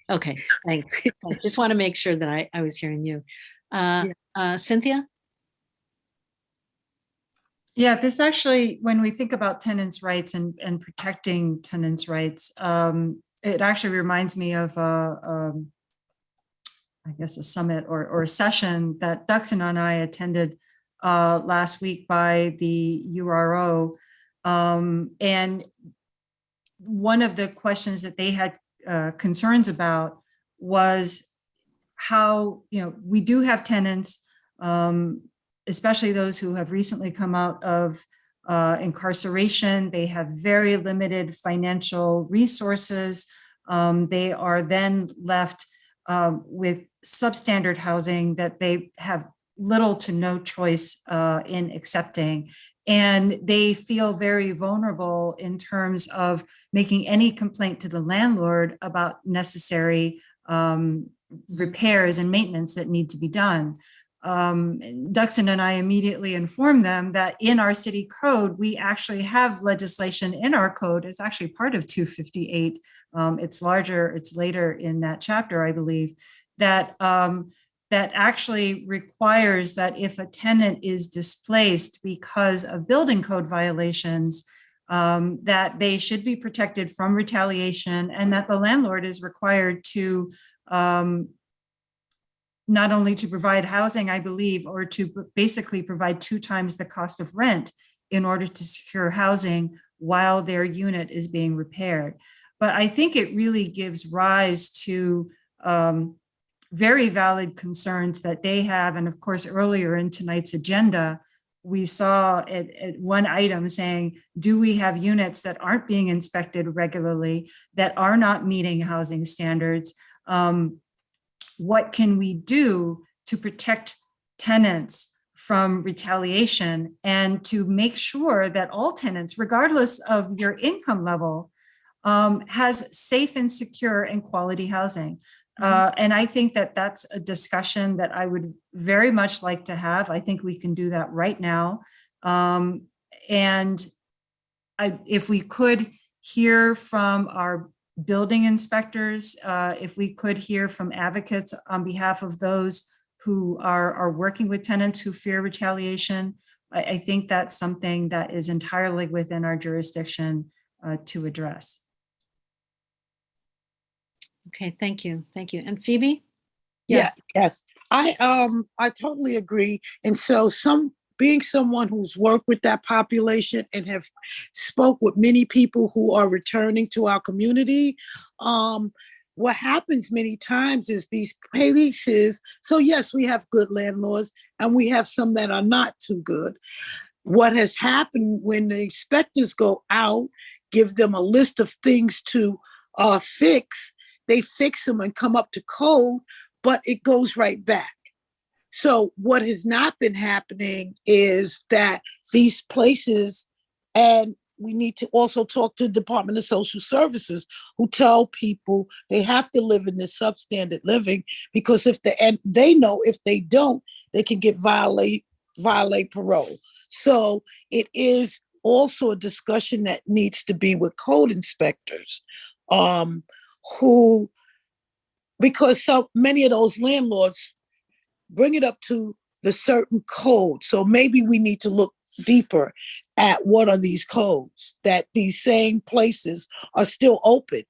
Okay, thanks. I just want to make sure that I was hearing you. Cynthia? Yeah, this actually, when we think about tenants' rights and protecting tenants' rights, it actually reminds me of I guess a summit or a session that Duxon and I attended last week by the URO. And one of the questions that they had concerns about was how, we do have tenants, especially those who have recently come out of incarceration. They have very limited financial resources. They are then left with substandard housing that they have little to no choice in accepting. And they feel very vulnerable in terms of making any complaint to the landlord about necessary repairs and maintenance that need to be done. Duxon and I immediately informed them that in our city code, we actually have legislation in our code. It's actually part of 258. It's larger, it's later in that chapter, I believe, that that actually requires that if a tenant is displaced because of building code violations, that they should be protected from retaliation, and that the landlord is required to not only to provide housing, I believe, or to basically provide 2 times the cost of rent in order to secure housing while their unit is being repaired. But I think it really gives rise to very valid concerns that they have. And of course, earlier in tonight's agenda, we saw at one item saying, do we have units that aren't being inspected regularly, that are not meeting housing standards? What can we do to protect tenants from retaliation and to make sure that all tenants, regardless of your income level, has safe and secure and quality housing? And I think that that's a discussion that I would very much like to have. I think we can do that right now. And if we could hear from our building inspectors, if we could hear from advocates on behalf of those who are working with tenants who fear retaliation, I think that's something that is entirely within our jurisdiction to address. Okay, thank you. Thank you. And Phoebe? Yes. I totally agree. And so being someone who's worked with that population and have spoke with many people who are returning to our community, what happens many times is these places, so yes, we have good landlords and we have some that are not too good. What has happened when the inspectors go out, give them a list of things to fix, they fix them and come up to code, but it goes right back. So what has not been happening is that these places, and we need to also talk to the Department of Social Services, who tell people they have to live in this substandard living, because they know if they don't, they can get violate parole. So it is also a discussion that needs to be with code inspectors, because so many of those landlords bring it up to the certain code. So maybe we need to look deeper at what are these codes, that these same places are still open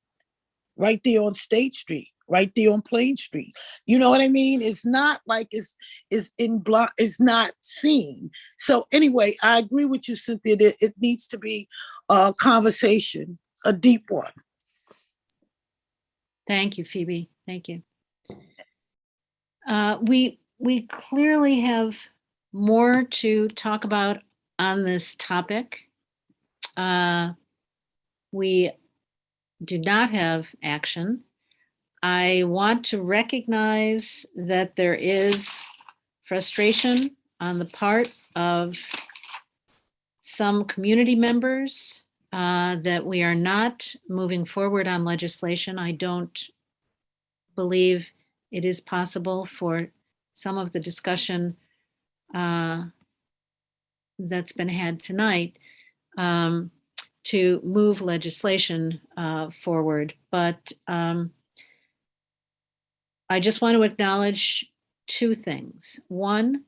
right there on State Street, right there on Plain Street. You know what I mean? It's not like it's not seen. So anyway, I agree with you, Cynthia, that it needs to be a conversation, a deep one. Thank you, Phoebe. Thank you. We clearly have more to talk about on this topic. We do not have action. I want to recognize that there is frustration on the part of some community members that we are not moving forward on legislation. I don't believe it is possible for some of the discussion that's been had tonight to move legislation forward. But I just want to acknowledge 2 things. One,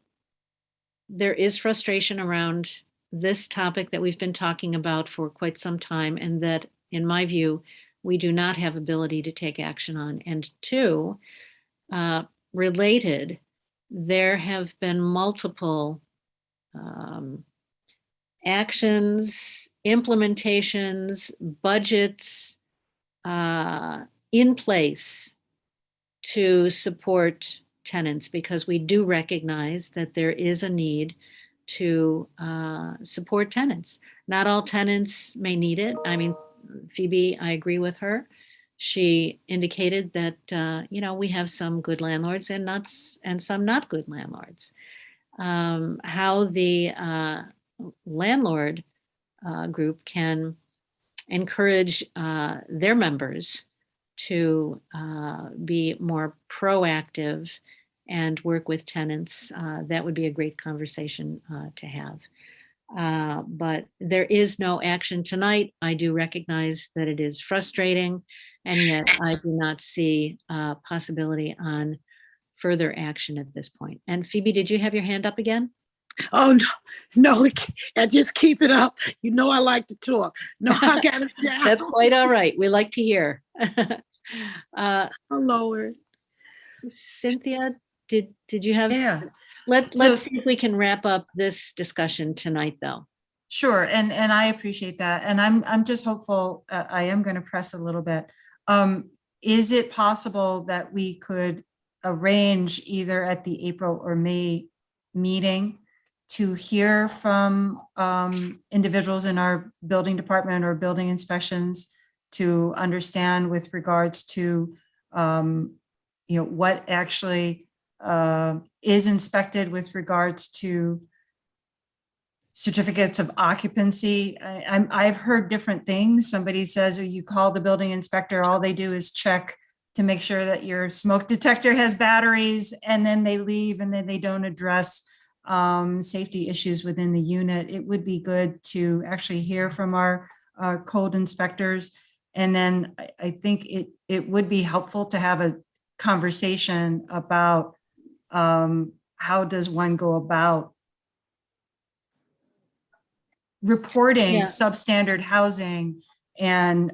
there is frustration around this topic that we've been talking about for quite some time, and that, in my view, we do not have ability to take action on. And 2, related, there have been multiple actions, implementations, budgets in place to support tenants, because we do recognize that there is a need to support tenants. Not all tenants may need it. I mean, Phoebe, I agree with her. She indicated that we have some good landlords and some not good landlords. how the landlord group can encourage their members to be more proactive and work with tenants. That would be a great conversation to have. But there is no action tonight. I do recognize that it is frustrating, and yet I do not see a possibility on further action at this point. And Phoebe, did you have your hand up again? Oh, no, just keep it up. You know I like to talk. No, I got it down. That's quite all right. We like to hear. Lord. Cynthia, did you have? Yeah. Let's see if we can wrap up this discussion tonight, though. Sure, and I appreciate that, and I'm just hopeful. I am going to press a little bit. Is it possible that we could arrange either at the April or May meeting to hear from individuals in our building department or building inspections to understand with regards to what actually is inspected with regards to certificates of occupancy? I've heard different things. Somebody says, or you call the building inspector, all they do is check to make sure that your smoke detector has batteries, and then they leave, and then they don't address safety issues within the unit. It would be good to actually hear from our code inspectors. And then I think it would be helpful to have a conversation about how does one go about reporting substandard housing and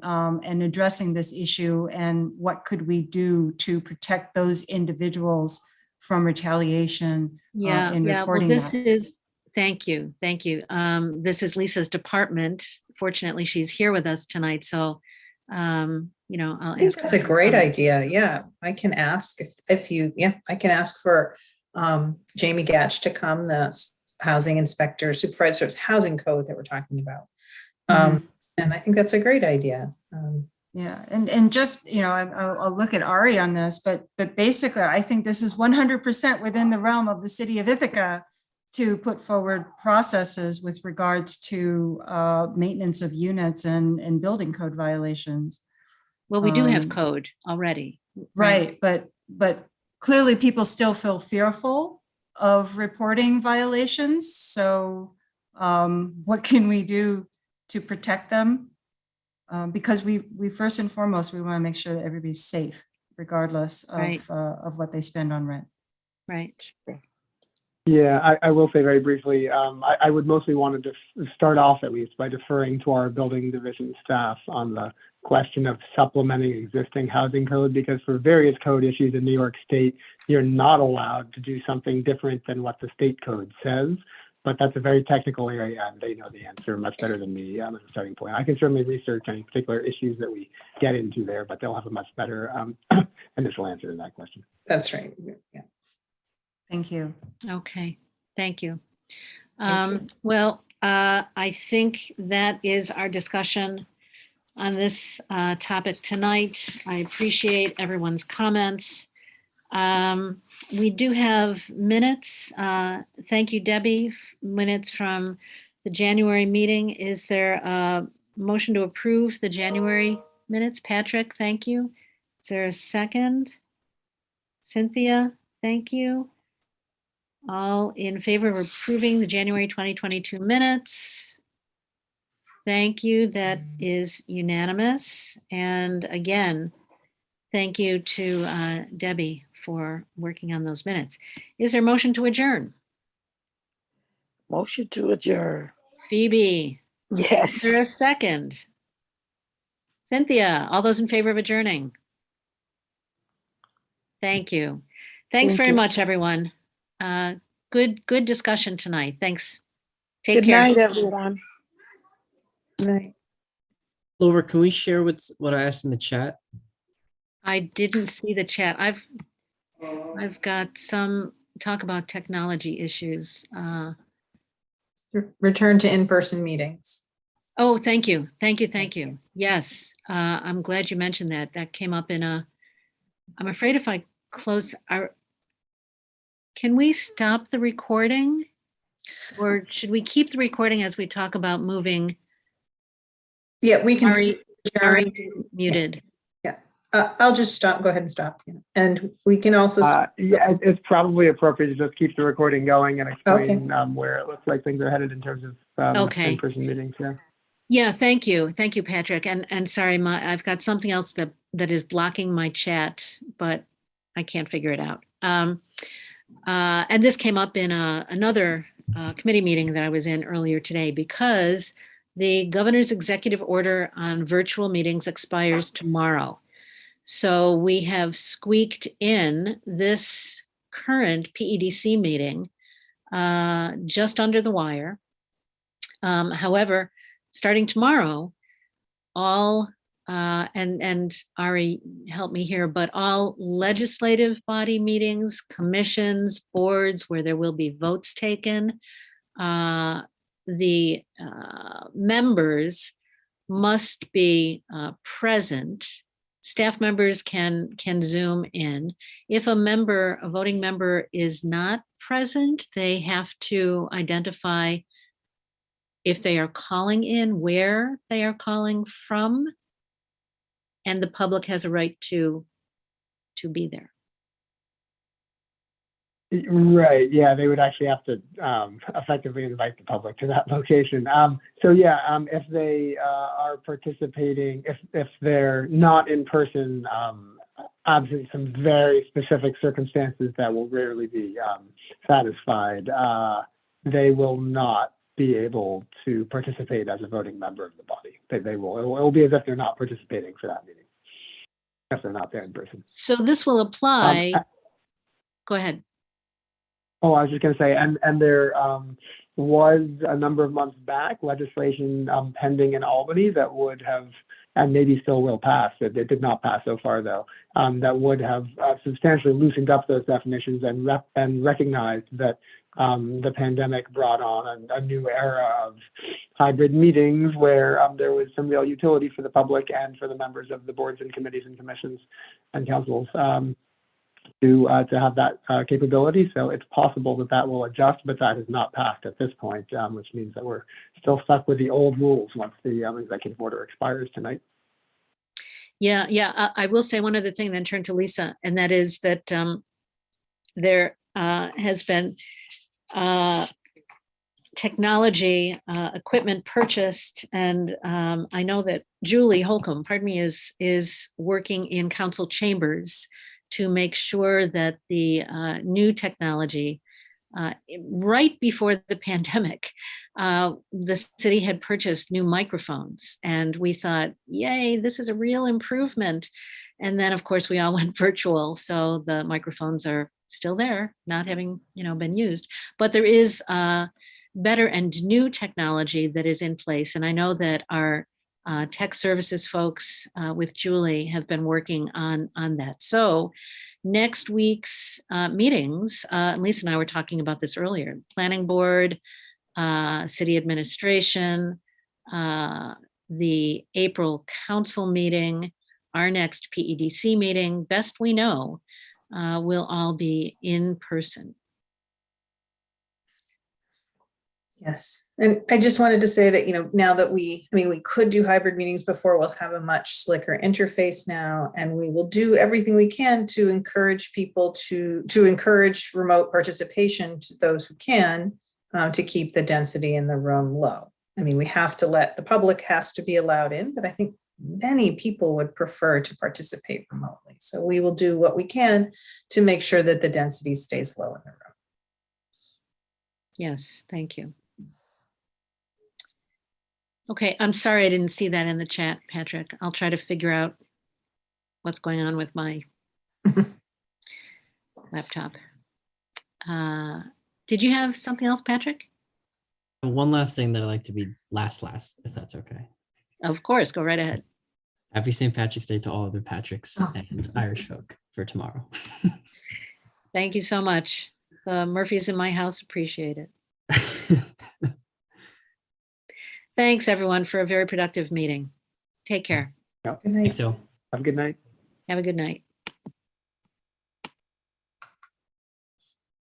addressing this issue, and what could we do to protect those individuals from retaliation in reporting well, that. Thank you. This is Lisa's department. Fortunately, she's here with us tonight, so I'll I think that's a great idea. Yeah, I can ask I can ask for Jamie Gatch to come, the housing inspector, supervisor of housing code that we're talking about. And I think that's a great idea. And just, I'll look at Ari on this, but basically, I think this is 100% within the realm of the city of Ithaca to put forward processes with regards to maintenance of units and building code violations. Well, we do have code already. Right, but clearly people still feel fearful of reporting violations. So what can we do to protect them? Because we first and foremost, we want to make sure that everybody's safe, regardless of what they spend on rent. Right. Yeah, I will say very briefly, I would mostly want to start off at least by deferring to our building division staff on the question of supplementing existing housing code, because for various code issues in New York State, you're not allowed to do something different than what the state code says. But that's a very technical area, and they know the answer much better than me as a starting point. I can certainly research any particular issues that we get into there, but they'll have a much better initial answer to that question. That's right. Yeah. Thank you. Okay, thank you. Well, I think that is our discussion on this topic tonight. I appreciate everyone's comments. We do have minutes. Thank you, Debbie. Minutes from the January meeting. Is there a motion to approve the January minutes? Patrick, thank you. Is there a second? Cynthia, thank you. All in favor of approving the January 2022 minutes? Thank you. That is unanimous. And again, thank you to Debbie for working on those minutes. Is there a motion to adjourn? Motion to adjourn. Phoebe? Yes. Is there a second? Cynthia, all those in favor of adjourning? Thank you. Thanks very much, everyone. Good discussion tonight. Thanks. Take care. Good night, everyone. Good night. Laura, can we share what I asked in the chat? I didn't see the chat. I've got some talk about technology issues. Return to in-person meetings. Oh, thank you. Thank you. Yes, I'm glad you mentioned that. That came up in I'm afraid if I close Can we stop the recording? Or should we keep the recording as we talk about moving? Yeah, we can. Ari muted. Yeah, I'll just stop, go ahead and stop. And we can also. Yeah, it's probably appropriate to just keep the recording going and explain Okay. where it looks like things are headed in terms of Okay. in-person meetings. Yeah. Yeah, thank you. Thank you, Patrick. And sorry, I've got something else that is blocking my chat, but I can't figure it out. And this came up in another committee meeting that I was in earlier today, because the governor's executive order on virtual meetings expires tomorrow. So we have squeaked in this current PEDC meeting just under the wire. However, starting tomorrow, all, and Ari, help me here, but all legislative body meetings, commissions, boards where there will be votes taken, the members must be present. Staff members can Zoom in. If a voting member is not present, they have to identify if they are calling in, where they are calling from, and the public has a right to be there. Right. Yeah, they would actually have to effectively invite the public to that location. So yeah, if they are participating, if they're not in person, absent some very specific circumstances that will rarely be satisfied, they will not be able to participate as a voting member of the body. They will. It will be as if they're not participating for that meeting if they're not there in person. So this will apply. Go ahead. Oh, I was just going to say, and there was a number of months back legislation pending in Albany that would have, and maybe still will pass, it did not pass so far though, that would have substantially loosened up those definitions and recognized that the pandemic brought on a new era of hybrid meetings where there was some real utility for the public and for the members of the boards and committees and commissions and councils to have that capability. So it's possible that will adjust, but that has not passed at this point, which means that we're still stuck with the old rules once the executive order expires tonight. Yeah. I will say one other thing, then turn to Lisa, and that is that there has been technology equipment purchased, and I know that Julie Holcomb, is working in council chambers to make sure that the new technology, right before the pandemic, the city had purchased new microphones, and we thought, yay, this is a real improvement. And then of course we all went virtual, so the microphones are still there, not having been used, but there is better and new technology that is in place. And I know that our tech services folks with Julie have been working on that. So next week's meetings, Lisa and I were talking about this earlier, planning board, city administration, the April council meeting, our next PEDC meeting, best we know, will all be in person. Yes, and I just wanted to say that, now that we could do hybrid meetings before, we'll have a much slicker interface now, and we will do everything we can to encourage people to encourage remote participation to those who can, to keep the density in the room low. We have to the public has to be allowed in, but I think many people would prefer to participate remotely. So we will do what we can to make sure that the density stays low in the room. Yes, thank you. Okay, I'm sorry I didn't see that in the chat, Patrick. I'll try to figure out what's going on with my laptop. Did you have something else, Patrick? One last thing that I'd like to be last, if that's okay. Of course, go right ahead. Happy St. Patrick's Day to all other Patricks and Irish folk for tomorrow. Thank you so much. The Murphys in my house appreciate it. Thanks, everyone, for a very productive meeting. Take care. Yep. Good night. You too. Have a good night. Have a good night.